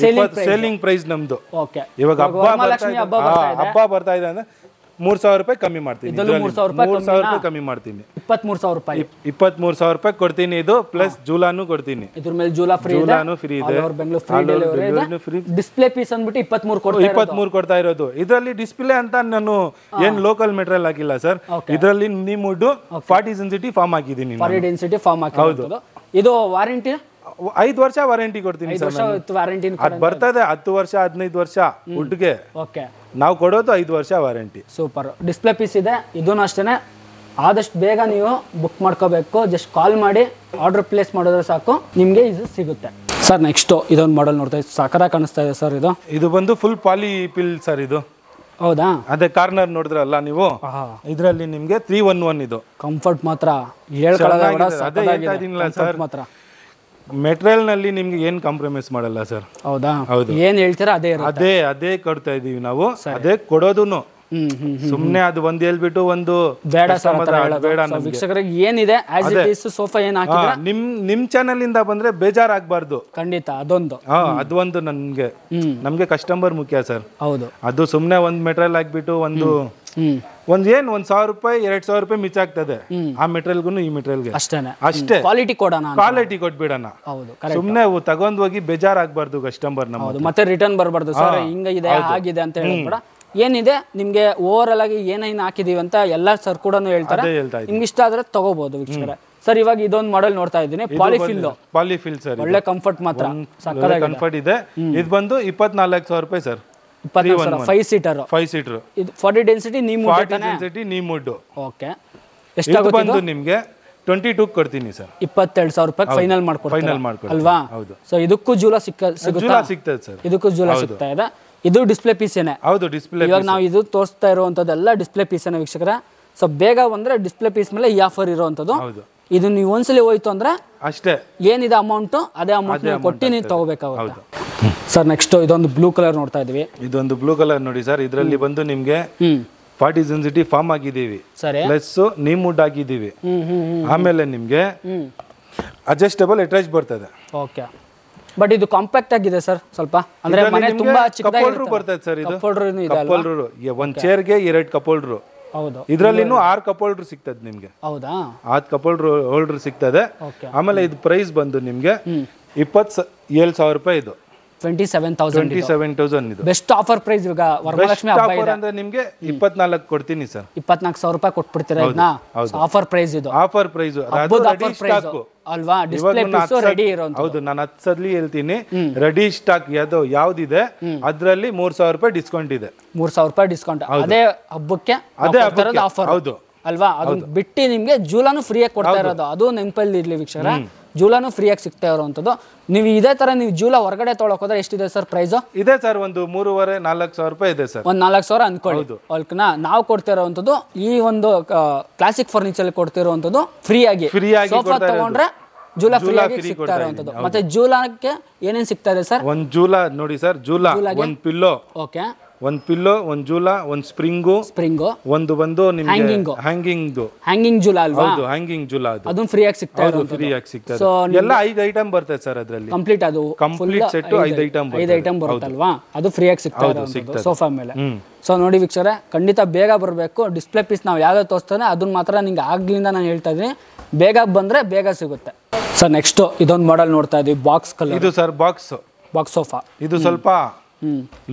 ಸೇಲಿಂಗ್ ಪ್ರೈಸ್ ನಮ್ದು. ಇವಾಗ ಹಬ್ಬ ಬರ್ತಾ ಇದೆ ಅಂದ್ರೆ 3,000 ರೂಪಾಯಿ ಕಮ್ಮಿ ಮಾಡ್ತೀನಿ. 3,000 ರೂಪಾಯಿ ಕಮ್ಮಿ ಮಾಡ್ತೀನಿ. 23,000 ರೂಪಾಯಿ 23,000 ರೂಪಾಯಿ ಕೊಡ್ತೀನಿ. ಇದು ಪ್ಲಸ್ ಜೂಲಾನು ಕೊಡ್ತೀನಿ. ಇದ್ರ ಮೇಲೆ ಜೂಲಾ ಫ್ರೀ ಇದೆ. ಬೆಂಗಳೂರು ಫ್ರೀ ಡಿಸ್ಪ್ಲೇ ಪೀಸ್ ಅಂದ್ಬಿಟ್ಟು 23 ಕೊಡ್ತಾ ಇರೋದು. ಇದರಲ್ಲಿ ಡಿಸ್ಪ್ಲೇ ಅಂತ ನಾನು ಏನ್ ಲೋಕಲ್ ಮೆಟೀರಿಯಲ್ ಹಾಕಿಲ್ಲ ಸರ್. ಇದರಲ್ಲಿ ನಿಮ್ ವುಡ್ 40 ಸೆನ್ಸಿಟಿ ಫಾರ್ಮ್ ಹಾಕಿದ್ದೀನಿ. 40 ಡೆನ್ಸಿಟಿ ಫಾರ್ಮ್ ಹಾಕಿರೋದು. ಇದು ವಾರಂಟಿ 5 ವರ್ಷ ವಾರಂಟಿ ಕೊಡ್ತೀನಿ ಸರ್. ಅದು ಬರ್ತದೆ 10 ವರ್ಷ 15 ವರ್ಷ ವುಡ್ಗೆ. ನಾವು ಕೊಡೋದು 5 ವರ್ಷ ವಾರಂಟಿ. ಸೂಪರ್. ಡಿಸ್ಪ್ಲೇ ಪೀಸ್ ಇದೆ. ಇದೂ ಅಷ್ಟೇ, ಆದಷ್ಟು ಬೇಗ ನೀವು ಬುಕ್ ಮಾಡ್ಕೋಬೇಕು. ಜಸ್ಟ್ ಕಾಲ್ ಮಾಡಿ ಆರ್ಡರ್ ಪ್ಲೇಸ್ ಮಾಡಿದ್ರೆ ಸಾಕು, ನಿಮಗೆ ಇದು ಸಿಗುತ್ತೆ ಸರ್. ನೆಕ್ಸ್ಟ್ ಇದೊಂದು ಮಾಡೆಲ್ ನೋಡ್ತಾ ಇದ್ದೀವಿ, ಸಕರಾಗಿ ಕಾಣಿಸ್ತಾ ಇದೆ ಸರ್. ಇದು ಬಂದು ಫುಲ್ ಪಾಲಿ ಪಿಲ್ ಸರ್. ಇದು ಹೌದಾ? ಅದೇ ಕಾರ್ನರ್ ನೋಡಿದ್ರಲ್ಲ ನೀವು, ಇದರಲ್ಲಿ ನಿಮ್ಗೆ 311 ಇದು ಕಂಫರ್ಟ್ ಮಾತ್ರ ಮಾತ್ರ. ಮೆಟೀರಿಯಲ್ ನಲ್ಲಿ ನಿಮ್ಗೆ ಏನ್ ಕಾಂಪ್ರಮೈಸ್ ಮಾಡಲ್ಲ ಸರ್. ಹೌದಾ? ಏನ್ ಹೇಳ್ತೀರಾ ಅದೇ ಕೊಡ್ತಾ ಇದೀವಿ ನಾವು, ಅದೇ ಕೊಡೋದುನು. ಸುಮ್ನೆ ಅದು ಒಂದ್ ಹೇಳ್ಬಿಟ್ಟು ಒಂದು ಬೇಡ ವೀಕ್ಷಕರಿಗೆ ಏನಿದೆ ಸೋಫಾ ಏನ್ ಹಾಕಿದ್ರೆ ನಿಮ್ ಚಾನೆಲ್ ಇಂದ ಬಂದ್ರೆ ಬೇಜಾರಾಗಬಾರ್ದು. ಖಂಡಿತ ಅದೊಂದು ನಮ್ಗೆ ಕಸ್ಟಮರ್ ಮುಖ್ಯ ಸರ್. ಹೌದು. ಅದು ಸುಮ್ನೆ ಒಂದ್ ಮೆಟೀರಿಯಲ್ ಹಾಕ್ಬಿಟ್ಟು ಒಂದು 1,000 ರೂಪಾಯಿ 2,000 ರೂಪಾಯಿ ಮಿಚ್ ಆಗ್ತದೆ. ಆ ಮೆಟೀರಿಯಲ್ಗೂ ಈ ಮೆಟೀರಿಯಲ್ಗೆ ಅಷ್ಟೇ ಕ್ವಾಲಿಟಿ ಕೊಟ್ಬಿಡೋಣ. ಸುಮ್ನೆ ತಗೊಂಡ್ ಹೋಗಿ ಬೇಜಾರಾಗಬಾರ್ದು ಕಸ್ಟಮರ್ ನಮ್ಮದು. ಮತ್ತೆ ರಿಟರ್ನ್ ಬರಬಾರ್ದು ಸರ್. ಹಿಂಗಿದೆ ಆಗಿದೆ ಅಂತ ಹೇಳ್ಬೇಡ. ಏನಿದೆ ನಿಮ್ಗೆ ಓವರ್ ಆಲ್ ಆಗಿ ಏನೇನು ಹಾಕಿದೀವಿ ಅಂತ ಎಲ್ಲ ಸರ್ ಕೂಡ ಹೇಳ್ತಾರೆ. ನಿಮ್ಗೆ ಇಷ್ಟ ಆದ್ರೆ ತಗೋಬಹುದು ವೀಕ್ಷಕರೇ. ಸರ್ ಇವಾಗ ಇದೊಂದು ಮಾಡೆಲ್ ನೋಡ್ತಾ ಇದ್ದೀನಿ, ಪಾಲಿಫಿಲ್ ಸರ್. ಒಳ್ಳೆ ಕಂಫರ್ಟ್ ಮಾತ್ರ ಕಂಫರ್ಟ್ ಇದೆ. ಇದು ಬಂದು 24,000 ರೂಪಾಯಿ ಸರ್. 5 ಸೀಟರ್. ಇದು 40 ಡೆನ್ಸಿಟಿ ನೀಮ್ ವುಡ್. ಓಕೆ. ಎಷ್ಟು ಬಂದು ನಿಮ್ಗೆ 22 ಕೊಡ್ತೀನಿ ಸರ್. 22,000 ರೂಪಾಯಿ ಫೈನಲ್ ಮಾಡ್ಕೊಡ್ತೀನಿ ಅಲ್ವಾ? ಸೊ ಇದಕ್ಕೂ ಜೂಲಾ ಸಿಗ್ತದೆ ಸರ್. ಇದಕ್ಕೂ ಜೂಲಾ ಸಿಗ್ತಾ ಇದೆ. ಇದು ಡಿಸ್ಪ್ಲೇ ಪೀಸ್ ಏನೇ. ಹೌದು, ಡಿಸ್ಪ್ಲೇ. ಇವಾಗ ನಾವು ಇದು ತೋರಿಸ್ತಾ ಇರುವಂತದ್ದೆಲ್ಲ ಡಿಸ್ಪ್ಲೇ ಪೀಸ್ ಏನೇ ವೀಕ್ಷಕರ. ಸೊ ಬೇಗ ಬಂದ್ರೆ ಡಿಸ್ಪ್ಲೇ ಪೀಸ್ ಮೇಲೆ ಈ ಆಫರ್ ಇರುವಂತದ್ದು. ಇದು ನೀವು ಒಂದ್ಸಲಿ ಹೋಯ್ತು ಅಂದ್ರೆ ಅಷ್ಟೇ, ಏನಿದೆ ಅಮೌಂಟು ಅದೇ ಅಮೌಂಟ್ ಕೊಟ್ಟು ನೀವು ತಗೋಬೇಕಾಗುತ್ತೆ. ಸರ್ ನೆಕ್ಸ್ಟ್ ಇದೊಂದು ಬ್ಲೂ ಕಲರ್ ನೋಡ್ತಾ ಇದೀವಿ. ಇದೊಂದು ಬ್ಲೂ ಕಲರ್ ನೋಡಿ ಸರ್, ಇದರಲ್ಲಿ ಬಂದು ನಿಮ್ಗೆ 40 ಸೆನ್ಸಿಟಿ ಫಾರ್ಮ್ ಆಗಿದ್ದೀವಿ, ಸರಿ ಪ್ಲಸ್ ನೀಮ್ ವುಡ್ ಆಗಿದ್ದೀವಿ. ಆಮೇಲೆ ನಿಮ್ಗೆ ಅಡ್ಜಸ್ಟಬಲ್ ಅಟ್ಯಾಚ್ ಬರ್ತದೆ. ಓಕೆ, ಬಟ್ ಇದು ಕಾಂಪ್ಯಾಕ್ಟ್ ಆಗಿದೆ ಸರ್ ಸ್ವಲ್ಪ, ಅಂದ್ರೆ ಮನೆ ತುಂಬಾ ಚಿಕ್ಕದಾಗಿ ಬರ್ತದೆ ಸರ್. ಇದು ಕಪ್ ಹೋಲ್ಡರ್, ಒಂದ್ ಚೇರ್ಗೆ 2 ಕಪ್ ಹೋಲ್ಡರ್. ಹೌದು, ಇದ್ರಲ್ಲಿ 6 ಕಪ್ ಹೋಲ್ಡರ್ ಸಿಗ್ತದೆ ನಿಮ್ಗೆ. ಹೌದಾ, 6 ಕಪ್ ಹೋಲ್ಡರ್ ಸಿಗ್ತದೆ. ಆಮೇಲೆ ಇದು ಪ್ರೈಸ್ ಬಂದು ನಿಮ್ಗೆ 27,000 ರೂಪಾಯಿ. ಇದು 27,000 ಇದು ಬೆಸ್ಟ್ ಆಫರ್ ಪ್ರೈಸ್. ಇವಾಗ ವರಮಹಾಲಕ್ಷ್ಮಿ ಹಬ್ಬ ಇದೆ ಅಂದ್ರೆ ನಿಮ್ಗೆ 24 ಕೊಡ್ತೀನಿ ಸರ್. 24,000 ರೂಪಾಯಿ ಕೊಟ್ಬಿಡ್ತೀರಾ ಇದನ್ನ? ಆಫರ್ ಪ್ರೈಸ್ ಇದು, ಆಫರ್ ಪ್ರೈಸ್ ಅಲ್ವಾ? ಡಿಸ್ಪ್ಲೇ ಪೀಸ್ ರೆಡಿ ಇರೋಂತ. ಹೌದು, ನಾನು 10 ಸಲ ಹೇಳ್ತೀನಿ, ರೆಡಿ ಸ್ಟಾಕ್ ಯಾವ್ದಿದೆ ಅದ್ರಲ್ಲಿ 3,000 ರೂಪಾಯಿ ಡಿಸ್ಕೌಂಟ್ ಇದೆ. 3,000 ರೂಪಾಯಿ ಡಿಸ್ಕೌಂಟ್ ಅದೇ ಹಬ್ಬಕ್ಕೆ ಆಫರ್ ಹೌದು ಅಲ್ವಾ? ಅದನ್ನ ಬಿಟ್ಟು ನಿಮ್ಗೆ ಜೂಲಾನು ಫ್ರೀಯಾಗಿ ಕೊಡ್ತಾ ಇರೋದು, ಅದು ನೆನಪಲ್ಲಿ ಇರ್ಲಿ ವೀಕ್ಷಕರ. ಜೂಲಾನು ಫ್ರೀಯಾಗಿ ಸಿಗ್ತಾ ಇರೋಂಥದ್ದು. ನೀವು ಇದೇ ತರ ನೀವು ಜೂಲಾ ಹೊರಗಡೆ ತೊಗೊಳಕ್ ಹೋದ್ರೆ ಎಷ್ಟಿದೆ ಸರ್ ಪ್ರೈಸ್? ಇದೆ ಸರ್, ಒಂದು 3,500-4,000 ರೂಪಾಯಿ ಇದೆ ಸರ್. ಒಂದು 4,000 ಅನ್ಕೊಳ್ಳಿ. ಅಲ್ಕನಾ ನಾವು ಕೊಡ್ತಿರೋವಂಥದ್ದು ಈ ಒಂದು ಕ್ಲಾಸಿಕ್ ಫರ್ನಿಚರ್ ಕೊಡ್ತಿರೋವಂಥದ್ದು ಫ್ರೀಯಾಗಿ. ಸೋಫಾ ತಗೊಂಡ್ರೆ ಜೂಲಾ ಫ್ರೀಯಾಗಿ ಸಿಗ್ತಾ ಇರೋವಂಥದ್ದು. ಮತ್ತೆ ಜೂಲಾಕ್ಕೆ ಏನೇನ್ ಸಿಗ್ತಾ ಇದೆ ಸರ್? ಒಂದು ಜೂಲಾ ನೋಡಿ ಸರ್, ಜೂಲಾ ಒಂದು ಪಿಲ್ಲೋ, ಓಕೆ, ಒಂದು ಪಿಲ್ಲೋ, ಒಂದು ಜೂಲಾ, ಒಂದು ಸ್ಪ್ರಿಂಗು, ಒಂದು ಬಂದು ನಿಮ್ಗೆ ಹ್ಯಾಂಗಿಂಗ್ ಜೂಲಾ ಅಲ್ವಾ? ಹೌದು, ಹ್ಯಾಂಗಿಂಗ್ ಜೂಲಾ, ಅದು ಫ್ರೀಯಾಗಿ ಸಿಗ್ತಾ ಇದೆ. ಫ್ರೀಯಾಗಿ ಸಿಗ್ತದೆ. ಎಲ್ಲ 5 ಐಟಮ್ ಬರ್ತದೆ ಸರ್ ಅದರಲ್ಲಿ. ಕಂಪ್ಲೀಟ್ ಅದು ಕಂಪ್ಲೀಟ್ ಸೆಟ್ 5 ಐಟಮ್ ಬರುತ್ತಲ್ವಾ? ಅದು ಫ್ರೀಯಾಗಿ ಸಿಗ್ತಾ ಇದೆ ಸೋಫಾ ಮೇಲೆ. ಸೊ ನೋಡಿ ವೀಕ್ಷಕರೇ, ಖಂಡಿತ ಬೇಗ ಬರಬೇಕು. ಡಿಸ್ಪ್ಲೇ ಪೀಸ್ ನಾವು ಯಾವ್ದು ತೋರಿಸ್ತಾನೆ ಅದನ್ನ ಮಾತ್ರ ನಿಂಗೆ ಆಗ್ಲಿಂದ ನಾನು ಹೇಳ್ತಾ ಇದೀನಿ, ಬೇಗ ಬಂದ್ರೆ ಬೇಗ ಸಿಗುತ್ತೆ. ಸರ್ ನೆಕ್ಸ್ಟ್ ಇದೊಂದು ಮಾಡೆಲ್ ನೋಡ್ತಾ ಇದೀವಿ, ಬಾಕ್ಸ್ ಕಲರ್. ಇದು ಸರ್ ಬಾಕ್ಸ್ ಸೋಫಾ. ಇದು ಸ್ವಲ್ಪ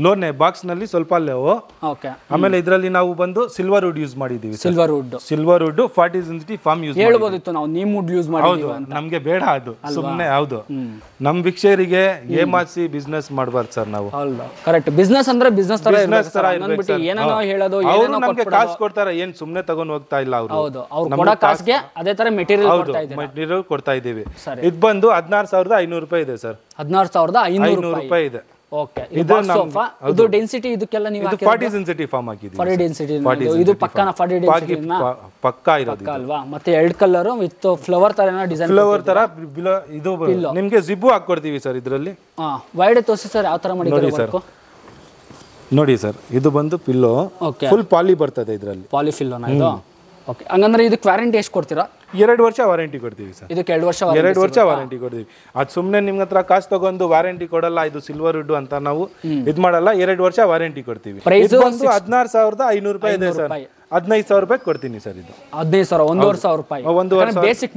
ಲೋನೆ ಬಾಕ್ಸ್ ನಲ್ಲಿ ಸ್ವಲ್ಪ ಲೇವು. ಓಕೆ, ಆಮೇಲೆ ಇದರಲ್ಲಿ ನಾವು ಬಂದು ಸಿಲ್ವರ್ ವುಡ್ ಯೂಸ್ ಮಾಡಿದೀವಿ. ಸಿಲ್ವರ್ ವುಡ್ 40 ಸೆನ್ಸಿಟಿ ಫಾರ್ಮ್ ಯೂಸ್ ಹೇಳ್ಬೋದಿತ್ತು ನಾವು, ನೀಮ್ ವುಡ್ ಯೂಸ್ ಮಾಡಿದೀವಿ ಅಂತ. ನಮ್ಗೆ ಬೇಡ ಅದು ಸುಮ್ಮನೆ. ಹೌದು, ನಮ್ ವೀಕ್ಷಕರಿಗೆ ಏಮಾಸಿ ಬಿಸ್ನೆಸ್ ಮಾಡಬಾರ್ದು ಸರ್ ನಾವು. ಕರೆಕ್ಟ್, ಬಿಸ್ನೆಸ್ ಅಂದ್ರೆ ಬಿಸ್ನೆಸ್ ತರ ಏನೇನೋ ಹೇಳೋದು, ಅವರು ನಮ್ಗೆ ಕಾಸು ಕೊಡ್ತಾರೆ, ಏನ್ ಸುಮ್ನೆ ತಗೊಂಡ್ ಹೋಗ್ತಾ ಇಲ್ಲ ಅವರು. ಹೌದು, ಅವ್ರು ಕೊಡೋ ಕಾಸ್ಗೆ ಅದೇ ತರ ಮೆಟೀರಿಯಲ್ ಕೊಡ್ತಾ ಇದೀವಿ. ಇದು ಬಂದು 16,500 ರೂಪಾಯಿ ಇದೆ ಸರ್. 16,500 ರೂಪಾಯಿ ಇದೆ. ಓಕೆ, ಇದು ಸೋಫಾ. ಇದು ಡೆನ್ಸಿಟಿ ಇದಕ್ಕೆಲ್ಲ ನೀವು 40 ಸೆನ್ಸಿಟಿ ಫಾರ್ಮ್ ಆಗಿದ್ದೀವಿ. 40 ಡೆನ್ಸಿಟಿ ಇದು ಪಕ್ಕನ 40 ಡೆನ್ಸಿಟಿ ಪಕ್ಕಾ ಇರೋದು ಅಲ್ವಾ? ಮತ್ತೆ 2 ಕಲರ್ ವಿತ್ ಫ್ಲವರ್ ತರ ಡಿಸೈನ್, ಫ್ಲವರ್ ತರ ಇದು ನಿಮಗೆ ಜಿಬ್ಬು ಹಾಕೊಡ್ತೀವಿ ಸರ್ ಇದರಲ್ಲಿ. ವೈಡ್ ತೋರಿಸಿ ಸರ್ ಯಾವ ತರ ಮಾಡಿದ್ದಾರೆ ವರ್ಕ್. ನೋಡಿ ಸರ್, ಇದು ಬಂದು ಪಿಲ್ಲೋ ಫುಲ್ ಪಾಲಿ ಬರ್ತದೆ ಇದರಲ್ಲಿ. ಪಾಲಿ ಪಿಲ್ಲೋನಾ ಇದು? ಓಕೆ, ಹಂಗಂದ್ರೆ ಇದಕ್ಕೆ ವಾರಂಟಿ ಎಷ್ಟು ಕೊಡ್ತೀರಾ? 2 ವರ್ಷ ವಾರಂಟಿ ಕೊಡ್ತೀವಿ ಸರ್. ಇದಕ್ಕೆ 2 ವರ್ಷ ವಾರಂಟಿ ಕೊಡ್ತೀವಿ. ಅದು ಸುಮ್ಮನೆ ನಿಮ್ಮ ಹತ್ರ ಕಾಸು ತಗೊಂಡು ವಾರಂಟಿ ಕೊಡಲ್ಲ, ಇದು ಸಿಲ್ವರ್ ವುಡ್ ಅಂತ ನಾವು ಇದು ಮಾಡಲ್ಲ. 2 ವರ್ಷ ವಾರಂಟಿ ಕೊಡ್ತೀವಿ. ಪ್ರೈಸ್ ಬಂದು 16,500 ರೂಪಾಯಿ ಇದೆ ಸರ್. 15,000 ರೂಪಾಯಿ ಕೊಡ್ತೀನಿ ಸರ್. ಇದು 15,000, 1,500 ರೂಪಾಯಿ. ಬೇಸಿಕ್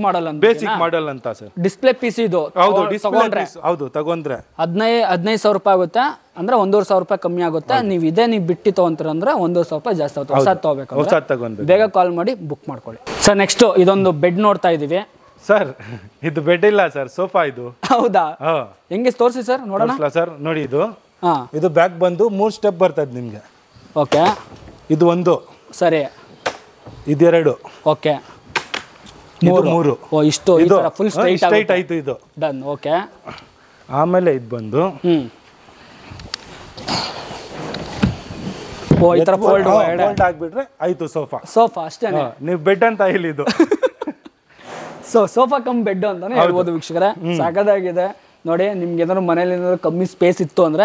ಮಾಡೆಲ್ ಅಂತ ಸರ್. ಡಿಸ್ಪ್ಲೇ ಪೀಸ್ ಇದು. ಹೌದು, ಡಿಸ್ಪ್ಲೇ ಹೌದು, ತಗೊಂಡ್ರೆ 15,000 ರೂಪಾಯಿ ಆಗುತ್ತೆ. ಅಂದ್ರೆ 1,500 ರೂಪಾಯಿ ಕಮ್ಮಿ ಆಗುತ್ತೆ. ನೀವು ಬಿಟ್ಟು ತಗೊಂತೀರ ಅಂದ್ರೆ 1,500 ರೂಪಾಯಿ ಜಾಸ್ತಿ ಆಗುತ್ತೆ. ಹೊಸದು ತಗೋಬೇಕು, ಬೇಗ ಕಾಲ್ ಮಾಡಿ ಬುಕ್ ಮಾಡ್ಕೊಳ್ಳಿ. ಸರ್ ನೆಕ್ಸ್ಟ್ ಇದೊಂದು ಬೆಡ್ ನೋಡ್ತಾ ಇದೀವಿ ಸರ್. ಇದು ಬೆಡ್ ಇಲ್ಲ ಸರ್, ಸೋಫಾ ಇದು. ಹೌದಾ? ಹೆಂಗೆ ತೋರಿಸಿ ಸರ್ ನೋಡೋಣ. ಸರ್ ನೋಡಿ, ಇದು ಬ್ಯಾಕ್ ಬಂದು 3 ಸ್ಟೆಪ್ ಬರ್ತದೆ ನಿಮ್ಗೆ. ಓಕೆ, ಇದು 1, ಸರಿ, ಇದು 2, ಓಕೆ, ಇದು 3. ಓ, ಇಷ್ಟು ಈ ತರ ಫುಲ್ ಸ್ಟ್ರೈಟ್ ಆಯ್ತು ಇದು. ಡನ್. ಓಕೆ, ಆಮೇಲೆ ಇದು ಬಂದು ಓ ಈ ತರ ಫೋಲ್ಡ್ ಆಗ್ಬಿಟ್ರೆ ಆಯ್ತು ಸೋಫಾ. ಅಷ್ಟೇನೆ, ನೀವು ಬೆಡ್ ಅಂತ ಹೇಳಿ ಇದು. ಸೋಫಾ ಕಮ್ ಬೆಡ್ ಅಂತಾನೆ ಹೇಳ್ಬೋದು ವೀಕ್ಷಕರೇ. ಸಾಕಾಗಿದೆ ನೋಡಿ. ನಿಮ್ಗೆ ಏನಾದ್ರು ಮನೇಲಿ ಏನಾದ್ರು ಕಮ್ಮಿ ಸ್ಪೇಸ್ ಇತ್ತು ಅಂದ್ರೆ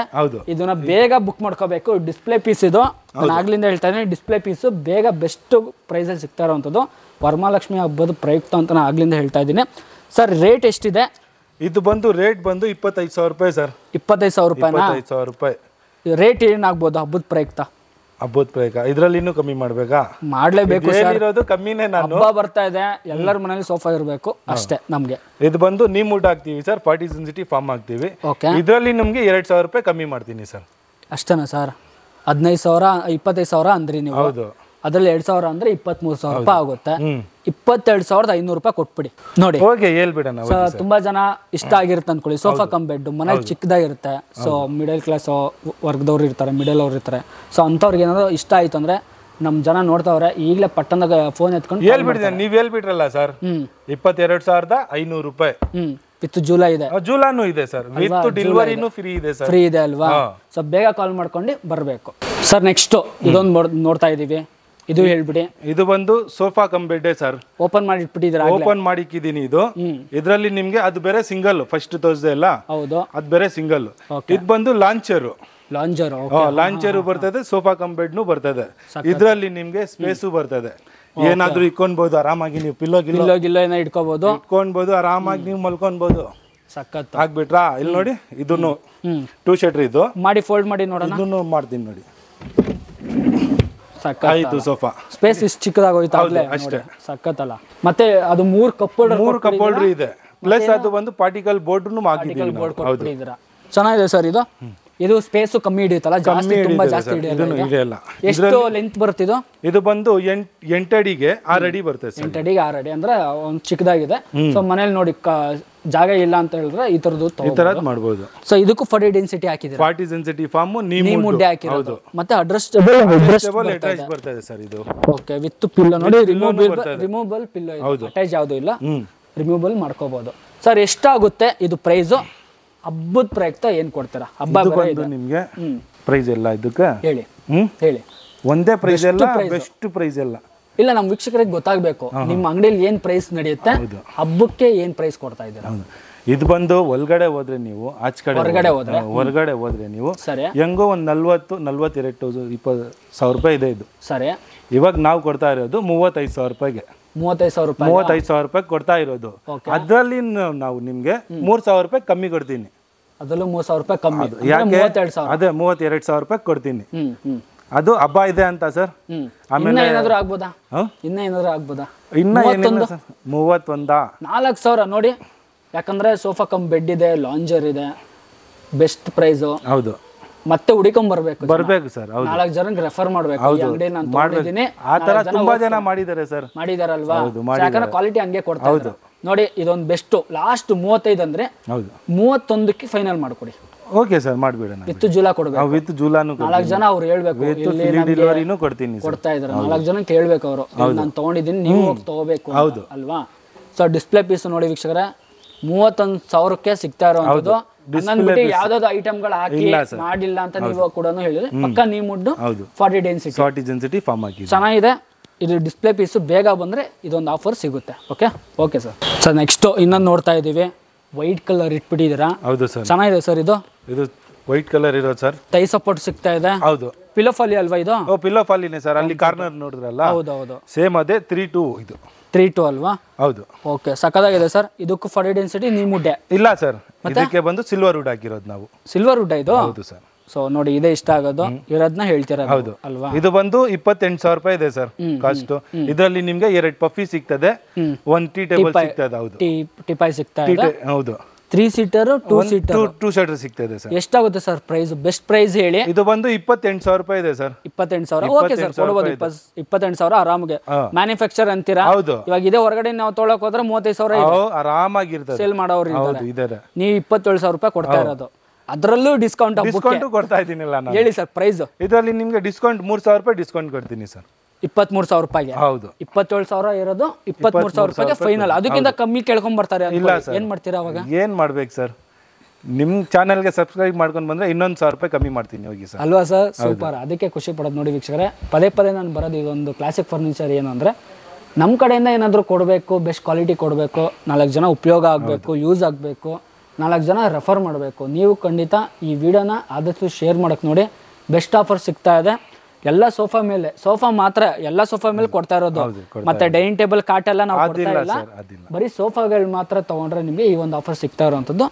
ಇದನ್ನ ಬೇಗ ಬುಕ್ ಮಾಡ್ಕೋಬೇಕು. ಡಿಸ್ಪ್ಲೇ ಪೀಸ್ ಇದು, ನಾನು ಆಗ್ಲಿಂದ ಹೇಳ್ತಾ ಇದ್ದೀನಿ. ಡಿಸ್ಪ್ಲೇ ಪೀಸ್ ಬೇಗ ಬೆಸ್ಟ್ ಪ್ರೈಸಲ್ಲಿ ಸಿಗ್ತಾ ಇರೋವಂಥದ್ದು. ವರಮಹಾಲಕ್ಷ್ಮಿ ಹಬ್ಬದ ಪ್ರಯುಕ್ತ ಅಂತ ನಾನು ಆಗ್ಲಿಂದ ಹೇಳ್ತಾ ಇದ್ದೀನಿ. ಸರ್ ರೇಟ್ ಎಷ್ಟಿದೆ? ಇದು ಬಂದು ರೇಟ್ ಬಂದು 25,000 ರೂಪಾಯಿ ಸರ್. 25,000 ರೂಪಾಯಿ. 25,000 ರೂಪಾಯಿ ರೇಟ್ ಏನಾಗ್ಬೋದು ಹಬ್ಬದ ಪ್ರಯುಕ್ತ? ಹಬ್ಬದ ಪ್ರಯುಕ್ತ ಇದರಲ್ಲಿ ಇನ್ನೂ ಕಮ್ಮಿ ಮಾಡ್ಬೇಕಾ? ಮಾಡ್ಲೇಬೇಕು ಸರ್, ಕಮ್ಮಿನೇ. ನಾನು ಹಬ್ಬ ಬರ್ತಾ ಇದೆ, ಎಲ್ಲರ ಮನೇಲಿ ಸೋಫಾ ಇರಬೇಕು ಅಷ್ಟೇ. ನಮ್ಗೆ ಇದು ಬಂದು ನೀಮ್ ವುಡ್ ಹಾಕ್ತೀವಿ ಸರ್, 40 ಸೆನ್ಸಿಟಿ ಫಾರ್ಮ್ ಹಾಕ್ತೀವಿ. ಇದರಲ್ಲಿ ನಿಮ್ಗೆ 2,000 ರೂಪಾಯಿ ಕಮ್ಮಿ ಮಾಡ್ತೀನಿ ಸರ್. ಅಷ್ಟೇನಾ ಸರ್? 15,000 25,000 ಅಂದ್ರಿ ನೀವು. ಹೌದು, ಅದ್ರಲ್ಲಿ 2,000 ಅಂದ್ರೆ 23,000 ರೂಪಾಯಿ ಆಗುತ್ತೆ. 22,500 ರೂಪಾಯಿ ಕೊಟ್ಬಿಡಿ. ನೋಡಿ, ಹೇಳ್ಬಿಡೋಣ. ತುಂಬಾ ಜನ ಇಷ್ಟ ಆಗಿರುತ್ತೆ ಅನ್ಕೊಳ್ಳಿ, ಸೋಫಾ ಕಮ್ ಬೆಡ್ ಮನೇಲಿ ಚಿಕ್ಕದಾಗಿರುತ್ತೆ. ಸೊ ಮಿಡಲ್ ಕ್ಲಾಸ್ ವರ್ಗದವ್ರು ಇರ್ತಾರೆ, ಮಿಡಲ್ ಅವ್ರು ಇರ್ತಾರೆ. ಸೊ ಅಂಥವ್ರಿಗೆ ಏನಾದ್ರು ಇಷ್ಟ ಆಯ್ತು ಅಂದ್ರೆ ನಮ್ ಜನ ನೋಡ್ತಾವ್ರೆ, ಈಗಲೇ ಪಟ್ಟಣದಾಗ ಫೋನ್ ಎತ್ಕೊಂಡು ಹೇಳ್ಬಿಡ್ತೀನಿ. ನೀವ್ ಹೇಳ್ಬಿಟ್ರಲ್ಲ ಸರ್, 22,500 ರೂಪಾಯಿ ವಿತ್ ಜೂಲಾ ಇದೆ. ಜೂಲಾನು ಇದೆ ಸರ್, ವಿತ್ ಡೆಲಿವರಿನೂ ಫ್ರೀ ಇದೆ ಸರ್. ಫ್ರೀ ಇದೆ ಅಲ್ವಾ? ಸೊ ಬೇಗ ಕಾಲ್ ಮಾಡ್ಕೊಂಡು ಬರಬೇಕು ಸರ್. ನೆಕ್ಸ್ಟ್ ಇದೊಂದು ನೋಡ್ತಾ ಇದೀವಿ. ಇದು ಹೇಳ್ಬಿಡಿ. ಇದು ಬಂದು sofa cum bed sir. Open ಮಾಡಿ ಇಟ್ಬಿಟ್ಟಿದ್ದೀರಾ? ಓಪನ್ ಮಾಡಿಕ್ಕಿದೀನಿ. ಇದು ಇದರಲ್ಲಿ ನಿಮ್ಗೆ ಅದು ಬೇರೆ ಸಿಂಗಲ್ ಫಸ್ಟ್ ತೋರಿಸ್ದೆ ಅಲ್ಲ, ಹೌದು, ಅದು ಬೇರೆ ಸಿಂಗಲ್. ಇದು ಬಂದು ಲಾಂಚರು. ಲಾಂಚರು ಬರ್ತದೆ, ಸೋಫಾ ಕಮ್ ಬೆಡ್ ಬರ್ತದೆ. ಇದ್ರಲ್ಲಿ ನಿಮ್ಗೆ ಸ್ಪೇಸು ಬರ್ತದೆ, ಏನಾದ್ರೂ ಇಟ್ಕೊಳ್ಬಹುದು ಆರಾಮಾಗಿ. ನೀವು ಪಿಲ್ಲೋ ಗಿಲ್ಲೋ ಇಟ್ಕೊಳ್ಬಹುದು, ಆರಾಮಾಗಿ ನೀವು ಮಲ್ಕೊಳ್ಬಹುದು. ಸಖತ್ ಆಗ್ಬಿಟ್ರಾ? ಇಲ್ಲಿ ನೋಡಿ, ಇದನ್ನು 2 ಶೀಟರ್ ಇದು ಮಾಡಿ ಫೋಲ್ಡ್ ಮಾಡಿ ನೋಡೋಣ. ಇದನ್ನು ಮಾಡ್ತೀನಿ ನೋಡಿ. ಆಯ್ತು, ಸೋಫಾ ಸ್ಪೇಸ್ ಇಷ್ಟು ಚಿಕ್ಕದಾಗೋಯ್ತು ಅಷ್ಟೇ. ಸಖತ್ತಲ್ಲ. ಮತ್ತೆ ಅದು 3 ಕಪ್ ಹೋಲ್ಡರ್ ಇದೆ, ಪ್ಲಸ್ ಅದು ಒಂದು ಪಾರ್ಟಿಕಲ್ ಬೋರ್ಡ್ ಕೊಟ್ಟಿದ್ದೀರಾ. ಚೆನ್ನಾಗಿದೆ ಸರ್. ಇದು ಸ್ಪೇಸ್ ಕಮ್ಮಿ ಹಿಡಿಯುತ್ತಲ್ಲ, ಜಾಸ್ತಿ ತುಂಬಾ ಜಾಸ್ತಿ ಹಿಡಿಯಲ್ಲ. ಎಷ್ಟು ಲೆಂತ್ ಬರುತ್ತೆ ಇದು? ಇದು ಬಂದು 8 ಅಡಿಗೆ 6 ಅಡಿ ಬರ್ತದೆ. 8 ಅಡಿಗೆ 6 ಅಡಿ ಅಂದ್ರೆ ಒಂದು ಚಿಕ್ಕದಾಗಿದೆ. ಸೊ ಮನೇಲಿ ನೋಡಿ ಜಾಗ ಇಲ್ಲ ಅಂತ ಹೇಳಿದ್ರೆ ಈ ತರದ್ದು ಮಾಡಬಹುದು. ಸೊ ಇದಕ್ಕೂ 40 ಡೆನ್ಸಿಟಿ ಹಾಕಿದ್ದೀರಾ? 40 ಡೆನ್ಸಿಟಿ ಫಾರ್ಮ್ ನೀ ಮುಡ್ಡೆ ಹಾಕಿರೋದು. ಮತ್ತೆ ಅಡ್ಜಸ್ಟಬಲ್ ಬರ್ತದೆ ಸರ್ ಇದು. ಓಕೆ, ವಿತ್ ಪಿಲ್ಲೋ ನೋಡಿ, ರಿಮೂವಬಲ್ ಪಿಲ್ಲೋ. ಅಟ್ಯಾಚ್ ಯಾವುದು ಇಲ್ಲ, ರಿಮೂವಬಲ್ ಮಾಡ್ಕೋಬಹುದು. ಸರ್ ಎಷ್ಟಾಗುತ್ತೆ ಇದು ಪ್ರೈಸ್? ಹಬ್ಬದ ಪ್ರಯುಕ್ತ ಏನ್ ಕೊಡ್ತೀರಾ? ಹಬ್ಬ ಬಂದು ನಿಮ್ಗೆ ಪ್ರೈಸ್ ಎಲ್ಲ ಇದಕ್ಕೆ ಹೇಳಿ. ಒಂದೇ ಪ್ರೈಸ್ ಎಲ್ಲ, ಬೆಸ್ಟ್ ಪ್ರೈಸ್ ಎಲ್ಲ ಇಲ್ಲ, ನಮ್ಮ ವೀಕ್ಷಕರಿಗೆ ಗೊತ್ತಾಗಬೇಕು ನಿಮ್ಮ ಅಂಗಡಿಯಲ್ಲಿ ಏನ್ ಪ್ರೈಸ್ ನಡೆಯುತ್ತೆ, ಹಬ್ಬಕ್ಕೆ ಏನ್ ಪ್ರೈಸ್ ಕೊಡ್ತಾ ಇದ್ದೀರಾ. ಇದು ಬಂದು ಒಳಗಡೆ ಹೋದ್ರೆ ನೀವು, ಆಚೆ ಕಡೆ ಹೊರಗಡೆ ಹೋದ್ರೆ ನೀವು ಹೆಂಗೋ ಒಂದು 42,000 ರೂಪಾಯಿ ಇದೆ ಇದು. ಸರಿ, ಇವಾಗ ನಾವು ಕೊಡ್ತಾ ಇರೋದು 35,000 ರೂಪಾಯಿಗೆ. 35,000 ರೂಪಾಯಿ ಕೊಡ್ತಾ ಇರೋದು. ಅದರಲ್ಲಿ ನಾವು ನಿಮ್ಗೆ 3,000 ರೂಪಾಯಿ ಕಮ್ಮಿ ಕೊಡ್ತೀನಿ. ಅದರಲ್ಲೂ 3,000 ರೂಪಾಯಿ ಕಮ್ಮಿ. ಯಾಕೆ? ಅದೇ 32,000 ರೂಪಾಯಿ ಕೊಡ್ತೀನಿ. ಅದು ಹಬ್ಬ ಇದೆ ಅಂತ ಸರ್. ಆಮೇಲೆ ಏನಾದ್ರು ಆಗ್ಬೋದಾ? ಇನ್ನ ಏನಾದ್ರು ಆಗ್ಬೋದಾ? ಇನ್ನ 31 4,000 ನೋಡಿ. ಯಾಕಂದ್ರೆ ಸೋಫಾ ಕಮ್ ಬೆಡ್ ಇದೆ, ಲಾಂಜರ್ ಇದೆ, ಬೆಸ್ಟ್ ಪ್ರೈಸ್. ಹೌದು, ಮತ್ತೆ ಹುಡಿಕೊಂಡ್ ಬರ್ಬೇಕು ಸರ್. 4 ಜನಕ್ಕೆ ರೆಫರ್ ಮಾಡ್ಬೇಕು. ಆ ತರ ತುಂಬಾ ಜನ ಮಾಡಿದಾರೆ ಸರ್. ಮಾಡಿದಾರಲ್ವಾ? ಯಾಕಂದ್ರೆ ಕ್ವಾಲಿಟಿ ಹಂಗೆ ಕೊಡ್ತಾ ಇದ್ದಾರೆ ನೋಡಿ. ಇದೊಂದು ಬೆಸ್ಟ್. ಲಾಸ್ಟ್ 35 ಅಂದ್ರೆ 31ಕ್ಕೆ ಫೈನಲ್ ಮಾಡ್ಕೊಡಿ. ಓಕೆ ಸರ್, ಮಾಡ್ಬಿಡೋಣ. ವಿತ್ ಜೂಲಾ ಕೊಡ್ಬೇಕು. ವಿತ್ ಜೂಲಾನು 4 ಜನ ಅವ್ರು ಹೇಳ್ಬೇಕು, ಡೆಲಿವರಿನೂ ಕೊಡ್ತೀನಿ ಕೊಡ್ತಾ ಇದ್ದಾರೆ. 4 ಜನಕ್ಕೆ ಹೇಳ್ಬೇಕು ಅವರು, ನಾನು ತಗೊಂಡಿದ್ದೀನಿ, ನೀವು ಹೋಗಿ ತಗೋಬೇಕು ಅಲ್ವಾ? ಸೊ ಡಿಸ್ಪ್ಲೇ ಪೀಸ್ ನೋಡಿ ವೀಕ್ಷಕರೇ, 31,000ಕ್ಕೆ ಸಿಗ್ತಾ ಇರೋದು. ಯಾವ್ದಾದ್ರು ಐಟಮ್ಗಳು ಹಾಕಿ ಮಾಡಿಲ್ಲ ಅಂತ ನೀವು ಕೂಡ ಹೇಳಿದ್ರೆ ಪಕ್ಕ ನೀವು ಮುಡ್ಡು 40 ಡೆನ್ಸಿಟಿ ಫಾರ್ಮ್ ಆಗಿ ಚೆನ್ನಾಗಿದೆ. ಇದು ಡಿಸ್ಪ್ಲೇ ಪೀಸ್ ಬೇಗ ಬಂದ್ರೆ ಇದೊಂದು ಆಫರ್ ಸಿಗುತ್ತೆ. Okay sir. ನೆಕ್ಸ್ಟ್ ಇನ್ನೊಂದು ನೋಡ್ತಾ ಇದೀವಿ, ವೈಟ್ ಕಲರ್ ಇಟ್ಬಿಟ್ಟಿದ್ದೀರಾ. ಹೌದು ಸರ್, ಚೆನ್ನಾಗಿದೆ ಸರ್. ಇದು ವೈಟ್ ಕಲರ್ ಇರೋದು ಸರ್. ಟೈ ಸಪೋರ್ಟ್ ಸಿಗ್ತಾ ಇದೆ. ಹೌದು, ಪಿಲ್ಲೋ ಫಾಲಿ ಅಲ್ವಾ ಇದು? ಪಿಲ್ಲೋ ಫಾಲಿನೇ ಸರ್. ಅಲ್ಲಿ ಕಾರ್ನರ್ ನೋಡಿದ್ರಲ್ಲ, ಹೌದು, ಸೇಮ್ ಅದೇ 3-2 ಇದು. 3-2 ಅಲ್ವಾ? ಹೌದು. ಓಕೆ, ಸಕ್ಕದಾಗಿದೆ ಸರ್. ಇದಕ್ಕೂ 40 ಡೆನ್ಸಿಟಿ ನೀವು ಮುಡ್ಡೆ ಇಲ್ಲ ಸರ್. ಇದಕ್ಕೆ ಬಂದು ಸಿಲ್ವರ್ ವುಡ್ ಹಾಕಿರೋದು ನಾವು. ಸಿಲ್ವರ್ ವುಡ್ ಇದು? ಹೌದು ಸರ್. ಸೊ ನೋಡಿ, ಇದೇ ಇಷ್ಟ ಆಗೋದು, ಇರೋದನ್ನ ಹೇಳ್ತೀರಾ? ಹೌದು ಅಲ್ವಾ? ಇದು ಬಂದು 28,000 ರೂಪಾಯಿ ಇದೆ ಸರ್ ಕಾಸ್ಟ್. ಇದರಲ್ಲಿ ನಿಮ್ಗೆ 2 ಪಫಿ ಸಿಗ್ತದೆ, 1 ಟೀ ಟೇಬಲ್ ಸಿಗ್ತದೆ. ಹೌದು, ಟಿಪಾಯ್ ಸಿಗ್ತಾ ಇದೆ. ಹೌದು, 3 ಸೀಟರ್ 2 ಸೀಟರ್ 2 ಸೀಟರ್ ಸಿಗ್ತದೆ ಸರ್. ಎಷ್ಟಾಗುತ್ತೆ ಸರ್ ಪ್ರೈಸ್? ಬೆಸ್ಟ್ ಪ್ರೈಸ್ ಹೇಳಿ. ಇದು ಬಂದು 28,000 ರೂಪಾಯಿ ಇದೆ ಸರ್. 28,000. ಓಕೆ ಸರ್, ಕೊಡಬಹುದು. 28,000 ಆರಾಮಾಗಿ ಮ್ಯಾನುಫ್ಯಾಕ್ಚರ್ ಅಂತೀರಾ? ಹೌದು. ಇವಾಗ ಇದೇ ಹೊರಗಡೆ ನಾವು ತೊಗೊಳಕ್ ಹೋದ್ರೆ 35,000 ಆರಾಮಾಗಿರ್ತದೆ. ಸೇಲ್ ಮಾಡೋರು ಇದ್ದಾರೆ. ನೀವು 27,000 ರೂಪಾಯಿ ಕೊಡ್ತಾ ಇರೋದು, ಅದರಲ್ಲೂ ಡಿಸ್ಕೌಂಟ್ ಕೊಡ್ತಾ ಇದ್ದೀನಿಲ್ಲ ನಾನು. ಹೇಳಿ ಸರ್ ಪ್ರೈಸ್. ಇದರಲ್ಲಿ ನಿಮ್ಗೆ ಡಿಸ್ಕೌಂಟ್ 3,000 ರೂಪಾಯಿ ಡಿಸ್ಕೌಂಟ್ ಕೊಡ್ತೀನಿ ಸರ್. 23,000 ರೂಪಾಯಿಗೆ. ಹೌದು, 27,000 ಇರೋದು 23,000 ರೂಪಾಯಿಗೆ ಫೈನಲ್. ಅದಕ್ಕಿಂತ ಕಮ್ಮಿ ಕೇಳ್ಕೊಂಡ್ ಬರ್ತಾರೆ. ಏನ್ ಮಾಡ್ತೀರಾ ಅವಾಗ? ಏನ್ ಮಾಡ್ಬೇಕು ಸರ್? ನಿಮ್ ಚಾನೆಲ್ಗೆ ಸಬ್ಸ್ಕ್ರೈಬ್ ಮಾಡ್ಕೊಂಡು ಬಂದ್ರೆ ಇನ್ನೊಂದು 1,000 ರೂಪಾಯಿ ಕಮ್ಮಿ ಮಾಡ್ತೀನಿ ಹೋಗಿ ಸರ್. ಅಲ್ವಾ ಸರ್? ಸೂಪರ್. ಅದಕ್ಕೆ ಖುಷಿ ಪಡೋದು ನೋಡಿ ವೀಕ್ಷಕರೇ. ಪದೇ ನಾನು ಬರೋದು ಇದೊಂದು ಕ್ಲಾಸಿಕ್ ಫರ್ನಿಚರ್ ಏನು ಅಂದರೆ, ನಮ್ಮ ಕಡೆಯಿಂದ ಏನಾದರೂ ಕೊಡಬೇಕು, ಬೆಸ್ಟ್ ಕ್ವಾಲಿಟಿ ಕೊಡಬೇಕು, 4 ಜನ ಉಪಯೋಗ ಆಗಬೇಕು, ಯೂಸ್ ಆಗಬೇಕು, 4 ಜನ ರೆಫರ್ ಮಾಡಬೇಕು. ನೀವು ಖಂಡಿತ ಈ ವಿಡಿಯೋನ ಆದಷ್ಟು ಶೇರ್ ಮಾಡೋಕ್ಕೆ ನೋಡಿ. ಬೆಸ್ಟ್ ಆಫರ್ ಸಿಗ್ತಾ ಇದೆ. ಎಲ್ಲ ಸೋಫಾ ಮೇಲೆ, ಸೋಫಾ ಮಾತ್ರ ಎಲ್ಲ ಸೋಫಾ ಮೇಲೆ ಕೊಡ್ತಾ ಇರೋದು. ಮತ್ತೆ ಡೈನಿಂಗ್ ಟೇಬಲ್ ಕಾಟ್ ಎಲ್ಲ ನಾವು ಕೊಡ್ತಾ ಇಲ್ಲ. ಬರೀ ಸೋಫಾಗಳು ಮಾತ್ರ ತಗೊಂಡ್ರೆ ನಿಮಗೆ ಈ ಒಂದು ಆಫರ್ ಸಿಗ್ತಾ ಇರೋವಂಥದ್ದು.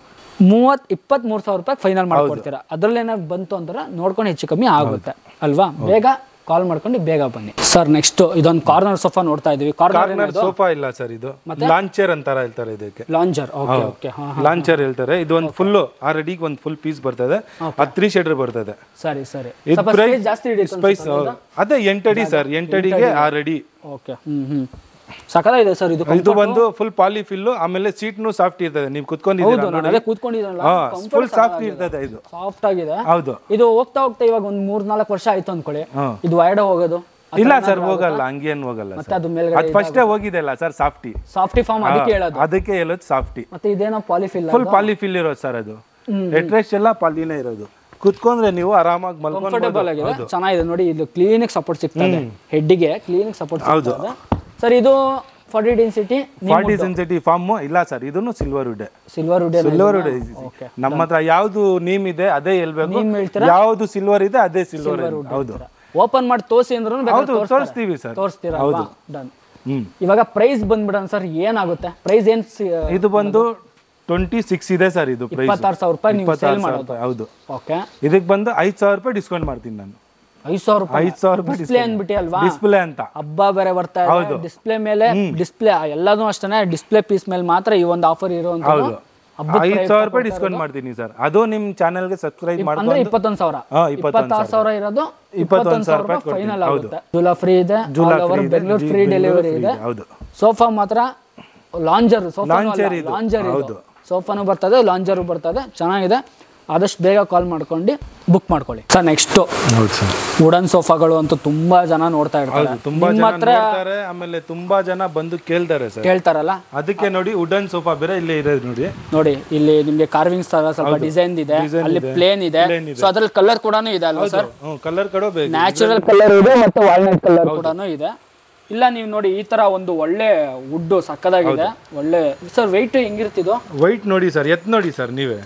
23,000 ರೂಪಾಯಿ ಫೈನಲ್ ಮಾಡ್ಕೊಡ್ತೀರಾ. ಅದ್ರಲ್ಲಿ ಏನಾದ್ರು ಬಂತು ಅಂದ್ರೆ ನೋಡ್ಕೊಂಡು ಹೆಚ್ಚು ಕಮ್ಮಿ ಆಗುತ್ತೆ ಅಲ್ವಾ? ಬೇಗ ಕಾಲ್ ಮಾಡ್ಕೊಂಡು ಬೇಗ ಬನ್ನಿ ಸರ್. ನೆಕ್ಸ್ಟ್ ಇದೊಂದು ಕಾರ್ನರ್ ಸೋಫಾ ನೋಡ್ತಾ ಇದೀವಿ. ಕಾರ್ನರ್ ಸೋಫಾ ಇಲ್ಲ ಸರ್, ಇದು ಲಾಂಚರ್ ಅಂತಾರ ಹೇಳ್ತಾರೆ ಇದಕ್ಕೆ. ಲಾಂಚರ್. ಓಕೆ, ಲಾಂಚರ್ ಹೇಳ್ತಾರೆ. ಇದು ಒಂದು ಫುಲ್ ಆಲ್ರೆಡಿ ಒಂದು ಫುಲ್ ಪೀಸ್ ಬರ್ತದೆ. ಅದು 3 ಶೀಟರ್ ಬರ್ತದೆ. ಸರಿ. ಸ್ಪೇಸ್ ಅದೇ 8 ಅಡಿ ಸರ್. 8 ಅಡಿಗೆ 6 ಅಡಿ. ಓಕೆ, ಸಕಲಾಗಿದೆ ಸರ್. ಇದು ಬಂದು ಫುಲ್ ಪಾಲಿಫಿಲ್. ಆಮೇಲೆ ಸೀಟ್ನು ಸಾಫ್ಟ್ ಇರ್ತದೆ. ನೀವು ಕೂತ್ಕೊಂಡಿದ್ದೀರಲ್ಲ, ಫುಲ್ ಸಾಫ್ಟ್ ಇರ್ತದೆ. ಇದು ಸಾಫ್ಟ್ ಆಗಿದೆ. ಹೌದು. ಇದು ಹೋಗ್ತಾ ಇವಾಗ ಒಂದು 3-4 ವರ್ಷ ಆಯ್ತು ಅನ್ಕೊಳ್ಳಿ, ಇದು ವೈಡ್ ಹೋಗೋದು? ಇಲ್ಲ ಸರ್, ಹೋಗಲ್ಲ, ಹಂಗೇನು ಹೋಗಲ್ಲ. ಮತ್ತೆ ಅದು ಮೇಲ್ಗಡೆ ಫಸ್ಟೇ ಹೋಗಿದೆ ಅಲ್ಲ ಸರ್, ಸಾಫ್ಟಿ ಫಾರ್ಮ್. ಅದಕ್ಕೆ ಹೇಳೋದು ಸಾಫ್ಟಿ. ಮತ್ತೆ ಇದೇನೋ ಪಾಲಿಫಿಲ್, ಫುಲ್ ಪಾಲಿಫಿಲ್ ಇರೋದು ಸರ್. ಅದು ಎಟ್ರೆಸ್ಟ್ ಎಲ್ಲ ಪಾಲಿನೇ ಇರೋದು. ಕುತ್ಕೊಂಡ್ರೆ ನೀವು ಆರಾಮಾಗಿ ಕಂಫರ್ಟೇಬಲ್ ಆಗಿದೆ, ಚೆನ್ನಾಗಿದೆ ನೋಡಿ. ಇದು ಕ್ಲೀನಿಕ್ ಸಪೋರ್ಟ್ ಸಿಗ್ತದೆ, ಹೆಡ್ಗೆ ಕ್ಲೀನಿಕ್ ಸಪೋರ್ಟ್ ಸಿಗ್ತದೆ ಸರ್. ಇದು 40 ಡೆನ್ಸಿಟಿ 40 ಡೆನ್ಸಿಟಿ ಫಾರ್ಮ್ ಇಲ್ಲ ಸರ್, ಇದನ್ನು ಸಿಲ್ವರ್ ವುಡ್. ಸಿಲ್ವರ್ ವುಡ್ ನಮ್ಮ ಹತ್ರ ಯಾವ್ದು ನೀಮ್ ಇದೆ ಅದೇ ಹೇಳ್ಬೇಕು, ಯಾವ್ದು ಸಿಲ್ವರ್ ಇದೆ ಅದೇ ಸಿಲ್ವರ್. ಹೌದು, ಓಪನ್ ಮಾಡಿ ತೋರಿಸಿ ಅಂದ್ರೂ ತೋರಿಸ್ತೀವಿ ಸರ್. ತೋರಿಸ್ತೀರಾ? ಡನ್. ಇವಾಗ ಪ್ರೈಸ್ ಬಂದ್ಬಿಡೋಣ ಸರ್, ಏನಾಗುತ್ತೆ ಪ್ರೈಸ್? ಏನ್ ಇದು ಬಂದು 26 ಇದೆ ಸರ್. ಇದು ಪ್ರೈಸ್ 26,000 ರೂಪಾಯಿ ನೀವು ಸೇಲ್ ಮಾಡೋದು. ಹೌದು. ಓಕೆ, ಇದಕ್ಕೆ ಬಂದು 5,000 ರೂಪಾಯಿ ಡಿಸ್ಕೌಂಟ್ ಮಾಡ್ತೀನಿ ನಾನು. 5,000 ರೂಪಾಯಿ ಡಿಸ್ಪ್ಲೇ ಅಂದ್ಬಿಟ್ಟು ಅಲ್ವಾ? ಡಿಸ್ಪ್ಲೇ ಅಂತ ಹಬ್ಬ ಬೇರೆ ಬರ್ತಾ ಇದೆ, ಡಿಸ್ಪ್ಲೇ ಮೇಲೆ ಡಿಸ್ಪ್ಲೇ ಎಲ್ಲಾನು ಅಷ್ಟೇ, ಡಿಸ್ಪ್ಲೇ ಪೀಸ್ ಮೇಲೆ ಮಾತ್ರ ಈ ಒಂದು ಆಫರ್ ಇರುವಂತ. 5,000 ರೂಪಾಯಿ ಡಿಸ್ಕೌಂಟ್ ಮಾಡ್ತೀನಿ ಸರ್. ಅದು ನಿಮ್ ಚಾನೆಲ್ ಗೆ ಸಬ್ಸ್ಕ್ರೈಬ್ ಮಾಡ್ಕೊಂಡು 21,000 26,000 ಇರೋದು 21,000 ರೂಪಾಯಿ ಫೈನಲ್ ಆಗುತ್ತೆ. ಜೂಲಾ ಫ್ರೀ ಇದೆ, ಬೆಂಗಳೂರು ಫ್ರೀ ಡೆಲಿವರಿ ಇದೆ. ಸೋಫಾ ಮಾತ್ರ ಲಾಂಜರ್ ಇದು. ಸೋಫಾನು ಬರ್ತದೆ, ಲಾಂಜರು ಬರ್ತದೆ, ಚೆನ್ನಾಗಿದೆ. ಆದಷ್ಟು ಬೇಗ ಕಾಲ್ ಮಾಡ್ಕೊಂಡು ಬುಕ್ ಮಾಡ್ಕೊಳ್ಳಿ ಸರ್. ನೆಕ್ಸ್ಟ್ ವುಡನ್ ಸೋಫಾಗಳು ಅಂತೂ ತುಂಬಾ ಜನ ನೋಡ್ತಾ ಇರ್ತಾರೆ, ತುಂಬಾ ಜನ ನೋಡ್ತಾರೆ, ಆಮೇಲೆ ತುಂಬಾ ಜನ ಬಂದು ಕೇಳ್ತಾರೆ ಸರ್, ಕೇಳ್ತಾರಲ್ಲ ಅದಕ್ಕೆ ನೋಡಿ ವುಡನ್ ಸೋಫಾ ಬೇರೆ ಇಲ್ಲೇ ಇರೋದು ನೋಡಿ. ಇಲ್ಲಿ ನಿಮ್ಗೆ ಕಾರ್ವಿಂಗ್ಸ್ ತರ ಸ್ವಲ್ಪ ಡಿಸೈನ್ ಇದೆ, ಅಲ್ಲಿ ಪ್ಲೇನ್ ಇದೆ. ಸೊ ಅದ್ರಲ್ಲಿ ಕಲರ್ ಕೂಡ ಇದೆ ಅಲ್ವಾ ಸರ್? ಕಲರ್ ಕೂಡ ನ್ಯಾಚುರಲ್ ಕಲರ್ ಇದೆ ಮತ್ತೆ ವಾಲ್ನಟ್ ಕಲರ್ ಕೂಡ ಇದೆ. ಇಲ್ಲ ನೀವು ನೋಡಿ ಈ ತರ ಒಂದು ಒಳ್ಳೆ ವುಡ್ ಸಕ್ಕದಾಗಿದೆ. ಒಳ್ಳೆ ಸರ್ ವೆಯ್ಟ್ ಹೆಂಗಿರ್ತಿದ್ದು? ವೈಟ್ ನೋಡಿ ಸರ್, ಎತ್ ನೋಡಿ ಸರ್ ನೀವೇ.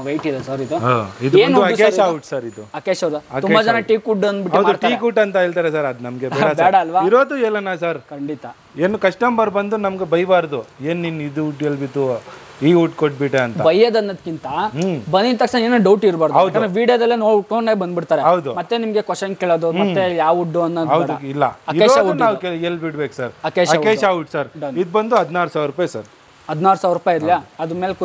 ವೆಯ್ಟ್ ಇದೆ ಸರ್ ಇದು. ಇದು ಅಕೇಶಾ ವುಡ್ ಸರ್. ಇದು ಅಕೇಶಾ ತುಂಬಾ ಜನ ಟೀಕ್ ವುಡ್ ಅಂದ್ಬಿಟ್ಟು ಟೀಕ್ ವುಡ್ ಅಂತ ಹೇಳ್ತಾರೆ ಸರ್. ಅದು ನಮ್ಗೆ ಬೇಡ ಅಲ್ವಾ? ಇರೋದು ಹೇಳೋಣ ಸರ್, ಖಂಡಿತ. ಏನು ಕಸ್ಟಮರ್ ಬಂದು ನಮ್ಗೆ ಬೈಬಾರ್ದು, ಏನ್ ನೀನ್ ಇದು ವುಡ್ ಹೇಳ್ಬಿಟ್ಟು ಈ ವುಡ್ ಕೊಟ್ಬಿಟ್ಟೆ ಅಂತ. ಬೈಯೋದ್ ಅನ್ನೋದಕ್ಕಿಂತ ಬಂದಿದ ತಕ್ಷಣ ಏನೋ ಡೌಟ್ ಇರಬಾರ್ದು, ಯಾಕಂದ್ರೆ ವಿಡಿಯೋದಲ್ಲೇ ನೋಡ್ಕೊಂಡೇ ಬಂದ್ಬಿಡ್ತಾರೆ. ಮತ್ತೆ ನಿಮ್ಗೆ ಕ್ವಶನ್ ಕೇಳೋದು ಮತ್ತೆ ಯಾವ ವುಡ್ ಅನ್ನೋದು ಇಲ್ಲ. ಎಲ್ಲಿ ಬಿಡ್ಬೇಕು ಸರ್? ಅಕೇಶಾ wood sir. ಇದು ಬಂದು 16,000 ರೂಪಾಯಿ ಸರ್. 16,000 ರೂಪಾಯಿ ಇದೆಯಾ? ಅದ್ರ ಮೇಲೆ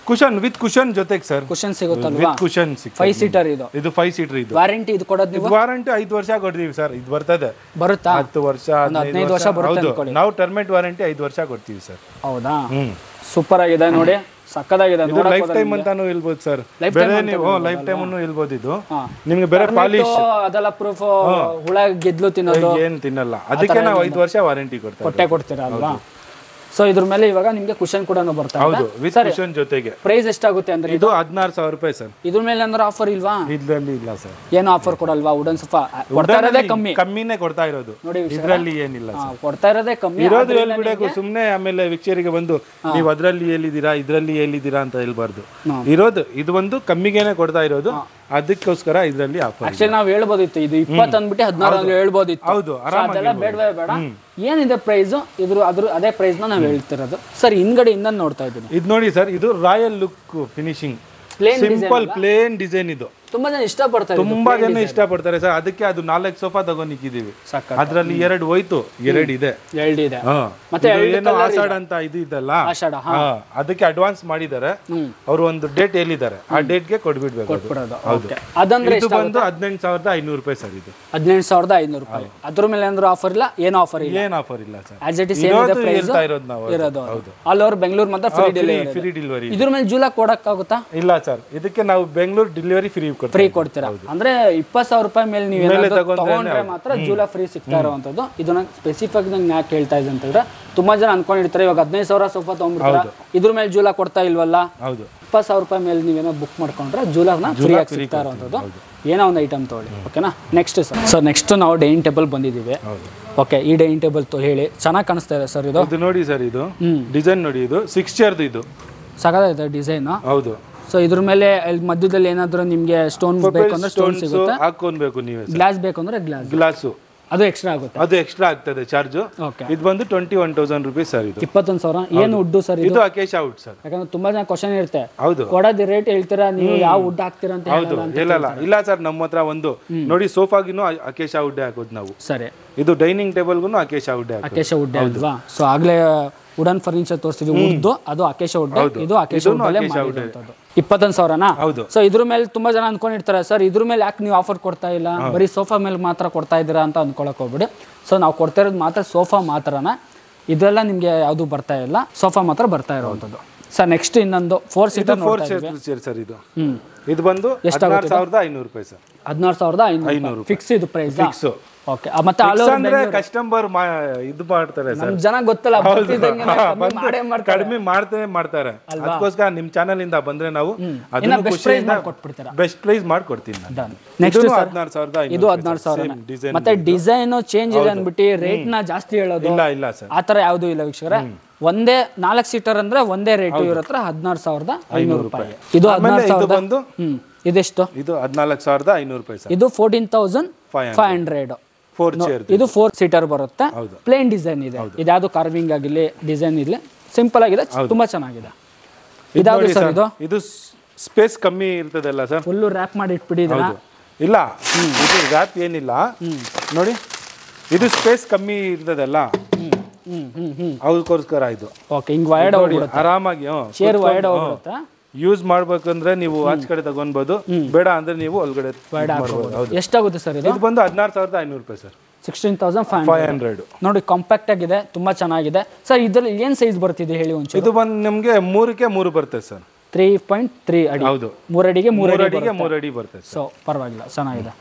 ಕುಶನ್ ವಿತ್ ಕುಶನ್ ಜೊತೆಗೆ ಸರ್. ಕುಶನ್ ಸಿಗುತ್ತಲ್ವಾ? ವಿತ್ ಕುಶನ್ 5 ಸೀಟರ್ ಇದು. ಇದು 5 ಸೀಟರ್. ಇದು ವಾರಂಟಿ ಇದು ಕೊಡೋದು ನೀವು? ವಾರಂಟಿ 5 ವರ್ಷ ಕೊಡ್ತೀವಿ ಸರ್. ಇದು ಬರ್ತದೆ, ಬರುತ್ತಾ? 10 ವರ್ಷ 15 ವರ್ಷ ಬರುತ್ತೆ. ನಾವು ಟರ್ಮೆಟ್ ವಾರಂಟಿ 5 ವರ್ಷ ಕೊಡ್ತೀವಿ ಸರ್. ಹೌದಾ? ಸೂಪರ್ ಆಗಿದೆ ನೋಡಿ, ಸಕ್ಕದಾಗಿದೆ. ಲೈಫ್ ಟೈಮ್ ಅಂತಾನು ಹೇಳ್ಬೋದು ಸರ್, ಬೇರೆ ನೀವು ಲೈಫ್ ಟೈಮ್ ಅನ್ನು ಹೇಳ್ಬೋದು. ಇದು ನಿಮ್ಗೆ ಬೇರೆ ಪಾಲಿಶ್ ಅದೆಲ್ಲ ಪ್ರೂಫ್, ಹುಳ ಗೆದ್ಲು ತಿನ್ನೋದು ಏನ್ ತಿನ್ನಲ್ಲ, ಅದಕ್ಕೆ ನಾವು 5 ವರ್ಷ ವಾರಂಟಿ ಕೊಡ್ತೀರಾ ಅಲ್ವಾ? ಸೊ ಇದ್ರ ಮೇಲೆ ಇವಾಗ ನಿಮ್ಗೆ ಕುಶನ್ ಕೂಡ ಬರ್ತಾ ಇದೆ. ವಿತ್ ಕುಶನ್ ಜೊತೆಗೆ. ಪ್ರೈಸ್ ಎಷ್ಟಾಗುತ್ತೆ ಅಂದ್ರೆ? ಇದು 16,000 ರೂಪಾಯಿ ಸರ್. ಇದ್ರ ಮೇಲೆ ಅಂದ್ರೆ ಆಫರ್ ಇಲ್ವಾ? ಇದ್ರಲ್ಲಿ ಇಲ್ಲ ಸರ್, ಏನು ಆಫರ್ ಕೊಡಲ್ವಾ? ವುಡನ್ ಸೋಫಾ ಕೊಡ್ತಾ ಇರೋದೇ ಕಮ್ಮಿನೇ ಕೊಡ್ತಾ ಇರೋದು ನೋಡಿ, ಇದ್ರಲ್ಲಿ ಏನಿಲ್ಲ ಕೊಡ್ತಾ ಇರೋದೇ ಕಮ್ಮಿ ಇರೋದು. ಹೇಳ್ಬಿಡಬೇಕು ಸುಮ್ನೆ, ಆಮೇಲೆ ವೀಕ್ಷಕರಿಗೆ ಬಂದು ನೀವು ಅದ್ರಲ್ಲಿ ಹೇಳಿದೀರಾ ಇದ್ರಲ್ಲಿ ಹೇಳಿದೀರಾ ಅಂತ ಹೇಳ್ಬಾರ್ದು. ಇರೋದು ಇದು ಒಂದು ಕಮ್ಮಿಗೆನೆ ಕೊಡ್ತಾ ಇರೋದು, ಅದಕ್ಕೋಸ್ಕರ ಇದ್ರಲ್ಲಿ ಆಫರ್. ಆಕ್ಚುಲಿ ನಾವು ಹೇಳ್ಬೋದಿತ್ತು ಇದು 20 ಅಂದ್ಬಿಟ್ಟು 16 ಹೇಳ್ಬೋದಿತ್ತು. ಹೌದು, ಅದೆಲ್ಲ ಬೇಡವೇ ಬೇಡ. ಏನಿದೆ ಪ್ರೈಸ್ ಇದ್ರ ಅದೇ ಪ್ರೈಸ್ ನಾವು ಹೇಳ್ತಿರೋದು ಸರ್. ಹಿಂದ್ಗಡೆ ಇಂದ ನೋಡ್ತಾ ಇದ್ದೀನಿ, ಇದು ನೋಡಿ ಸರ್, ಇದು royal look finishing, simple plane design. ಇದು ತುಂಬಾ ಜನ ಇಷ್ಟಪಡ್ತಾರೆ, ತುಂಬಾ ಜನ ಇಷ್ಟಪಡ್ತಾರೆ ಸರ್. ಅದಕ್ಕೆ ಅದು 4 ಸೋಫಾ ತಗೊಂಡಿದ್ದೀವಿ. ಅದ್ರಲ್ಲಿ 2 ಹೋಯ್ತು, 2 ಇದೆ. ಮತ್ತೆ ಏನೋ ಆಷಾಢ ಅಂತ ಇದು ಇದಲ್ಲ, ಅದಕ್ಕೆ ಅಡ್ವಾನ್ಸ್ ಮಾಡಿದ್ದಾರೆ ಅವರು. ಒಂದು ಡೇಟ್ ಹೇಳಿದ್ದಾರೆ, ಆ ಡೇಟ್ಗೆ ಕೊಡ್ಬಿಡ್ಬೇಕು. ಅದಂದ್ರೆ ಇದು ಬಂದು 18,500 ರೂಪಾಯಿ ಸರ್. ಇದು 18,500 ರೂಪಾಯಿ. ಅದ್ರ ಮೇಲೆ ಏನಾದ್ರು ಆಫರ್ ಇಲ್ಲ? ಏನು ಆಫರ್ ಇಲ್ಲ? ಏನು ಆಫರ್ ಇಲ್ಲ ಸರ್. ಆಸ್ ಇಟ್ ಇಸ್ ಹೇಳ್ತಾ ಇರೋದು ನಾವು ಇರೋದು. ಆಲ್ ಓವರ್ ಬೆಂಗಳೂರು ಮಾತ್ರ ಫ್ರೀ ಡೆಲಿವರಿ. ಇದ್ರ ಮೇಲೆ ಜೂಲಾ ಕೊಡಕ್ಕಾಗುತ್ತಾ? ಇಲ್ಲ ಸರ್, ಇದಕ್ಕೆ ನಾವು ಬೆಂಗಳೂರು ಡೆಲಿವರಿ ಫ್ರೀ ಕೊಡ್ತೀರಾ? ಅಂದ್ರೆ 20,000 ರೂಪಾಯಿ ಮೇಲೆ ನೀವು ತಗೊಂಡ್ರೆ ಮಾತ್ರ ಜೂಲಾ ಫ್ರೀ ಸಿಗ್ತಾ ಇರುವಂತದ್ದು. ಇದನ್ನ ಸ್ಪೆಸಿಫಿಕ್ ನಂಗೆ ಯಾಕೆ ಹೇಳ್ತಾ ಇದೆ ಅಂತಂದ್ರೆ, ತುಂಬಾ ಜನ ಅನ್ಕೊಂಡಿರ್ತಾರೆ ಇವಾಗ 15,000 ಸೋಫಾ ತಗೊಂಡ್ಬಿಡ್ತಾರೆ, ಇದ್ರ ಮೇಲೆ ಜೂಲಾ ಕೊಡ್ತಾ ಇಲ್ವಲ್ಲ. 20,000 ರೂಪಾಯಿ ಮೇಲೆ ನೀವೇನೋ ಬುಕ್ ಮಾಡ್ಕೊಂಡ್ರೆ ಜೂಲಾನ ಫ್ರೀ ಆಗಿ ಸಿಗ್ತಾ ಇರುವಂತದ್ದು. ಏನೋ ಒಂದು ಐಟಮ್ ತಗೊಳ್ಳಿ, ಓಕೆನಾ? ನೆಕ್ಸ್ಟ್ ಸರ್, ನೆಕ್ಸ್ಟ್ ನಾವು ಡೈನಿಂಗ್ ಟೇಬಲ್ ಬಂದಿದ್ದೀವಿ. ಓಕೆ, ಈ ಡೈನಿಂಗ್ ಟೇಬಲ್ ಹೇಳಿ, ಚೆನ್ನಾಗಿ ಕಾಣಿಸ್ತಾ ಇದೆ ಸರ್. ಇದು ನೋಡಿ ಸರ್, ಇದು ಡಿಸೈನ್ ನೋಡಿ, ಇದು 6 ಚೇರ್ದು. ಇದು ಸಗದಾಗಿದೆ ಡಿಸೈನ್. ಹೌದು. ಸೊ ಇದ್ರ ಮೇಲೆ ಮಧ್ಯದಲ್ಲಿ ಏನಾದ್ರು ನಿಮ್ಗೆ ಸ್ಟೋನ್ ಬೇಕಂದ್ರೆ ಸ್ಟೋನ್ ಸಿಗುತ್ತೆ, ಹಾಕೊಬೇಕು ನೀವು. ಗ್ಲಾಸ್ ಬೇಕಂದ್ರೆ ಗ್ಲಾಸು ಅದು ಎಕ್ಸ್ಟ್ರಾ ಆಗುತ್ತೆ, ಅದು ಎಕ್ಸ್ಟ್ರಾ ಆಗ್ತದೆ ಚಾರ್ಜ್. ಇದು ಬಂದು 21,000 ರೂಪೀಸ್ ಸರ್. ಇದು 21,000. ಏನು ವುಡ್ ಸರ್ ಇದು? ಅಕೇಶಾ ವುಡ್ ಸರ್. ಯಾಕಂದ್ರೆ ತುಂಬಾ ಜನ ಕ್ವಶನ್ ಇರುತ್ತೆ, ಹೌದು, ಕೊಡೋದು ರೇಟ್ ಹೇಳ್ತೀರಾ ನೀವು, ಯಾವ ವುಡ್ ಹಾಕ್ತೀರಾ ಅಂತ. ಹೌದು, ಇಲ್ಲ ಸರ್, ನಮ್ಮ ಹತ್ರ ಒಂದು ನೋಡಿ ಸೋಫಾಗಿನೂ ಅಕೇಶಾ ವುಡ್ ಹಾಕೋದು ನಾವು. ಸರಿ, ಇದು ಡೈನಿಂಗ್ ಟೇಬಲ್ಗೂ ಅಕೇಶಾ ವುಡ್ ವುಡ್ ಅಲ್ವಾ? ಸೊ ಆಗ್ಲೇ ವುಡನ್ ಫರ್ನಿಚರ್ ತೋರಿಸ್ತೀವಿ, ಉದ್ದು ಅದು ಅಕೇಶಾ ವುಡ್, ಇದು ಅಕೇಶಾ ವುಡ್ ಅಲ್ಲೇ ಮಾಡಿರೋದು. 21,000ನಾ? ಹೌದು. ಸೊ ಇದ್ರ ಮೇಲೆ ತುಂಬಾ ಜನ ಅನ್ಕೊಂಡಿರ್ತಾರೆ, ಸರ್ ಇದ್ರ ಮೇಲೆ ಯಾಕೆ ನೀವು ಆಫರ್ ಕೊಡ್ತಾ ಇಲ್ಲ, ಬರೀ ಸೋಫಾ ಮೇಲೆ ಮಾತ್ರ ಕೊಡ್ತಾ ಇದ್ದೀರಾ ಅಂತ ಅನ್ಕೊಳಕ್ ಹೋಗ್ಬಿಡಿ. ಸೊ ನಾವು ಕೊಡ್ತಾ ಇರೋದು ಮಾತ್ರ ಸೋಫಾ ಮಾತ್ರನ, ಇದೆಲ್ಲ ನಿಮ್ಗೆ ಯಾವುದು ಬರ್ತಾ ಇಲ್ಲ, ಸೋಫಾ ಮಾತ್ರ ಬರ್ತಾ ಇರುವಂತದ್ದು. ಸರ್ ನೆಕ್ಸ್ಟ್ ಇನ್ನೊಂದು 4 ಸೀಟರ್ ಚೇರ್ ಸರ್. ಇದು ಇದು ಬಂದು 16,500 ರೂಪಾಯಿ ಸರ್. 16,500 ಫಿಕ್ಸ್ ಇದು ಪ್ರೈಸ್ ಫಿಕ್ಸ್. ಓಕೆ ಮತ್ತೆ ಆಲ್ ಓವರ್ ಅಂದ್ರೆ ಕಸ್ಟಮರ್ ಇದು ಮಾಡ್ತಾರೆ ಸರ್, ನಮ್ ಜನ ಗೊತ್ತಲ್ಲ ಬರ್ತಿದ್ದಂಗೆ ಕಡಿಮೆ ಮಾಡ್ತಾರೆ. ಅದಕ್ಕೋಸ್ಕರ ನಿಮ್ ಚಾನಲ್ ಇಂದ ಬಂದ್ರೆ ನಾವು ಇನ್ನ ಬೆಸ್ಟ್ ಪ್ರೈಸ್ ಮಾಡ್ಕೊಟ್ಬಿಡ್ತೀರಾ. ಬೆಸ್ಟ್ ಪ್ರೈಸ್ ಮಾಡ್ಕೊಡ್ತೀನಿ ನಾನು. ನೆಕ್ಸ್ಟ್ ಇದು 16,500. ಇದು 16,000 ಮತ್ತೆ ಡಿಸೈನ್ ಚೇಂಜ್ ಇದೆ ಅನ್ಬಿಟ್ಟು ರೇಟ್ ನ ಜಾಸ್ತಿ ಹೇಳೋದು ಇಲ್ಲ ಸರ್, ಆತರ ಯಾವ್ದು ಇಲ್ಲ ವೀಕ್ಷಕರೇ. ಒಂದೇ 4 ಸೀಟರ್ ಅಂದ್ರೆ ಒಂದೇ ರೇಟ್ ಇವ್ರ ಹತ್ರ 16,500 ರೂಪಾಯಿ. ಇದು 16,000 ಬಂದು ಇದೆಷ್ಟು? ಇದು 14,500 ರೂಪಾಯಿ ಸರ್. ಇದು 14,500. 4 ಚೇರ್. ಇದು 4 ಸೀಟರ್ ಬರುತ್ತೆ. ಪ್ಲೇನ್ ಡಿಸೈನ್ ಇದೆ. ಇದ್ಯಾವುದು ಕಾರ್ವಿಂಗ್ ಆಗಿಲ್ಲ, ಡಿಸೈನ್ ಇಲ್ಲ, ಸಿಂಪಲ್ ಆಗಿದೆ, ತುಂಬಾ ಚೆನ್ನಾಗಿದೆ. ಇದಾದ್ರು ಸರ್ ಇದು ಸ್ಪೇಸ್ ಕಮ್ಮಿ ಇರ್ತದಲ್ಲ ಸರ್, ಫುಲ್ ರ್ಯಾಪ್ ಮಾಡಿ ಇಟ್ಬಿಟ್ಟಿದ್ದೀರಾ? ಇಲ್ಲ, ಇದು ರ್ಯಾಪ್ ಏನಿಲ್ಲ ನೋಡಿ, ಇದು ಸ್ಪೇಸ್ ಕಮ್ಮಿ ಇರ್ತದಲ್ಲ ಅದಕ್ಕೋಸ್ಕರ ಇದು. ಓಕೆ, ಹಿಂಗ್ ವೈಡ್ ಹೋಗ್ಬಿಡುತ್ತೆ ಆರಾಮಾಗಿ ಚೇರ್ ವೈಡ್ ಹೋಗ್ಬಿಡುತ್ತೆ. ಯೂಸ್ ಮಾಡ್ಬೇಕಂದ್ರೆ ನೀವು ಆಚೆ ಕಡೆ ತಗೊಂಡ್ಬೋದು, ಬೇಡ ಅಂದ್ರೆ ನೀವು ಒಳಗಡೆ ಮಾಡ್ಬೋದು. ಎಷ್ಟಾಗುತ್ತೆ ಸರ್ ಇದು? ಇದು ಬಂದು 16,500 ರೂಪಾಯಿ ಸರ್. 16,500. ನೋಡಿ ಕಾಂಪ್ಯಾಕ್ಟ್ ಆಗಿದೆ, ತುಂಬಾ ಚೆನ್ನಾಗಿದೆ ಸರ್. ಇದ್ರಲ್ಲಿ ಏನ್ ಸೈಜ್ ಬರ್ತಿದೆ ಹೇಳಿ ಒಂಚೂರು? ಇದು ಬಂದು ನಿಮ್ಗೆ 3ಕ್ಕೆ 3 ಬರ್ತದೆ ಸರ್. 3.3 ಅಡಿ. ಹೌದು, 3 ಅಡಿಗೆ 3 ಅಡಿ ಬರ್ತದೆ. ಸೊ ಪರವಾಗಿಲ್ಲ, ಚೆನ್ನಾಗಿದೆ.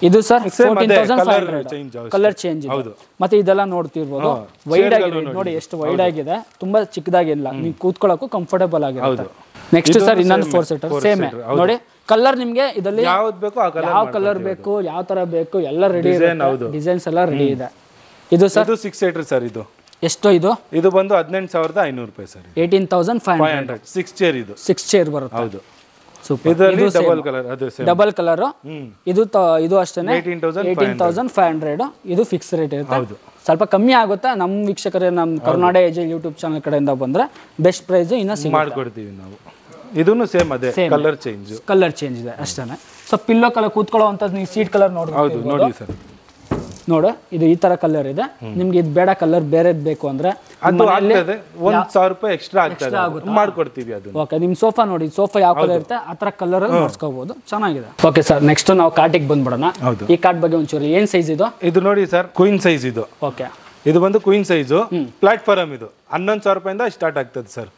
ಇದು ಸರ್ 14,500. ಕಲರ್ ಚೇಂಜ್ ಇದೆ. ಮತ್ತೆ ಇದೆಲ್ಲ ನೋಡ್ತಿರ್ಬೋದು, ವೈಡ್ ಆಗಿದೆ ನೋಡಿ, ಎಷ್ಟು ವೈಡ್ ಆಗಿದೆ, ತುಂಬಾ ಚಿಕ್ಕದಾಗಿಲ್ಲ, ನೀವು ಕೂತ್ಕೊಳ್ಳೋಕ್ಕೂ ಕಂಫರ್ಟೇಬಲ್ ಆಗಿರುತ್ತೆ. ನೆಕ್ಸ್ಟ್ ಸರ್ ಇನ್ನೊಂದು 4 ಸೀಟರ್ ಸೇಮ್ ನೋಡಿ. ಕಲರ್ ನಿಮ್ಗೆ ಇದರಲ್ಲಿ ಯಾವ್ದು ಬೇಕೋ ಆ ಕಲರ್, ಯಾವ ಕಲರ್ ಬೇಕು, ಯಾವ ತರ ಬೇಕು ಎಲ್ಲ ರೆಡಿ ಇದೆ. ಡಿಸೈನ್ಸ್ ಎಲ್ಲ ರೆಡಿ ಇದೆ. ಇದು ಸರ್ 6 ಸೀಟರ್ ಸರ್. ಇದು ಎಷ್ಟು? ಇದು ಬಂದು 18,500 ರೂಪಾಯಿ ಸರ್. 18,500. 6 ಚೇರ್. ಇದು 6 ಚೇರ್ ಬರುತ್ತೆ. ಹೌದು, ಸೂಪರ್. ಇದರಲ್ಲಿ ಡಬಲ್ ಕಲರ್, ಅದು ಡಬಲ್ ಕಲರ್. ಇದು ಅಷ್ಟೇನೆ 18,500. ಇದು ಫಿಕ್ಸ್ ರೇಟ್ ಇರುತ್ತೆ, ಸ್ವಲ್ಪ ಕಮ್ಮಿ ಆಗುತ್ತೆ. ನಮ್ಮ ವೀಕ್ಷಕರೇ, ನಮ್ಮ ಕರ್ನಾಟಕ ಏಜ್ ಯೂಟ್ಯೂಬ್ ಚಾನಲ್ ಕಡೆಯಿಂದ ಬಂದ್ರೆ ಬೆಸ್ಟ್ ಪ್ರೈಸ್ ಇನ್ನ ಮಾಡ್ಕೊಡ್ತೀವಿ ನಾವು. ಇದನ್ನು ಸೇಮ್ ಅದೇ, ಕಲರ್ ಚೇಂಜ್ ಇದೆ ಅಷ್ಟೇನೆ. ಸೊ ಪಿಲ್ಲೋ ಕಲರ್ ಕೂತ್ಕೊಳ್ಳೋವಂಥದ್ದು ನೀವು ಸೀಟ್ ಕಲರ್ ನೋಡಿ ಸರ್. ನೋಡು, ಇದು ಈ ತರ ಕಲರ್ ಇದೆ. ನಿಮ್ಗೆ ಇದು ಬೇಡ, ಕಲರ್ ಬೇರೆದ್ ಬೇಕು ಅಂದ್ರೆ ಅದು ಆಗ್ತದೆ, 1,000 ರೂಪಾಯಿ ಎಕ್ಸ್ಟ್ರಾ ಆಗ್ತದೆ, ಮಾಡ್ಕೊಡ್ತೀವಿ ಅದು. ಓಕೆ, ನಿಮ್ ಸೋಫಾ ನೋಡಿ, ಸೋಫಾ ಯಾವ ಕಲರ್ ಇರುತ್ತೆ ಆ ತರ ಕಲರ್ ಅಲ್ಲಿ ಮಾಡಿಸ್ಕೋಬಹುದು, ಚೆನ್ನಾಗಿದೆ. ಓಕೆ ಸರ್, ನೆಕ್ಸ್ಟ್ ನಾವು ಕಾಟಿಗೆ ಬಂದ್ಬಿಡೋಣ. ಈ ಕಾಟ್ ಬಗ್ಗೆ ಒಂಚೂರು ಏನ್ ಸೈಜ್ ಇದು? ಇದು ನೋಡಿ ಸರ್, ಕ್ವೀನ್ ಸೈಜ್ ಇದು. ಓಕೆ, ಇದು ಬಂದು ಕ್ವೀನ್ ಸೈಜು, ಪ್ಲಾಟ್ಫಾರ್ಮ್. ಇದು 11,000 ರೂಪಾಯಿಂದ ಸ್ಟಾರ್ಟ್ ಆಗ್ತದೆ ಸರ್.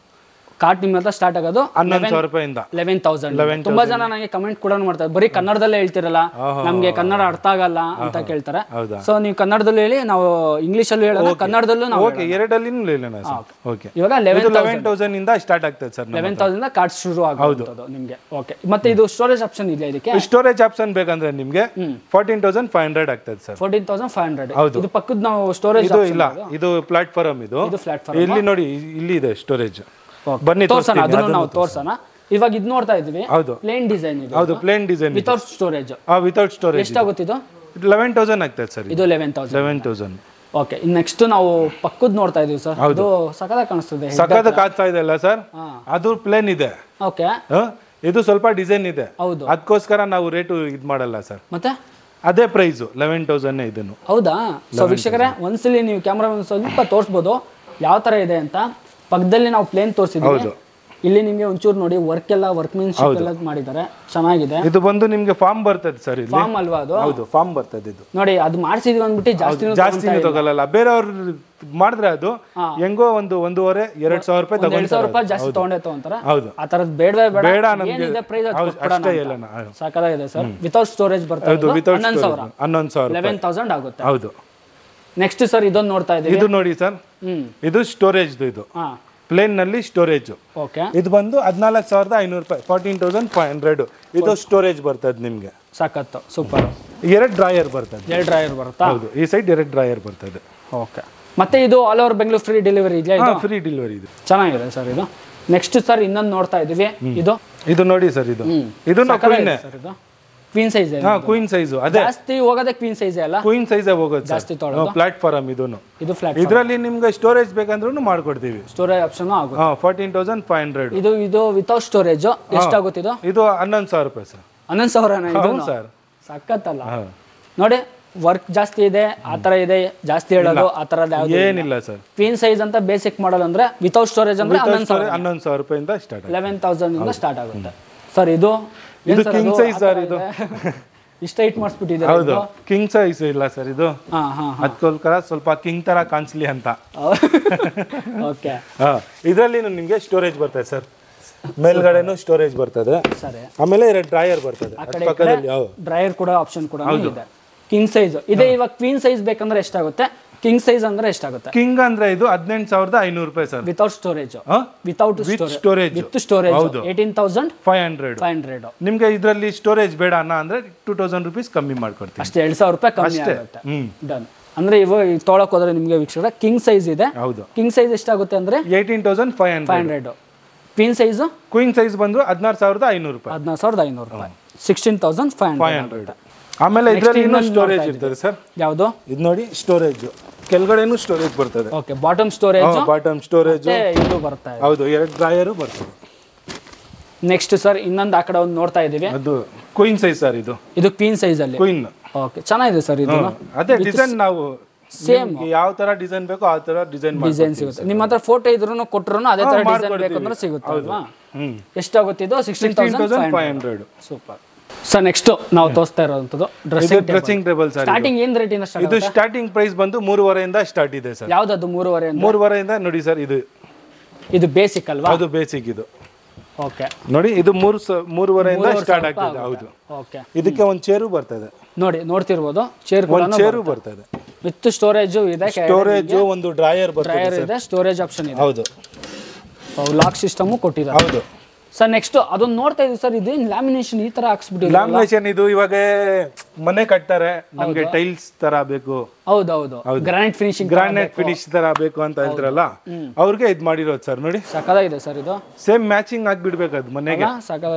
ಕಾಟ್ ನಿಮ್ಮ ಹತ್ರ ಸ್ಟಾರ್ಟ್ ಆಗೋದು 11,000 ರೂಪಾಯಿಂದ. 11,000. ತುಂಬಾ ಜನ ನನಗೆ ಕಮೆಂಟ್ ಕೂಡ ಮಾಡ್ತಾರೆ, ಬರೀ ಕನ್ನಡದಲ್ಲೇ ಹೇಳ್ತಿರಲ್ಲ, ನಮ್ಗೆ ಕನ್ನಡ ಅರ್ಥ ಆಗಲ್ಲ ಅಂತ ಕೇಳ್ತಾರೆ. ಸೊ ನೀವು ಕನ್ನಡದಲ್ಲಿ ಹೇಳಿ, ನಾವು ಇಂಗ್ಲಿಷ್ ಅಲ್ಲಿ ಹೇಳೋಣ, ಕನ್ನಡದಲ್ಲೂ ನಾವು ಎರಡಲ್ಲಿನೂ ಹೇಳೋಣ ಸರ್. ಓಕೆ, ಇವಾಗ 11,000 ಇಂದ ಸ್ಟಾರ್ಟ್ ಆಗ್ತದೆ ಸರ್. 11,000 ಇಂದ ಕಾರ್ಡ್ ಶುರು ಆಗೋದು ನಿಮ್ಗೆ. ಓಕೆ, ಮತ್ತೆ ಇದು ಸ್ಟೋರೇಜ್ ಆಪ್ಷನ್ ಇದೆಯಾ ಇದಕ್ಕೆ? ಸ್ಟೋರೇಜ್ ಆಪ್ಷನ್ ಬೇಕಂದ್ರೆ ನಿಮ್ಗೆ 14,500 ಆಗ್ತದೆ ಸರ್. 14,500. ಇದು ಪಕ್ಕದ ನಾವು ಸ್ಟೋರೇಜ್ ಇಲ್ಲ, ಇದು ಪ್ಲಾಟ್ಫಾರ್ಮ್. ಇದು ಇಲ್ಲಿ ನೋಡಿ, ಇಲ್ಲಿ ಇದೆ ಸ್ಟೋರೇಜ್. ಬನ್ನಿ ತೋರ್ಸೋಣ, ಅದನ್ನು ನಾವು ತೋರ್ಸೋಣ. ಇವಾಗ ಇದು ನೋಡ್ತಾ ಇದ್ವಿ, ಪ್ಲೇನ್ ಡಿಸೈನ್ ಇದೆ. ಹೌದು, plain design without storage. Without storage ಎಷ್ಟಾಗುತ್ತೆ ಇದು? 11,000 ಆಗ್ತದೆ ಸರ್. ಇದು 11,000. ಓಕೆ, ನೆಕ್ಸ್ಟ್ ನಾವು ಪಕ್ಕದ ನೋಡ್ತಾ ಇದೀವಿ ಸರ್. ಅದು ಸಕದ ಕಾಣಿಸ್ತದೆ, ಸಕದ ಕಾಣ್ತಾ ಇದೆ ಅಲ್ಲ ಸರ್? ಅದು ಪ್ಲೇನ್ ಇದೆ. ಓಕೆ, ಇದು ಸ್ವಲ್ಪ ಡಿಸೈನ್ ಇದೆ. ಹೌದು, ಅದಕ್ಕೋಸ್ಕರ ನಾವು ರೇಟು ಇದು ಮಾಡಲ್ಲ ಸರ್. ಮತ್ತೆ ಅದೇ ಪ್ರೈಸ್ 11,000 ಇದನ್ನು. ಹೌದಾ? ಸೊ ವೀಕ್ಷಕರೇ, ಒಂದ್ಸಲಿ ನೀವು ಕ್ಯಾಮ್ರಾ ಸ್ವಲ್ಪ ತೋರಿಸ್ಬೋದು ಯಾವ ತರ ಇದೆ ಅಂತ. ಪಕ್ಕದಲ್ಲಿ ನಾವು ಪ್ಲೇನ್ ತೋರಿಸಿದ್ವಿ, ಇಲ್ಲಿ ನಿಮಗೆ ಒಂಚೂರು ನೋಡಿ ವರ್ಕ್ ವರ್ಕ್ಮೆನ್ಶಿಪ್ ಎಲ್ಲ ಮಾಡಿದ್ದಾರೆ, ಚೆನ್ನಾಗಿದೆ. ಇದು ಬಂದು ನಿಮಗೆ ಫಾರ್ಮ್ ಬರ್ತದೆ ಸರ್. ಇಲ್ಲಿ ಫಾರ್ಮ್ ಅಲ್ವಾ ಅದು? ಹೌದು, ಫಾರ್ಮ್ ಬರ್ತದೆ. ಇದು ನೋಡಿ, ಅದು ಮಾಡಿಸಿದ್ವಿ ಅಂದ್ಬಿಟ್ಟು ಜಾಸ್ತಿ ತಗೊಳ್ಳಲ್ಲ. ಬೇರೆಯವ್ರು ಮಾಡಿದ್ರೆ ಅದು ಹೆಂಗೋ 1,500-2,000 ರೂಪಾಯಿ ತಗೊಂಡು 2,000 ರೂಪಾಯಿ ಜಾಸ್ತಿ ತಗೊಂತಾರೆ. ಹೌದು, ಆ ತರದ್ ಬೇಡವೇ ಬೇಡ ನಮಗೆ. ಸಾಕಾಗಿದೆ ಸರ್. ವಿತೌಟ್ ಸ್ಟೋರೇಜ್ ಬರ್ತದೆ, 11,000. 11,000 ಆಗುತ್ತೆ. ಹೌದು. ನೆಕ್ಸ್ಟ್ ಸರ್ ಇದೊಂದು ನೋಡ್ತಾ ಇದ್ದೀವಿ. ಇದು ನೋಡಿ ಸರ್, ಇದು ಸ್ಟೋರೇಜ್. ಇದು ಪ್ಲೇನ್ ನಲ್ಲಿ ಸ್ಟೋರೇಜ್. ಇದು ಬಂದು 14,500 ರೂಪಾಯಿ, 14,500. ಇದು ಸ್ಟೋರೇಜ್ ಬರ್ತದೆ ನಿಮ್ಗೆ. ಸಖತ್ತು, ಸೂಪರ್. 2 ಡ್ರಾಯರ್ ಬರ್ತದೆ. 2 ಡ್ರಾಯರ್ ಬರುತ್ತಾ? ಹೌದು, ಈ ಸೈಡ್ 2 ಡ್ರಾಯರ್ ಬರ್ತದೆ. ಓಕೆ, ಮತ್ತೆ ಇದು all over Bengaluru free delivery ಇದೆಯಾ? ಫ್ರೀ ಡೆಲಿವರಿ ಇದೆ, ಚೆನ್ನಾಗಿದೆ ಸರ್ ಇದು. ನೆಕ್ಸ್ಟ್ ಸರ್ ಇನ್ನೊಂದು ನೋಡ್ತಾ ಇದೀವಿ. ಇದು ನೋಡಿ ಸರ್, ಇದು ಕ್ವೀನ್ ಸೈಜ್. Queen size. ಅದೇ ಜಾಸ್ತಿ ಹೋಗೋದೇ ಕ್ವೀನ್ ಸೈಜ್ ಅಲ್ಲ? ಕ್ವೀನ್ ಸೈಜ್ ಹೋಗೋದು ಜಾಸ್ತಿ ತೊಗೊಳ್ಳೋದು. ಪ್ಲಾಟ್ಫಾರ್ಮ್. ಇದು ಪ್ಲಾಟ್ಫಾರ್ಮ್. ಇದರಲ್ಲಿ ನಿಮ್ಗೆ ಸ್ಟೋರೇಜ್ ಬೇಕಂದ್ರೂ ಮಾಡ್ಕೊಡ್ತೀವಿ. ಸ್ಟೋರೇಜ್ ಆಪ್ಷನ್ ಆಗುತ್ತೆ. 14,500. ಇದು ವಿತೌಟ್ ಸ್ಟೋರೇಜ್ ಎಷ್ಟಾಗುತ್ತೆ ಇದು? ಇದು 11,000 ರೂಪಾಯಿ ಸರ್. 11,000 ಸರ್, ಸಖತ್ತಲ್ಲ. ನೋಡಿ, ವರ್ಕ್ ಜಾಸ್ತಿ ಇದೆ, ಆತರ ಇದೆ, ಜಾಸ್ತಿ ಹೇಳೋದು ಆತರ ಏನಿಲ್ಲ ಸರ್. ಕ್ವೀನ್ ಸೈಜ್ ಅಂತ ಬೇಸಿಕ್ ಮಾಡಲ್ ಅಂದ್ರೆ ವಿತೌಟ್ ಸ್ಟೋರೇಜ್ ಅಂದ್ರೆ 11,000 ರೂಪಾಯಿಂದ ಸ್ಟಾರ್ಟ್. 11,000 ಇಂದ ಸ್ಟಾರ್ಟ್ ಆಗುತ್ತೆ ಸರ್. ಇದು ಕಿಂಗ್ ಸೈಜ್ ಸರ್. ಇದು ಇಷ್ಟ ಹೈಟ್ ಮಾಡಿಸ್ಬಿಟ್ಟಿದ್ದಾರೆ. ಹೌದು, ಕಿಂಗ್ ಸೈಜ್ ಇಲ್ಲ ಸರ್ ಇದು. ಅದಕ್ಕೋಸ್ಕರ ಸ್ವಲ್ಪ ಕಿಂಗ್ ತರ ಕಾಣಿಸ್ಲಿ ಅಂತ. ಓಕೆ, ಇದರಲ್ಲಿ ನಿಮಗೆ ಸ್ಟೋರೇಜ್ ಬರ್ತದೆ ಸರ್. ಮೇಲ್ಗಡೆನೂ ಸ್ಟೋರೇಜ್ ಬರ್ತದೆ, ಸರಿ. ಆಮೇಲೆ 2 ಡ್ರಾಯರ್ ಬರ್ತದೆ ಪಕ್ಕದಲ್ಲಿ. ಡ್ರೈಯರ್ ಕೂಡ ಆಪ್ಷನ್ ಕೂಡ ಇದೆ. ಕಿಂಗ್ ಸೈಜ್ ಇದೆ. ಇವಾಗ ಕ್ವೀನ್ ಸೈಜ್ ಬೇಕಂದ್ರೆ ಎಷ್ಟಾಗುತ್ತೆ? ಕಿಂಗ್ ಸೈಜ್ ಅಂದ್ರೆ ಎಷ್ಟಾಗುತ್ತೆ? ಕಿಂಗ್ ಅಂದ್ರೆ ಇದು 18,500 ರೂಪಾಯಿ sir. Without storage? With storage. With storage 18,500. ನಿಮ್ಗೆ ಇದರಲ್ಲಿ ಸ್ಟೋರೇಜ್ ಬೇಡ ಅಂದ್ರೆ 2,000 ರೂಪೀಸ್ ಕಮ್ಮಿ ಮಾಡ್ಕೊಡ್ತೀವಿ ಅಷ್ಟೇ. 2,000 ರೂಪಾಯಿ ಕಮ್ಮಿ ಆಗುತ್ತೆ. ಡನ್. ಅಂದ್ರೆ ಇವಾಗ ತೊಗೊಳಕ್ ಹೋದ್ರೆ ನಿಮ್ಗೆ ವೀಕ್ಷಕರ ಕಿಂಗ್ ಸೈಜ್ ಇದೆ. ಹೌದು. ಕಿಂಗ್ ಸೈಜ್ ಎಷ್ಟಾಗುತ್ತೆ ಅಂದ್ರೆ 18,500. Queen size? ಕ್ವೀನ್ ಸೈಜ್ ಬಂದು 16,500 ರೂಪಾಯಿ. 16,500 ರೂಪಾಯಿ. 16,500. ಆಮೇಲೆ ಇದರಲ್ಲಿ ಇನ್ನೊಂದು ಸ್ಟೋರೇಜ್ ಇರ್ತದೆ ಸರ್. ಯಾವುದು? ಇದು ನೋಡಿ ಸ್ಟೋರೇಜ್. ಕೆಳಗಡೆನೂ ಸ್ಟೋರೇಜ್ ಬರ್ತದೆ. Okay, bottom storage. Bottom storage ಇದು ಬರುತ್ತೆ. ಹೌದು, 2 ಡ್ರಾಯರ್ ಬರ್ತದೆ. ನೆಕ್ಸ್ಟ್ ಸರ್ ಇನ್ನೊಂದು ಆ ಕಡೆ ಒಂದು ನೋಡ್ತಾ ಇದೀವಿ. ಅದು ಕ್ವೀನ್ ಸೈಜ್ ಸರ್. ಇದು ಕ್ವೀನ್ ಸೈಜ್ ಅಲ್ಲಿ. ಕ್ವೀನ್. ಓಕೆ, ಚೆನ್ನಾಗಿದೆ ಸರ್ ಇದು. ಅದೇ ಡಿಸೈನ್ ನಾವು ಸೇಮ್ ಯಾವ ತರ ಡಿಸೈನ್ ಬೇಕೋ ಆ ತರ ಡಿಸೈನ್ ಸಿಗುತ್ತೆ. ನಿಮ್ಮ ಹತ್ರ ಫೋಟೋ ಇದ್ರೂ ಕೊಟ್ಟರು ಅದೇ ತರ ಡಿಸೈನ್ ಬೇಕಂದ್ರೆ ಸಿಗುತ್ತೆ ಅಲ್ವಾ? ಎಷ್ಟಾಗುತ್ತೆ ಇದು? 16,500. Super sir. ನೆಕ್ಸ್ಟ್ ನಾವು ತೋರಿಸ್ತಾ ಇರೋಂಥದ್ದು ಡ್ರೆಸ್ಸಿಂಗ್ ಟೇಬಲ್ ಸರ್. ಸ್ಟಾರ್ಟಿಂಗ್ ಏನ್ ರೇಟ್ ಇಂದ ಸ್ಟಾರ್ಟ್? ಇದು ಸ್ಟಾರ್ಟಿಂಗ್ ಪ್ರೈಸ್ ಬಂದು 3,500 ಇಂದ ಸ್ಟಾರ್ಟ್ ಇದೆ ಸರ್. ಯಾವ್ದದು 3,500? 3,500 ನೋಡಿ ಸರ್. ಇದು ಬೇಸಿಕ್ ಅಲ್ವಾ? ಅದು ಬೇಸಿಕ್. ಇದು ಓಕೆ ನೋಡಿ, ಇದು 3,500 ಇಂದ ಸ್ಟಾರ್ಟ್ ಆಗ್ತದೆ. ಹೌದು. ಓಕೆ, ಇದಕ್ಕೆ ಒಂದು ಚೇರು ಬರ್ತದೆ. ನೋಡ್ತಿರ್ಬೋದು, ಒಂದು ಚೇರು ಬರ್ತದೆ. ವಿತ್ ಸ್ಟೋರೇಜ್ ಇದೆ. ಸ್ಟೋರೇಜ್ ಒಂದು ಡ್ರಾಯರ್ ಡ್ರಾಯರ್ ಇದೆ, ಸ್ಟೋರೇಜ್ ಆಪ್ಷನ್ ಇದೆ. ಹೌದು. ಲಾಕ್ ಸಿಸ್ಟಮ್ ಕೊಟ್ಟಿದ್ದಾರೆ. ಹೌದು ಸರ್. ನೆಕ್ಸ್ಟ್ ಅದನ್ನ ನೋಡ್ತಾ ಇದೀವಿ ಸರ್. ಇದು ಲ್ಯಾಮಿನೇಷನ್ ಈ ತರ ಹಾಕ್ಸ್ಬಿಟ್ಟಿಲ್ಲ. ಲ್ಯಾಮಿನೇಷನ್ ಇದು ಇವಾಗ ಮನೆ ಕಟ್ತಾರೆ, ನಮ್ಗೆ ಟೈಲ್ಸ್ ತರ ಬೇಕು. ಹೌದೌದು. ಗ್ರಾನೈಟ್ ಫಿನಿಶ್ ತರ ಬೇಕು ಅಂತ ಹೇಳ್ತಾರಲ್ಲ, ಅವ್ರಿಗೆ ಇದು ಮಾಡಿರೋದು ಸರ್. ನೋಡಿ ಸಕ್ಕದಾಗಿದೆ ಸರ್. ಇದು ಸೇಮ್ ಮ್ಯಾಚಿಂಗ್ ಆಗ್ಬಿಡ್ಬೇಕು ಅದು ಮನೆಗೆ.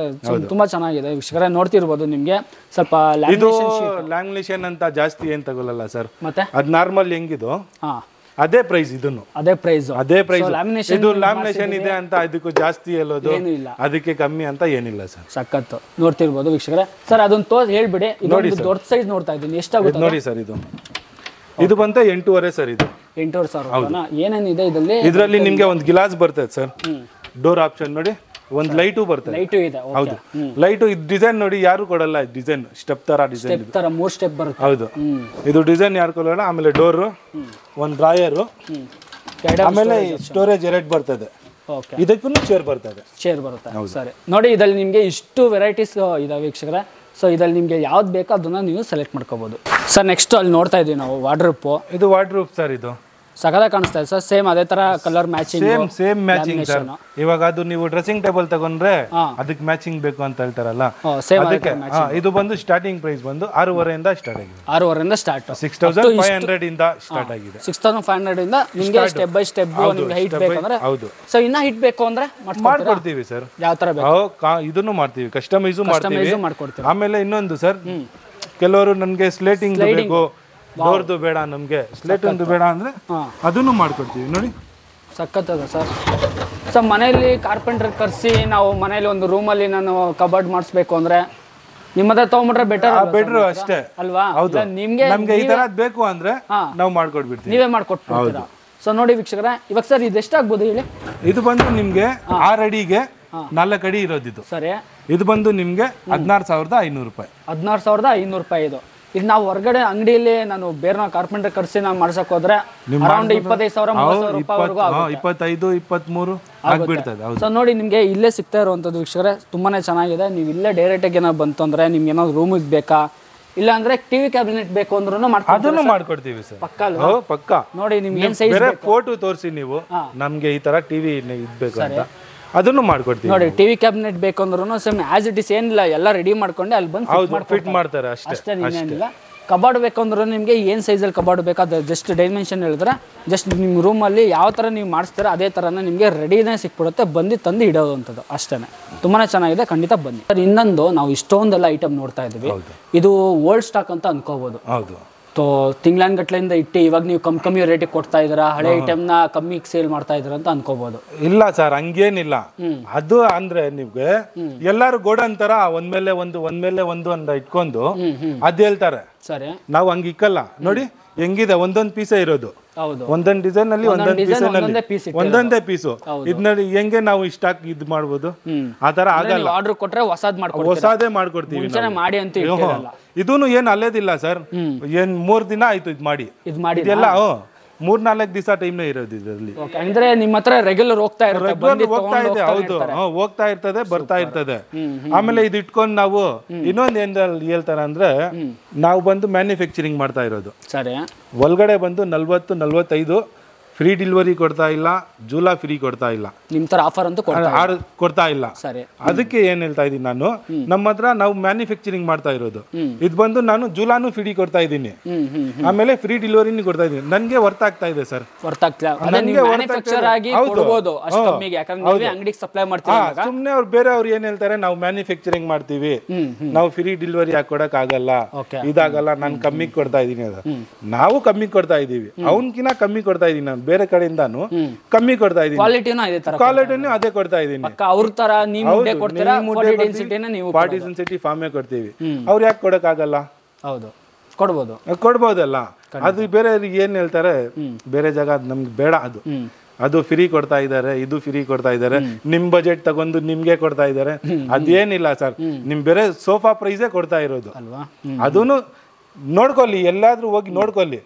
ತುಂಬಾ ಚೆನ್ನಾಗಿದೆ ವೀಕ್ಷಕರೇ, ನೋಡ್ತಿರ್ಬೋದು. ನಿಮ್ಗೆ ಸ್ವಲ್ಪ ಇದು ಲ್ಯಾಮಿನೇಷನ್ ಅಂತ ಜಾಸ್ತಿ ಏನ್ ತಗೊಳ್ಳಲ್ಲ ಸರ್. ಮತ್ತೆ ಅದು ನಾರ್ಮಲ್ ಹೆಂಗಿದು ಅದೇ ಪ್ರೈಸ್. ಇದನ್ನು ಅದೇ ಪ್ರೈಸ್. ಇದು ಲ್ಯಾಮಿನೇಷನ್ ಇದೆ ಅಂತ ಇದಕ್ಕೂ ಜಾಸ್ತಿ ಹೇಳೋದು, ಅದಕ್ಕೆ ಕಮ್ಮಿ ಅಂತ ಏನಿಲ್ಲ ಸರ್. ಸಖತ್ತು. ನೋಡ್ತಿರ್ಬೋದು ವೀಕ್ಷಕರೇ. ಸರ್ ಅದನ್ನ ಹೇಳ್ಬಿಡಿ. ನೋಡಿ ದೊಡ್ಡ ಸೈಜ್ ನೋಡ್ತಾ ಇದ್ದೀನಿ. ಎಷ್ಟಾಗುತ್ತೆ ನೋಡಿ ಸರ್? ಇದು ಬಂತ 8,500 ಸರ್. ಇದು 8,500. ಏನೇನಿದೆ ಇದರಲ್ಲಿ ನಿಮ್ಗೆ ಒಂದು ಗ್ಲಾಸ್ ಬರ್ತದೆ ಸರ್. ಡೋರ್ ಆಪ್ಷನ್ ನೋಡಿ, ಒಂದು ಲೈಟು ಬರ್ತದೆ. ಲೈಟು ಇದೆ. ಹೌದು, ಲೈಟು. ಇದು ಡಿಸೈನ್ ನೋಡಿ, ಯಾರು ಕೊಡಲ್ಲ. ಡಿಸೈನ್ ಸ್ಟೆಪ್ ತರ ಡಿಸೈನ್. 3 ಸ್ಟೆಪ್ ಬರುತ್ತೆ. ಹೌದು, ಇದು ಡಿಸೈನ್ ಯಾರು ಕೊಡಲ್ಲ. ಆಮೇಲೆ ಡೋರು, ಒಂದು ಡ್ರಾಯರು, ಆಮೇಲೆ ಸ್ಟೋರೇಜ್ 2 ಬರ್ತದೆ. ಇದಕ್ಕೂ ಚೇರ್ ಬರ್ತದೆ. ಸರಿ ನೋಡಿ, ಇದ್ರಲ್ಲಿ ನಿಮ್ಗೆ ಇಷ್ಟು ವೆರೈಟೀಸ್ ಇದಾವೆ ವೀಕ್ಷಕರೇ. ಸೊ ಇದ್ರಲ್ಲಿ ನಿಮ್ಗೆ ಯಾವ್ದು ಬೇಕೋ ಅದನ್ನ ನೀವು ಸೆಲೆಕ್ಟ್ ಮಾಡ್ಕೋಬಹುದು ಸರ್. ನೆಕ್ಸ್ಟ್ ಅಲ್ಲಿ ನೋಡ್ತಾ ಇದೀವಿ ನಾವು ವಾರ್ಡ್ರೋಬ್. ಇದು ವಾರ್ಡ್ರೋಬ್ ಸರ್. ಇದು ಸಕದಾಗಿ ಕಾಣಿಸ್ತಾ ಇದೆ ಸರ್. ಸೇಮ್ ಅದೇ ತರ colour matching. Same matching sir. ಇವಾಗ ಅದು ನೀವು ಡ್ರೆಸ್ಸಿಂಗ್ ಟೇಬಲ್ ತಗೊಂಡ್ರೆ ಅದಕ್ಕೆ ಮ್ಯಾಚಿಂಗ್ ಬೇಕು ಅಂತ ಹೇಳ್ತಾರಲ್ಲ, ಅದಕ್ಕೆ. ಇದು ಬಂದು ಸ್ಟಾರ್ಟಿಂಗ್ ಪ್ರೈಸ್ ಬಂದು 6,500 ಇಂದ ಸ್ಟಾರ್ಟ್ ಆಗಿದೆ. 6,500 ಇಂದ ಸ್ಟಾರ್ಟ್. 6,500 ಇಂದ ಸ್ಟಾರ್ಟ್ ಆಗಿದೆ. 6,500 ಇಂದ ನಿಮಗೆ ಸ್ಟೆಪ್ ಬೈ ಸ್ಟೆಪ್ ನಿಮಗೆ ಹೈಟ್ ಬೇಕಂದ್ರೆ. ಹೌದು. ಸೊ ಇನ್ನ ಹೈಟ್ ಬೇಕು ಅಂದ್ರೆ ಮಾಡ್ಕೊಡ್ತೀವಿ ಸರ್. ಯಾವ ತರ ಬೇಕು ಇದನ್ನು ಮಾಡ್ತೀವಿ, ಕಸ್ಟಮೈಸ್ ಮಾಡ್ಕೊಡ್ತೀವಿ. ಆಮೇಲೆ ಇನ್ನೊಂದು ಸರ್, ಕೆಲವರು ನನಗೆ ಸ್ಲೇಟಿಂಗ್ ಬೇಕು, ಡೋರ್ದು ಬೇಡ, ನಮ್ಗೆ ಸ್ಲೇಟಿಂಗ್ ಬೇಡ ಅಂದ್ರೆ ಅದನ್ನು ಮಾಡ್ಕೊಡ್ತೀವಿ. ನೋಡಿ ಸಖತ್ತದ ಸರ್. ಸೊ ಮನೆಯಲ್ಲಿ ಕಾರ್ಪೆಂಟರ್ ಕರ್ಸಿ ನಾವು ಮನೇಲಿ ಒಂದು ರೂಮಲ್ಲಿ ನಾನು ಕಬರ್ಡ್ ಮಾಡಿಸ್ಬೇಕು ಅಂದ್ರೆ ನಿಮ್ಮ ಹತ್ರ ತಗೊಂಡ್ಬಿಟ್ರೆ ಬೆಟರ್ ಅಷ್ಟೇ ಅಲ್ವಾ? ನಿಮ್ಗೆ ನಮ್ಗೆ ಈ ತರ ಬೇಕು ಅಂದ್ರೆ ನಾವು ಮಾಡ್ಕೊಡ್ಬಿಡ್ತೀವಿ, ನೀವೇ ಮಾಡ್ಕೊಟ್ಬಿಡ್ತೀರಾ. ಸೊ ನೋಡಿ ವೀಕ್ಷಕರೇ, ಇವಾಗ ಸರ್ ಇದು ಎಷ್ಟಾಗ್ಬೋದು ಹೇಳಿ? ಇದು ಬಂದು ನಿಮ್ಗೆ 6 ಅಡಿಗೆ 4 ಅಡಿ ಇರೋದು. ಇದು ಸರಿ. ಇದು ಬಂದು ನಿಮ್ಗೆ 16,500 ರೂಪಾಯಿ. 16,500 ರೂಪಾಯಿ. ಇದು ನಾವು ಹೊರಗಡೆ ಅಂಗಡಿಯಲ್ಲಿ ನಾನು ಬೇರೆ ಕಾರ್ಪೆಂಟರ್ ಕರ್ಸಿ ನಾವು ಮಾಡ್ಸಕ್ ಹೋದ್ರೆ ಅರೌಂಡ್ 25,000-30,000 ರೂಪಾಯಿವರೆಗೂ 25-23 ಆಗ್ಬಿಡ್ತದೆ. ಸೊ ನೋಡಿ, ನಿಮ್ಗೆ ಇಲ್ಲೇ ಸಿಗ್ತಾ ಇರುವಂತದ್ದು ವೀಕ್ಷಕರೇ, ತುಂಬಾನೇ ಚೆನ್ನಾಗಿದೆ. ನೀವು ಇಲ್ಲೇ ಡೈರೆಕ್ಟ್ ಆಗಿ ಏನಾದ್ರು ಬಂತು ಅಂದ್ರೆ ನಿಮ್ಗೆ ಏನಾದ್ರು ರೂಮ್ ಬೇಕಾ, ಇಲ್ಲ ಅಂದ್ರೆ ಟಿವಿ ಕ್ಯಾಬಿನೆಟ್ ಬೇಕು ಅಂದ್ರೂ ಅದನ್ನು ಮಾಡ್ಕೊಡ್ತೀವಿ ಸರ್. ಪಕ್ಕ. ನೋಡಿ ನಿಮ್ಗೆ ಏನ್ ಸೈಜ್ ಫೋಟೋ ತೋರಿಸಿ ನೀವು, ನಮ್ಗೆ ಈ ತರ ಟಿವಿ ಇದ್ಬೇಕು ಅಂತ ಅದನ್ನು ಮಾಡ್ಕೊಡ್ತೀವಿ. ನೋಡಿ, ಟಿವಿ ಕ್ಯಾಬಿನೆಟ್ ಬೇಕು ಅಂದ್ರೂ ಸೇಮ್ ಆಸ್ ಇಟ್ ಇಸ್, ಏನಿಲ್ಲ ಎಲ್ಲ ರೆಡಿ ಮಾಡ್ಕೊಂಡು ಅಲ್ಲಿ ಬಂದು ಫಿಟ್ ಮಾಡ್ತಾರೆ ಅಷ್ಟೇ. ಏನಿಲ್ಲ. ಕಬಾರ್ಡ್ ಬೇಕು ಅಂದ್ರೂ ನಿಮಗೆ ಏನು ಸೈಜಲ್ಲಿ ಕಬಾರ್ಡ್ ಬೇಕು ಅದು ಜಸ್ಟ್ ಡೈಮೆನ್ಷನ್ ಹೇಳಿದ್ರೆ ಜಸ್ಟ್ ನಿಮ್ಮ ರೂಮಲ್ಲಿ ಯಾವ ಥರ ನೀವು ಮಾಡಿಸ್ತೀರ ಅದೇ ಥರನೇ ನಿಮಗೆ ರೆಡಿನೇ ಸಿಕ್ಬಿಡುತ್ತೆ, ಬಂದು ತಂದು ಇಡೋದು ಅಂಥದ್ದು ಅಷ್ಟೇ. ತುಂಬಾ ಚೆನ್ನಾಗಿದೆ, ಖಂಡಿತ ಬನ್ನಿ ಸರ್. ಇನ್ನೊಂದು ನಾವು ಇಷ್ಟೊಂದೆಲ್ಲ ಐಟಮ್ ನೋಡ್ತಾ ಇದ್ದೀವಿ, ಇದು ಓಲ್ಡ್ ಸ್ಟಾಕ್ ಅಂತ ಅನ್ಕೋಬೋದು. ಹೌದು. ತಿಂಗಳಂಗಟ್ಲೆಯಿಂದ ಇಟ್ಟು ಇವಾಗ ನೀವು ಕಮ್ಮಿ ರೇಟಿಗೆ ಕೊಡ್ತಾ ಇದ್ದೀರಾ, ಹಳೆ ಐಟಮ್ನ ಕಮ್ಮಿಗೆ ಸೇಲ್ ಮಾಡ್ತಾ ಇದ್ದೀರಾ ಅಂತ ಅನ್ಕೋಬಹುದು. ಇಲ್ಲ ಸರ್, ಹಂಗೇನಿಲ್ಲ. ಅದು ಅಂದ್ರೆ ನಿಮ್ಗೆ ಎಲ್ಲಾರು ಗೋಡನ್ ತರ ಒಂದ್ಮೇಲೆ ಒಂದು ಅಂತ ಇಟ್ಕೊಂಡು ಅದ್ ಹೇಳ್ತಾರೆ. ಸರಿ, ನಾವು ಹಂಗ ಇಕ್ಕಲ್ಲ. ನೋಡಿ ಹೆಂಗಿದೆ, ಒಂದೊಂದ್ ಪೀಸೇ ಇರೋದು. ಒಂದೊಂದ್ ಡಿಸೈನ್ ಅಲ್ಲಿ ಒಂದೊಂದೇ ಪೀಸು. ಇದ್ನಲ್ಲಿ ಹೆಂಗೆ ನಾವು ಇಷ್ಟಾಕ್ ಇದ್ ಮಾಡ್ಬೋದು, ಆತರ ಆಗಲ್ಲ. ಆರ್ಡರ್ ಕೊಟ್ರೆ ಹೊಸದೇ ಮಾಡ್ಕೊಡ್ತೀವಿ ಮಾಡಿ ಅಂತ. ಇದೂನು ಏನ್ ಅಲ್ಲೇದಿಲ್ಲ ಸರ್. ಏನ್ 3 ದಿನ ಆಯ್ತು ಇದ್ ಮಾಡಿ. ಇದೆಲ್ಲ 3-4 ದಿವಸ ಟೈಮ್ನೇ ಇರೋದು ಇದರಲ್ಲಿ. ಅಂದ್ರೆ ನಿಮ್ಮ ಹತ್ರ ರೆಗ್ಯುಲರ್ ಹೋಗ್ತಾ ಇರುತ್ತೆ, ಹೋಗ್ತಾ ಇದೆ. ಹೌದು, ಹೋಗ್ತಾ ಇರ್ತದೆ, ಬರ್ತಾ ಇರ್ತದೆ. ಆಮೇಲೆ ಇದು ಇಟ್ಕೊಂಡು ನಾವು ಇನ್ನೊಂದು ಏನ್ ಹೇಳ್ತಾರ ಅಂದ್ರೆ, ನಾವು ಬಂದು ಮ್ಯಾನುಫ್ಯಾಕ್ಚರಿಂಗ್ ಮಾಡ್ತಾ ಇರೋದು. ಸರಿ. ಒಳಗಡೆ ಬಂದು 40-45 ಫ್ರೀ ಡೆಲಿವರಿ ಕೊಡ್ತಾ ಇಲ್ಲ, ಜೂಲಾ ಫ್ರೀ ಕೊಡ್ತಾ ಇಲ್ಲ, ನಿಮ್ ತರ ಆಫರ್ ಅಂತೂ ಕೊಡ್ತಾ ಇಲ್ಲ. ಸರಿ. ಅದಕ್ಕೆ ಏನ್ ಹೇಳ್ತಾ ಇದೀನಿ ನಾನು, ನಮ್ಮ ಹತ್ರ ನಾವು ಮ್ಯಾನುಫ್ಯಾಕ್ಚರಿಂಗ್ ಮಾಡ್ತಾ ಇರೋದು. ಇದು ಬಂದು ನಾನು ಜೂಲಾನು ಫ್ರೀ ಕೊಡ್ತಾ ಇದ್ದೀನಿ, ಆಮೇಲೆ ಫ್ರೀ ಡೆಲಿವರಿನೂ ಕೊಡ್ತಾ ಇದ್ದೀನಿ. ನನ್ಗೆ ವರ್ತ್ ಆಗ್ತಾ ಇದೆ ಸರ್. ಸುಮ್ನೆ ಅವ್ರು ಬೇರೆ ಅವ್ರು ಏನ್ ಹೇಳ್ತಾರೆ, ನಾವು ಮ್ಯಾನುಫ್ಯಾಕ್ಚರಿಂಗ್ ಮಾಡ್ತೀವಿ, ನಾವು ಫ್ರೀ ಡೆಲಿವರಿ ಹಾಕೊಡಕ್ ಆಗಲ್ಲ, ಇದಾಗಲ್ಲ, ನಾನು ಕಮ್ಮಿ ಕೊಡ್ತಾ ಇದೀನಿ. ನಾವು ಕಮ್ಮಿ ಕೊಡ್ತಾ ಇದೀವಿ, ಅವನ್ಕಿನ ಕಮ್ಮಿ ಕೊಡ್ತಾ ಇದೀನಿ. ನಾನು ಬೇರೆ ಕಡೆಯಿಂದಾನು ಕಮ್ಮಿ ಕೊಡ್ತಾ ಇದೀನಿ, ಕ್ವಾಲಿಟಿನೂ ಅದೇ ಕೊಡ್ತಾ ಇದೀನಿ. ಅವ್ರ ತರ ನೀವು ಕೊಡ್ತೀರಾ, 40 ಡೆನ್ಸಿಟಿ ಫಾರ್ಮೇ ಕೊಡ್ತೀವಿ. ಅವ್ರು ಯಾಕೆ ಕೊಡಕ್ ಆಗಲ್ಲ? ಹೌದು, ಕೊಡ್ಬೋದಲ್ಲ. ಅದು ಬೇರೆ ಏನ್ ಹೇಳ್ತಾರೆ, ಬೇರೆ ಜಾಗ ನಮ್ಗೆ ಬೇಡ. ಅದು ಫ್ರೀ ಕೊಡ್ತಾ ಇದಾರೆ, ಇದು ಫ್ರೀ ಕೊಡ್ತಾ ಇದಾರೆ, ನಿಮ್ ಬಜೆಟ್ ತಗೊಂಡು ನಿಮ್ಗೆ ಕೊಡ್ತಾ ಇದಾರೆ. ಅದೇನಿಲ್ಲ ಸರ್, ನಿಮ್ ಬೇರೆ ಸೋಫಾ ಪ್ರೈಸೇ ಕೊಡ್ತಾ ಇರೋದು. ಅದೂನು ನೋಡ್ಕೊಳ್ಳಿ, ಎಲ್ಲಾದ್ರೂ ಹೋಗಿ ನೋಡ್ಕೊಳ್ಳಿ,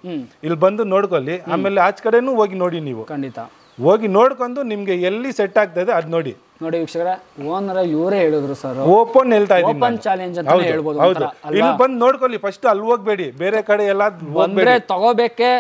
ಇಲ್ಲಿ ಬಂದು ನೋಡ್ಕೊಳ್ಳಿ. ಆಮೇಲೆ ಆಚ ಕಡೆನೂ ಹೋಗಿ ನೋಡಿ, ನೀವು ಖಂಡಿತ ಹೋಗಿ ನೋಡ್ಕೊಂಡು ನಿಮ್ಗೆ ಎಲ್ಲಿ ಸೆಟ್ ಆಗ್ತದೆ ಅದ್ ನೋಡಿ. ವೀಕ್ಷಕರೇ, ಓನರ್ ಇವರೇ ಹೇಳಿದ್ರು ಸರ್, ಓಪನ್ ಹೇಳ್ತಾ ಇದ್ದೀನಿ, ಓಪನ್ ಚಾಲೆಂಜ್ ಅಂತ ಹೇಳ್ಬೋದು. ಹೌದು, ಇಲ್ಲಿ ಬಂದು ನೋಡ್ಕೊಳ್ಳಿ ಫಸ್ಟ್, ಅಲ್ಲಿ ಹೋಗ್ಬೇಡಿ, ಬೇರೆ ಕಡೆ ಎಲ್ಲ ಬಂದ್ರೆ ತಗೋಬೇಕೆ,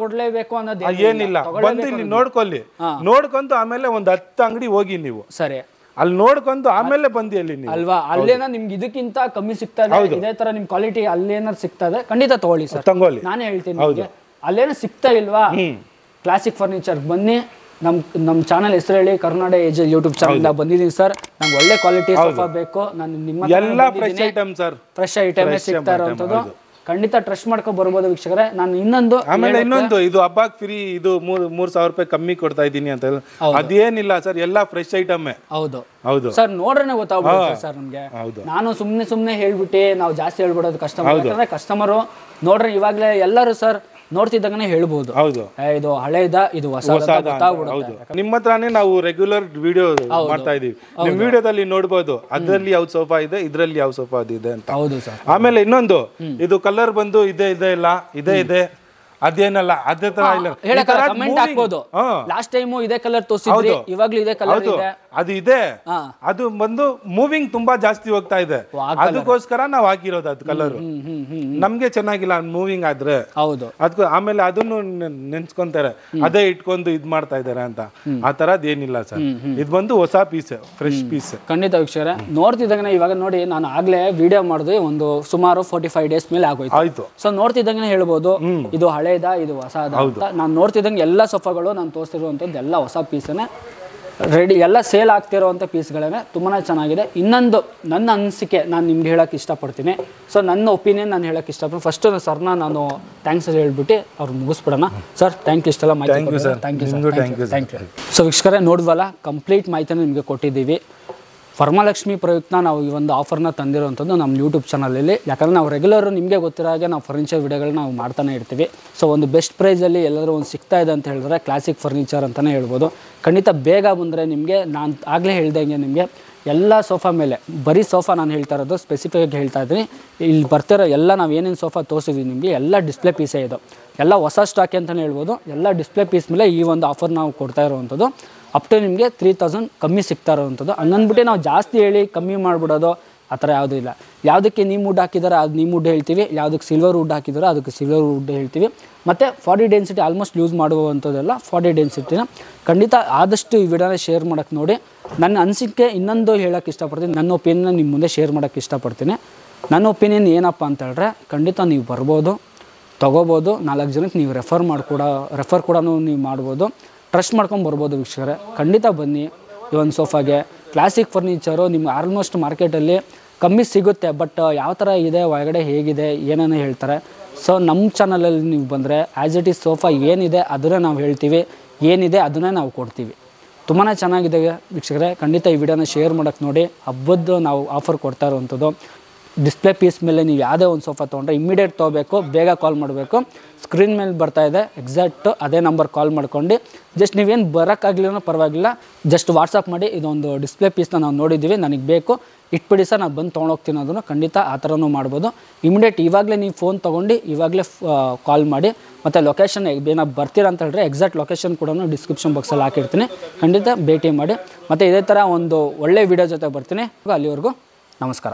ಕೊಡ್ಲೇಬೇಕು ಅನ್ನೋದು ಏನಿಲ್ಲ. ಬಂದು ಇಲ್ಲಿ ನೋಡ್ಕೊಳ್ಳಿ, ನೋಡ್ಕೊಂಡು ಆಮೇಲೆ ಒಂದ್ 10 ಅಂಗಡಿ ಹೋಗಿ ನೀವು. ಸರಿ. ಅಲ್ಲಿ ನೋಡ್ಕೊಂಡು ಆಮೇಲೆ ಬಂದಿ ಅಲ್ಲಿ ಅಲ್ವಾ, ಅಲ್ಲೇನ ನಿಮ್ಗೆ ಇದಕ್ಕಿಂತ ಕಮ್ಮಿ ಸಿಗ್ತಾ ಇದೆ, ಇದೇ ತರ ನಿಮ್ ಕ್ವಾಲಿಟಿ ಅಲ್ಲೇನಾರು ಸಿಗ್ತಾ ಇದೆ, ಖಂಡಿತ ತಗೊಳ್ಳಿ ಸರ್. ತಗೊಳ್ಳಿ, ನಾನೇ ಹೇಳ್ತೀನಿ. ಅಲ್ಲೇನ ಸಿಗ್ತಾ ಇಲ್ವಾ, ಕ್ಲಾಸಿಕ್ ಫರ್ನಿಚರ್ ಬನ್ನಿ. ನಮ್ಮ ಚಾನಲ್ ಹೆಸರು ಹೇಳಿ, ಕರ್ನಾಟಕ ಏಜ್ ಯೂಟ್ಯೂಬ್ ಚಾನಲ್ ಬಂದಿದ್ದೀನಿ ಸರ್. ನಂಗೆ ಒಳ್ಳೆ ಕ್ವಾಲಿಟಿ ಸೋಫಾ ಬೇಕು, ನಾನು ನಿಮ್ಮ ಎಲ್ಲ fresh item sir, fresh item ಸಿಗ್ತಾ ಇರೋಂಥದ್ದು. ಖಂಡಿತ ಟ್ರಸ್ಟ್ ಮಾಡ್ಕೊ ಬರ್ಬೋದು ವೀಕ್ಷಕರೇ. ನಾನು ಇನ್ನೊಂದು ಇದು ಹಬ್ಬಕ್ಕೆ ಫ್ರೀ, ಇದು 3,000 ರೂಪಾಯಿ ಕಮ್ಮಿ ಕೊಡ್ತಾ ಇದ್ದೀನಿ ಅಂತ. ಅದೇನಿಲ್ಲ ಸರ್, ಎಲ್ಲ ಫ್ರೆಶ್ ಐಟಮ್. ಹೌದು ಸರ್, ನೋಡ್ರೆ ಗೊತ್ತಾಗ್ಬಿಡುತ್ತೆ ಸರ್ ನಮ್ಗೆ. ನಾನು ಸುಮ್ನೆ ಹೇಳ್ಬಿಟ್ಟು ನಾವು ಜಾಸ್ತಿ ಹೇಳ್ಬಿಡೋದು ಕಸ್ಟಮರ್. ಯಾಕಂದ್ರೆ ಕಸ್ಟಮರು ನೋಡ್ರೆ ಇವಾಗ್ಲೇ ಎಲ್ಲರೂ ಸರ್ ನೋಡ್ತಿದ್ದಂಗೆ ಹೇಳ್ಬೋದು, ಇದು ಹಳೇದ, ಇದು ಹೊಸ. ನಿಮ್ಮ ಹತ್ರನೇ ನಾವು ರೆಗ್ಯುಲರ್ ವಿಡಿಯೋ ಮಾಡ್ತಾ ಇದೀವಿ. ನಿಮ್ ವಿಡಿಯೋದಲ್ಲಿ ನೋಡ್ಬೋದು, ಅದ್ರಲ್ಲಿ ಯಾವ ಸೋಫಾ ಇದೆ, ಇದ್ರಲ್ಲಿ ಯಾವ ಸೋಫಾ ಇದೆ ಅಂತ. ಹೌದು ಸರ್. ಆಮೇಲೆ ಇನ್ನೊಂದು, ಇದು ಕಲರ್ ಬಂದು ಇದೆ ಇಲ್ಲ, ಇದೆ ಅದೇನಲ್ಲ, ಅದೇ ತರ ಇಲ್ಲ. ಕಮೆಂಟ್ ಹಾಕ್ಬೋದು, ಲಾಸ್ಟ್ ಟೈಮ್ ಇದೇ ಕಲರ್ ತೋರಿಸಿದ್ರಿ, ಇವಾಗ್ಲೂ ಇದೇ ಕಲರ್ ಇದೆ. ಅದು ಇದೆ, ಅದು ಬಂದು ಮೂವಿಂಗ್ ತುಂಬಾ ಜಾಸ್ತಿ ಹೋಗ್ತಾ ಇದೆ, ಅದಕ್ಕೋಸ್ಕರ ನಾವ್ ಹಾಕಿರೋದು. ಅದು ಕಲರ್ ನಮ್ಗೆ ಚೆನ್ನಾಗಿಲ್ಲ ಮೂವಿಂಗ್ ಆದ್ರೆ. ಹೌದು, ಅದಕ್ಕೆ ಆಮೇಲೆ ಅದನ್ನು ನೆನ್ಸ್ಕೊಂತಾರೆ, ಅದೇ ಇಟ್ಕೊಂಡು ಇದ್ ಮಾಡ್ತಾ ಇದಾರೆ ಅಂತ. ಆ ತರದ್ ಏನಿಲ್ಲ ಸರ್, ಇದು ಬಂದು ಹೊಸ ಪೀಸ್, ಫ್ರೆಶ್ ಪೀಸ್. ಖಂಡಿತ ವೀಕ್ಷಕರೇ, ನೋಡ್ತಿದ್ದಂಗೆ ಇವಾಗ ನೋಡಿ, ನಾನು ಆಗ್ಲೇ ವಿಡಿಯೋ ಮಾಡಿದ್ವಿ, ಒಂದು ಸುಮಾರು 45 ಡೇಸ್ ಮೇಲೆ ಆಗೋಯ್ತು. ಸೊ ನೋಡ್ತಿದ್ದಂಗೆ ಹೇಳ್ಬೋದು, ಇದು ಹಳೇದ, ಇದು ಹೊಸದ ಅಂತ. ನಾನು ನೋಡ್ತಿದ್ದಂಗೆ ಎಲ್ಲ ಸೋಫಾಗಳು ನಾನು ತೋರಿಸ್ತಿರುವಂಥದ್ದು ಎಲ್ಲ ಹೊಸ ಪೀಸನ್ನೇ, ರೆಡಿ, ಎಲ್ಲ ಸೇಲ್ ಆಗ್ತಿರೋವಂಥ ಪೀಸ್ಗಳೇ, ತುಂಬಾ ಚೆನ್ನಾಗಿದೆ. ಇನ್ನೊಂದು ನನ್ನ ಅನಿಸಿಕೆ ನಾನು ನಿಮ್ಗೆ ಹೇಳೋಕ್ಕೆ ಇಷ್ಟಪಡ್ತೀನಿ. ಸೊ ನನ್ನ ಒಪಿನಿಯನ್ ನಾನು ಹೇಳೋಕ್ಕೆ ಇಷ್ಟಪಡ್ತೀನಿ. ಫಸ್ಟ್ ಸರ್ನ ನಾನು ಥ್ಯಾಂಕ್ಸ್ ಹೇಳ್ಬಿಟ್ಟು ಅವ್ರು ಮುಗಿಸ್ಬಿಡೋಣ. ಸರ್ ಥ್ಯಾಂಕ್ ಯು, ಇಷ್ಟೆಲ್ಲ ಮಾಹಿತಿ. Thank you. ಸೊ ವೀಕ್ಷಕರೇ, ನೋಡಿದ್ವಲ್ಲ, ಕಂಪ್ಲೀಟ್ ಮಾಹಿತಿನ ನಿಮಗೆ ಕೊಟ್ಟಿದ್ದೀವಿ. ವರಮಹಾಲಕ್ಷ್ಮಿ ಪ್ರಯುಕ್ತ ನಾವು ಈ ಒಂದು ಆಫರ್ನ ತಂದಿರೋವಂಥದ್ದು ನಮ್ಮ ಯೂಟ್ಯೂಬ್ ಚಾನಲಲ್ಲಿ. ಯಾಕಂದರೆ ನಾವು ರೆಗ್ಯುಲರ್ ನಿಮಗೆ ಗೊತ್ತಿರೋ ಹಾಗೆ ನಾವು ಫರ್ನಿಚರ್ ವಿಡಿಯೋಗಳನ್ನ ನಾವು ಮಾಡ್ತಾನೆ ಇರ್ತೀವಿ. ಸೊ ಒಂದು ಬೆಸ್ಟ್ ಪ್ರೈಸಲ್ಲಿ ಎಲ್ಲರೂ ಒಂದು ಸಿಗ್ತಾ ಇದೆ ಅಂತ ಹೇಳಿದ್ರೆ ಕ್ಲಾಸಿಕ್ ಫರ್ನಿಚರ್ ಅಂತಲೇ ಹೇಳ್ಬೋದು. ಖಂಡಿತ ಬೇಗ ಬಂದರೆ ನಿಮಗೆ, ನಾನು ಆಗಲೇ ಹೇಳ್ದಂಗೆ ನಿಮಗೆ ಎಲ್ಲ ಸೋಫಾ ಮೇಲೆ, ಬರೀ ಸೋಫಾ ನಾನು ಹೇಳ್ತಾ ಇರೋದು ಸ್ಪೆಸಿಫಿಕಾಗಿ ಹೇಳ್ತಾ ಇದ್ದೀನಿ. ಇಲ್ಲಿ ಬರ್ತಿರೋ ಎಲ್ಲ ನಾವು ಏನೇನು ಸೋಫಾ ತೋರಿಸಿದ್ವಿ ನಿಮಗೆ ಎಲ್ಲ ಡಿಸ್ಪ್ಲೇ ಪೀಸೇ ಇದು, ಎಲ್ಲ ಹೊಸ ಸ್ಟಾಕ್ ಅಂತಲೇ ಹೇಳ್ಬೋದು. ಎಲ್ಲ ಡಿಸ್ಪ್ಲೇ ಪೀಸ್ ಮೇಲೆ ಈ ಒಂದು ಆಫರ್ ನಾವು ಕೊಡ್ತಾ ಇರೋವಂಥದ್ದು. ಅಪ್ ಟು ನಿಮಗೆ 3,000 ಕಮ್ಮಿ ಸಿಗ್ತಾ ಇರೋವಂಥದ್ದು. ಹಂಗಂದ್ಬಿಟ್ಟು ನಾವು ಜಾಸ್ತಿ ಹೇಳಿ ಕಮ್ಮಿ ಮಾಡಿಬಿಡೋದು ಆ ಥರ ಯಾವುದೂ ಇಲ್ಲ. ಯಾವುದಕ್ಕೆ ನೀಮ್ ವುಡ್ ಹಾಕಿದಾರೆ ಅದು ನೀಮ್ ವುಡ್ ಹೇಳ್ತೀವಿ, ಯಾವುದಕ್ಕೆ ಸಿಲ್ವರ್ ವುಡ್ ಹಾಕಿದಾರೋ ಅದಕ್ಕೆ ಸಿಲ್ವರ್ ವುಡ್ ಹೇಳ್ತೀವಿ. ಮತ್ತು 40 ಡೆನ್ಸಿಟಿ ಆಲ್ಮೋಸ್ಟ್ ಯೂಸ್ ಮಾಡುವಂಥದ್ದೆಲ್ಲ 40 ಡೆನ್ಸಿಟಿನ. ಖಂಡಿತ ಆದಷ್ಟು ಈ ವಿಡಿಯೋನ ಶೇರ್ ಮಾಡೋಕ್ಕೆ ನೋಡಿ. ನನ್ನ ಅನಿಸಿಕೆ ಇನ್ನೊಂದು ಹೇಳೋಕ್ಕೆ ಇಷ್ಟಪಡ್ತೀನಿ, ನನ್ನ ಒಪಿನಿಯನ್ನ ನಿಮ್ಮ ಮುಂದೆ ಶೇರ್ ಮಾಡೋಕ್ಕೆ ಇಷ್ಟಪಡ್ತೀನಿ. ನನ್ನ ಒಪಿನಿಯನ್ ಏನಪ್ಪ ಅಂತ ಹೇಳಿದ್ರೆ, ಖಂಡಿತ ನೀವು ಬರ್ಬೋದು, ತೊಗೋಬೋದು, 4 ಜನಕ್ಕೆ ನೀವು ರೆಫರ್ ಕೂಡ ನೀವು ಮಾಡ್ಬೋದು, ಟ್ರಸ್ಟ್ ಮಾಡ್ಕೊಂಡು ಬರ್ಬೋದು ವೀಕ್ಷಕರೇ. ಖಂಡಿತ ಬನ್ನಿ. ಈ ಒಂದು ಸೋಫಾಗೆ ಕ್ಲಾಸಿಕ್ ಫರ್ನಿಚರು ನಿಮ್ಗೆ ಆಲ್ಮೋಸ್ಟ್ ಮಾರ್ಕೆಟಲ್ಲಿ ಕಮ್ಮಿ ಸಿಗುತ್ತೆ. ಬಟ್ ಯಾವ ಥರ ಇದೆ, ಒಳಗಡೆ ಹೇಗಿದೆ, ಏನೇನೋ ಹೇಳ್ತಾರೆ. ಸೊ ನಮ್ಮ ಚಾನಲಲ್ಲಿ ನೀವು ಬಂದರೆ ಆ್ಯಸ್ ಇಟ್ ಈಸ್ ಸೋಫಾ ಏನಿದೆ ಅದನ್ನೇ ನಾವು ಹೇಳ್ತೀವಿ, ಏನಿದೆ ಅದನ್ನೇ ನಾವು ಕೊಡ್ತೀವಿ. ತುಂಬಾ ಚೆನ್ನಾಗಿದೆ ವೀಕ್ಷಕರೇ. ಖಂಡಿತ ಈ ವಿಡಿಯೋನ ಶೇರ್ ಮಾಡೋಕ್ಕೆ ನೋಡಿ. ಹಬ್ಬದ್ದು ನಾವು ಆಫರ್ ಕೊಡ್ತಾ ಇರುವಂಥದ್ದು. ಡಿಸ್ಪ್ಲೇ ಪೀಸ್ ಮೇಲೆ ನೀವು ಯಾವುದೇ ಒಂದು ಸೋಫಾ ತೊಗೊಂಡ್ರೆ ಇಮ್ಮಿಡಿಯೇಟ್ ತೊಗೋಬೇಕು, ಬೇಗ ಕಾಲ್ ಮಾಡಬೇಕು. ಸ್ಕ್ರೀನ್ ಮೇಲೆ ಬರ್ತಾ ಇದೆ, ಎಕ್ಸಾಕ್ಟ್ ಅದೇ ನಂಬರ್ ಕಾಲ್ ಮಾಡ್ಕೊಂಡು ಜಸ್ಟ್ ನೀವೇನು ಬರೋಕ್ಕಾಗಲಿಲ್ಲ ಪರವಾಗಿಲ್ಲ, ಜಸ್ಟ್ ವಾಟ್ಸಪ್ ಮಾಡಿ ಇದೊಂದು ಡಿಸ್ಪ್ಲೇ ಪೀಸ್ನ ನಾವು ನೋಡಿದ್ದೀವಿ, ನನಗೆ ಬೇಕು ಇಟ್ಬಿಡಿ ಸರ್, ನಾನು ಬಂದು ತೊಗೊಂಡೋಗ್ತೀನಿ ಅದನ್ನು ಖಂಡಿತ ಆ ಥರನೂ ಮಾಡ್ಬೋದು. ಇಮಿಡಿಯೇಟ್ ಇವಾಗಲೇ ನೀವು ಫೋನ್ ತೊಗೊಂಡು ಇವಾಗಲೇ ಕಾಲ್ ಮಾಡಿ. ಮತ್ತು ಲೊಕೇಶನ್ ಏನಾದ್ರು ಬರ್ತೀರಾ ಅಂತ ಹೇಳಿದ್ರೆ ಎಕ್ಸಾಕ್ಟ್ ಲೊಕೇಶನ್ ಕೂಡ ಡಿಸ್ಕ್ರಿಪ್ಷನ್ ಬಾಕ್ಸಲ್ಲಿ ಹಾಕಿರ್ತೀನಿ, ಖಂಡಿತ ಭೇಟಿ ಮಾಡಿ. ಮತ್ತು ಇದೇ ಥರ ಒಂದು ಒಳ್ಳೆ ವೀಡಿಯೋ ಜೊತೆ ಬರ್ತೀನಿ. ಅಲ್ಲಿವರೆಗೂ ನಮಸ್ಕಾರ.